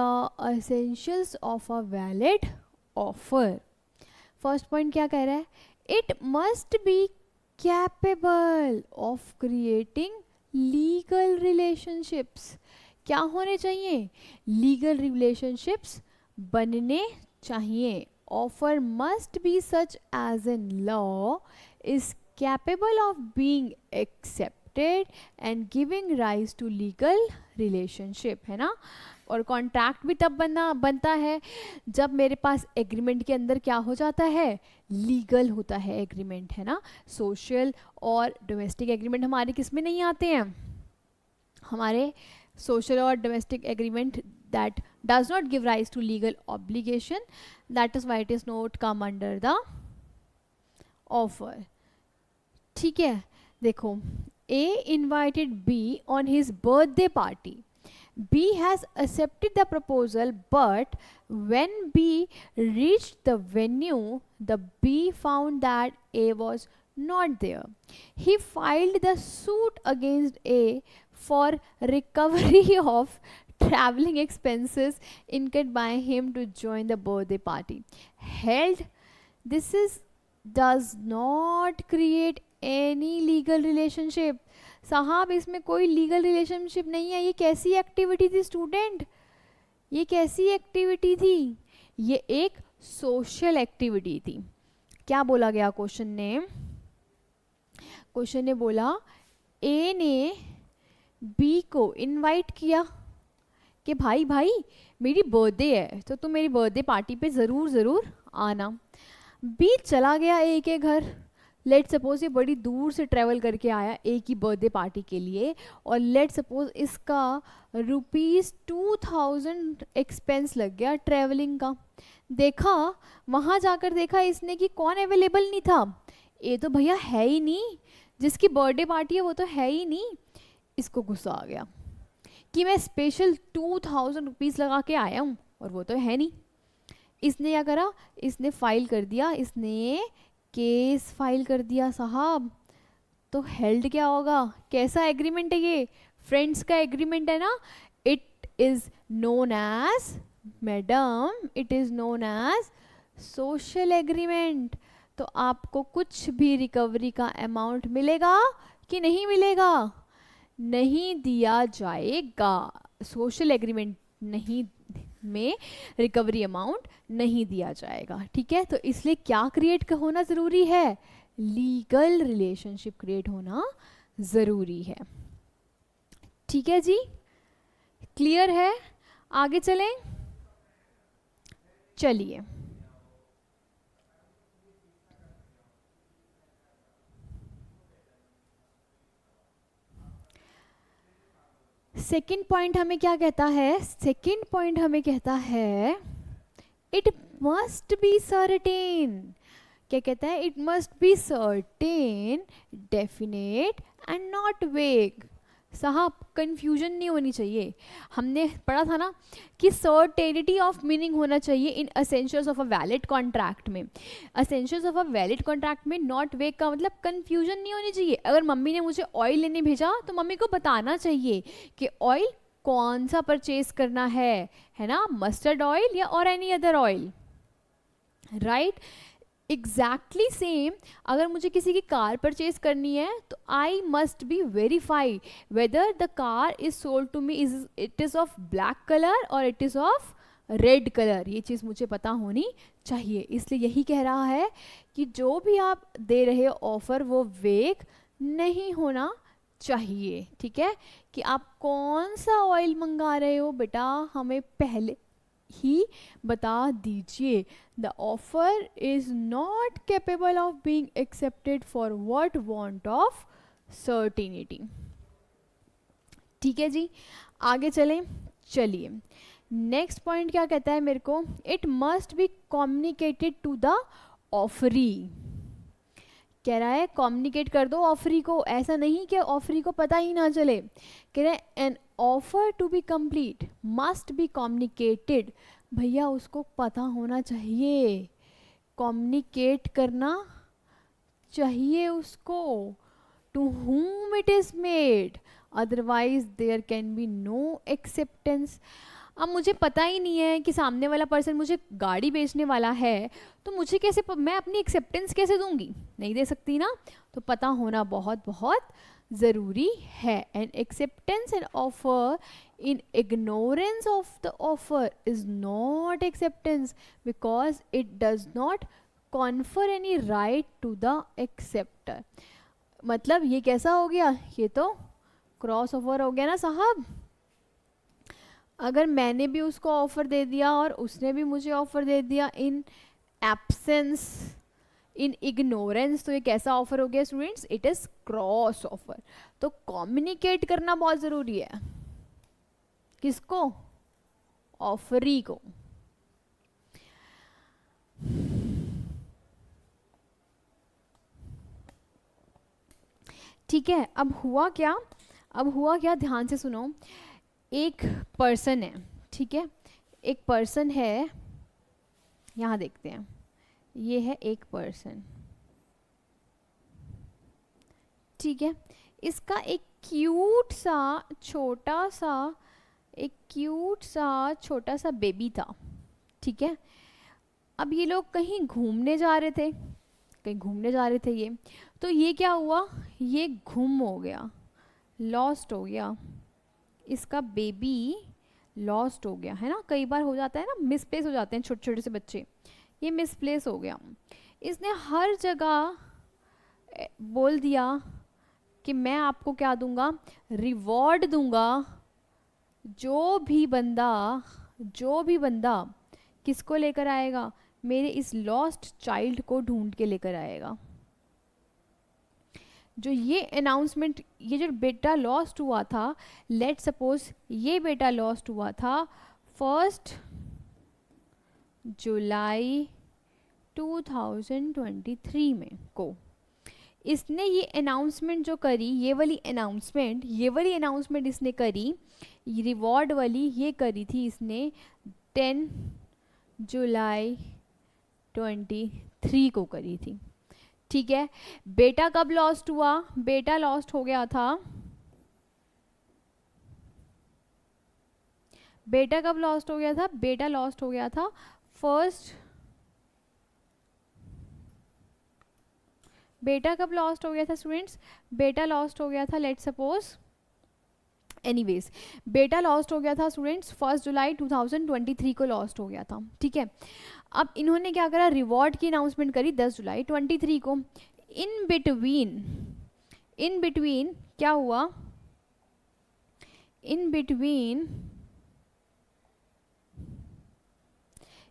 essentials of a valid offer. First point क्या कह रहा है, it must be capable of creating legal relationships, क्या होने चाहिए, लीगल रिलेशनशिप्स बनने चाहिए। Offer must be such as in law is capable of being accepted and giving rise to legal relationship, है ना। और कॉन्ट्रैक्ट भी तब बनता है जब मेरे पास एग्रीमेंट के अंदर क्या हो जाता है, लीगल होता है एग्रीमेंट, है ना। सोशल और डोमेस्टिक एग्रीमेंट हमारे किस में नहीं आते हैं, हमारे सोशल और domestic agreement that does not give rise to legal obligation, that is why it is not come under the offer, ठीक है। देखो, A invited B on his birthday party. B has accepted the proposal, but when B reached the venue, the B found that A was not there. He filed the suit against A for recovery of traveling expenses incurred by him to join the birthday party. Held, this is does not create any legal relationship. साहब इसमें कोई लीगल रिलेशनशिप नहीं है, ये कैसी एक्टिविटी थी स्टूडेंट, ये कैसी एक्टिविटी थी, ये एक सोशल एक्टिविटी थी। क्या बोला गया क्वेश्चन ने, क्वेश्चन ने बोला ए ने बी को इनवाइट किया कि भाई भाई मेरी बर्थडे है तो तुम मेरी बर्थडे पार्टी पे ज़रूर आना। बी चला गया ए के घर, लेट सपोज ये बड़ी दूर से ट्रैवल करके आया ए की बर्थडे पार्टी के लिए, और लेट सपोज इसका ₹2000 एक्सपेंस लग गया ट्रैवलिंग का। देखा वहाँ जाकर देखा इसने कि कौन अवेलेबल नहीं था, ए तो भैया है ही नहीं, जिसकी बर्थडे पार्टी है वो तो है ही नहीं। इसको गुस्सा आ गया कि मैं स्पेशल ₹2000 लगा के आया हूँ और वो तो है नहीं। इसने क्या करा, इसने फाइल कर दिया, इसने केस फाइल कर दिया साहब। तो हेल्ड क्या होगा, कैसा एग्रीमेंट है ये, फ्रेंड्स का एग्रीमेंट है ना, it is known as, madam it is known as social agreement. तो आपको कुछ भी रिकवरी का अमाउंट मिलेगा कि नहीं मिलेगा, नहीं दिया जाएगा। सोशल एग्रीमेंट नहीं में रिकवरी अमाउंट नहीं दिया जाएगा, ठीक है। तो इसलिए क्या क्रिएट होना ज़रूरी है, लीगल रिलेशनशिप क्रिएट होना ज़रूरी है, ठीक है जी, क्लियर है। आगे चलें, चलिए सेकेंड पॉइंट हमें क्या कहता है, सेकेंड पॉइंट हमें कहता है इट मस्ट बी सर्टेन। क्या कहता है, it must be certain, definite and not वेग। साहब कंफ्यूजन नहीं होनी चाहिए, हमने पढ़ा था ना कि सर्टेनिटी ऑफ मीनिंग होना चाहिए in essentials of a valid contract में। Essentials of a valid contract में नॉट वेग का मतलब कंफ्यूजन नहीं होनी चाहिए। अगर मम्मी ने मुझे ऑयल लेने भेजा तो मम्मी को बताना चाहिए कि ऑयल कौन सा परचेज करना है ना, मस्टर्ड ऑयल या और any other oil, right. Exactly same अगर मुझे किसी की कार परचेज करनी है तो I must be verify whether the car is sold to me is it is of black colour or it is of red colour, ये चीज़ मुझे पता होनी चाहिए। इसलिए यही कह रहा है कि जो भी आप दे रहे हो ऑफर वो वेग नहीं होना चाहिए, ठीक है। कि आप कौन सा ऑयल मंगा रहे हो बेटा हमें पहले ही बता दीजिए। The offer is not capable of being accepted for what want of certainty, ठीक है जी, आगे चलें। चलिए नेक्स्ट पॉइंट क्या कहता है मेरे को, it must be communicated to the offeree. कह रहा है कम्युनिकेट कर दो ऑफरी को, ऐसा नहीं कि ऑफरी को पता ही ना चले। कह रहा है an offer to be complete must be communicated, भैया उसको पता होना चाहिए, कम्युनिकेट करना चाहिए उसको, to whom it is made, otherwise there can be no acceptance। अब मुझे पता ही नहीं है कि सामने वाला पर्सन मुझे गाड़ी बेचने वाला है, तो मुझे कैसे मैं अपनी एक्सेप्टेंस कैसे दूंगी, नहीं दे सकती ना। तो पता होना बहुत बहुत ज़रूरी है। And acceptance and offer in ignorance of the offer is not acceptance because it does not confer any right to the acceptor. मतलब ये कैसा हो गया, ये तो क्रॉस ओवर हो गया ना साहब। अगर मैंने भी उसको ऑफर दे दिया और उसने भी मुझे ऑफर दे दिया इन एब्सेंस, इन इग्नोरेंस, तो ये कैसा ऑफर हो गया students, it is cross offer. तो कम्युनिकेट करना बहुत जरूरी है, किसको, ऑफरी को। ठीक है, अब हुआ क्या, ध्यान से सुनो। एक पर्सन है, ठीक है, एक पर्सन है, यहाँ देखते हैं, ये है एक पर्सन, ठीक है। इसका एक क्यूट सा छोटा सा बेबी था, ठीक है। अब ये लोग कहीं घूमने जा रहे थे, ये, तो ये क्या हुआ, ये गुम हो गया, लॉस्ट हो गया, इसका बेबी लॉस्ट हो गया, है ना। कई बार हो जाता है ना, मिसप्लेस हो जाते हैं छोटे छोटे से बच्चे, ये मिसप्लेस हो गया। इसने हर जगह बोल दिया कि मैं आपको क्या दूंगा, रिवॉर्ड दूंगा, जो भी बंदा किसको लेकर आएगा, मेरे इस लॉस्ट चाइल्ड को ढूंढ के लेकर आएगा। जो ये अनाउंसमेंट, ये जो बेटा लॉस्ट हुआ था, लेट सपोज ये बेटा लॉस्ट हुआ था 1 जुलाई 2023 में को, इसने ये अनाउंसमेंट जो करी, ये वाली अनाउंसमेंट इसने करी, रिवॉर्ड वाली ये करी थी इसने 10 जुलाई 23 को करी थी, ठीक है। बेटा कब लॉस्ट हुआ, बेटा लॉस्ट हो गया था, बेटा कब लॉस्ट हो गया था, बेटा लॉस्ट हो गया था 1 बेटा कब लॉस्ट हो गया था स्टूडेंट्स, बेटा लॉस्ट हो गया था, लेट सपोज, एनीवेज बेटा लॉस्ट हो गया था स्टूडेंट्स 1 जुलाई 2023 को लॉस्ट हो गया था, ठीक है। अब इन्होंने क्या करा, रिवॉर्ड की अनाउंसमेंट करी 10 जुलाई 23 को। इन बिटवीन क्या हुआ, इन बिटवीन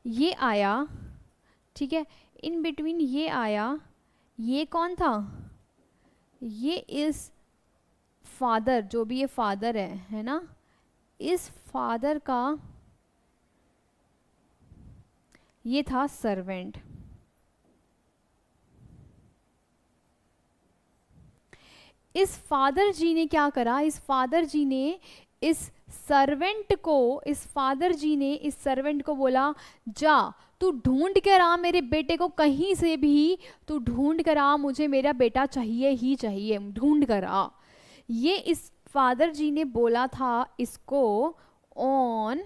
ये आया, ठीक है, इन बिटवीन ये आया, ये कौन था, ये इस फादर, जो भी ये फादर है ना, इस फादर का ये था सर्वेंट। इस फादर जी ने क्या करा, इस फादर जी ने इस सर्वेंट को बोला, जा तू ढूंढ कर आ मेरे बेटे को, कहीं से भी तू ढूंढ कर आ, मुझे मेरा बेटा चाहिए ही चाहिए, ढूंढ कर आ। ये इस फादर जी ने बोला था इसको ऑन,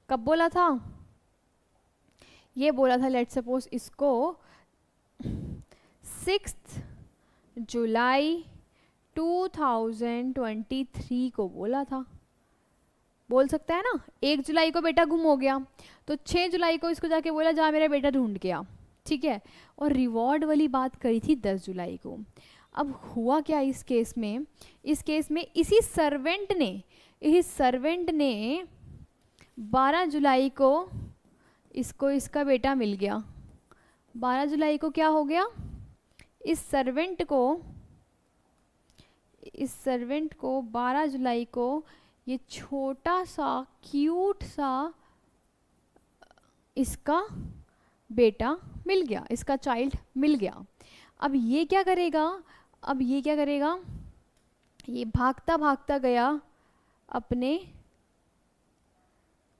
कब बोला था, ये बोला था लेट सपोज इसको 6 जुलाई 2023 को बोला था, बोल सकता है ना। 1 जुलाई को बेटा गुम हो गया, तो 6 जुलाई को इसको जाके बोला जा मेरा बेटा ढूंढ के आ, ठीक है। और रिवॉर्ड वाली बात करी थी 10 जुलाई को। अब हुआ क्या इस केस में, इसी सर्वेंट ने 12 जुलाई को इसको इसका बेटा मिल गया। 12 जुलाई को क्या हो गया, इस सर्वेंट को इस सर्वेंट को 12 जुलाई को ये छोटा सा क्यूट सा इसका बेटा मिल गया, इसका चाइल्ड मिल गया। अब ये क्या करेगा, अब ये क्या करेगा, ये भागता भागता गया अपने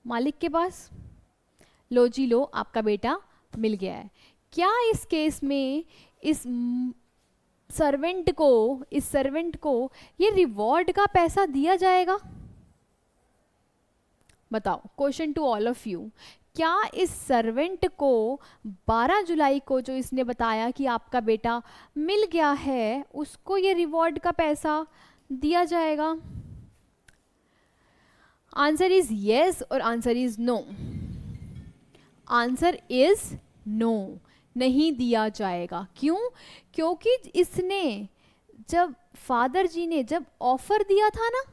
मालिक के पास, लो जी लो आपका बेटा मिल गया है। क्या इस केस में इस सर्वेंट को ये रिवॉर्ड का पैसा दिया जाएगा? बताओ, question to all of you, क्या इस सर्वेंट को 12 जुलाई को जो इसने बताया कि आपका बेटा मिल गया है, उसको ये रिवॉर्ड का पैसा दिया जाएगा? आंसर इज यस और answer is no. Answer is no, नहीं दिया जाएगा। क्यों? क्योंकि इसने जब फादर जी ने जब ऑफर दिया था ना,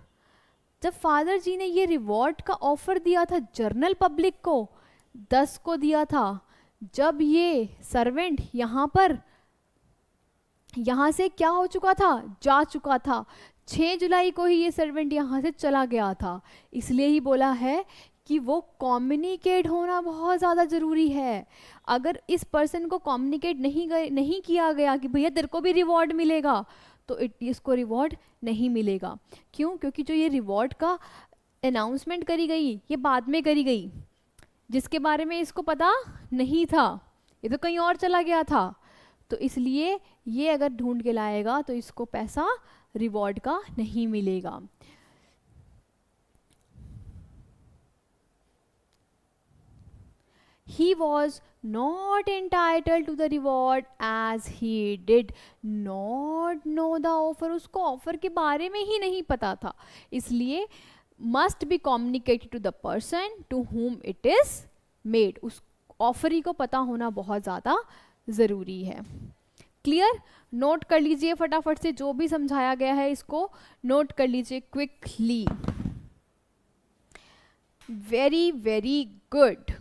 जब फादर जी ने ये रिवॉर्ड का ऑफर दिया था जनरल पब्लिक को 10 को दिया था, जब ये सर्वेंट यहाँ से क्या हो चुका था, जा चुका था, 6 जुलाई को ही ये सर्वेंट यहाँ से चला गया था। इसलिए ही बोला है कि वो कम्युनिकेट होना बहुत ज़्यादा ज़रूरी है। अगर इस पर्सन को कम्युनिकेट नहीं किया गया कि भैया तेरे को भी रिवॉर्ड मिलेगा, तो इसको रिवॉर्ड नहीं मिलेगा। क्यों? क्योंकि जो ये रिवॉर्ड का अनाउंसमेंट करी गई ये बाद में करी गई, जिसके बारे में इसको पता नहीं था, ये तो कहीं और चला गया था। तो इसलिए ये अगर ढूंढ के लाएगा तो इसको पैसा रिवॉर्ड का नहीं मिलेगा। He was not entitled to the reward as he did not know the offer. उसको ऑफर के बारे में ही नहीं पता था, इसलिए must be communicated to the person to whom it is made. उस ऑफरी को पता होना बहुत ज़्यादा ज़रूरी है। क्लियर? नोट कर लीजिए फटाफट से, जो भी समझाया गया है इसको नोट कर लीजिए क्विकली। Very very good.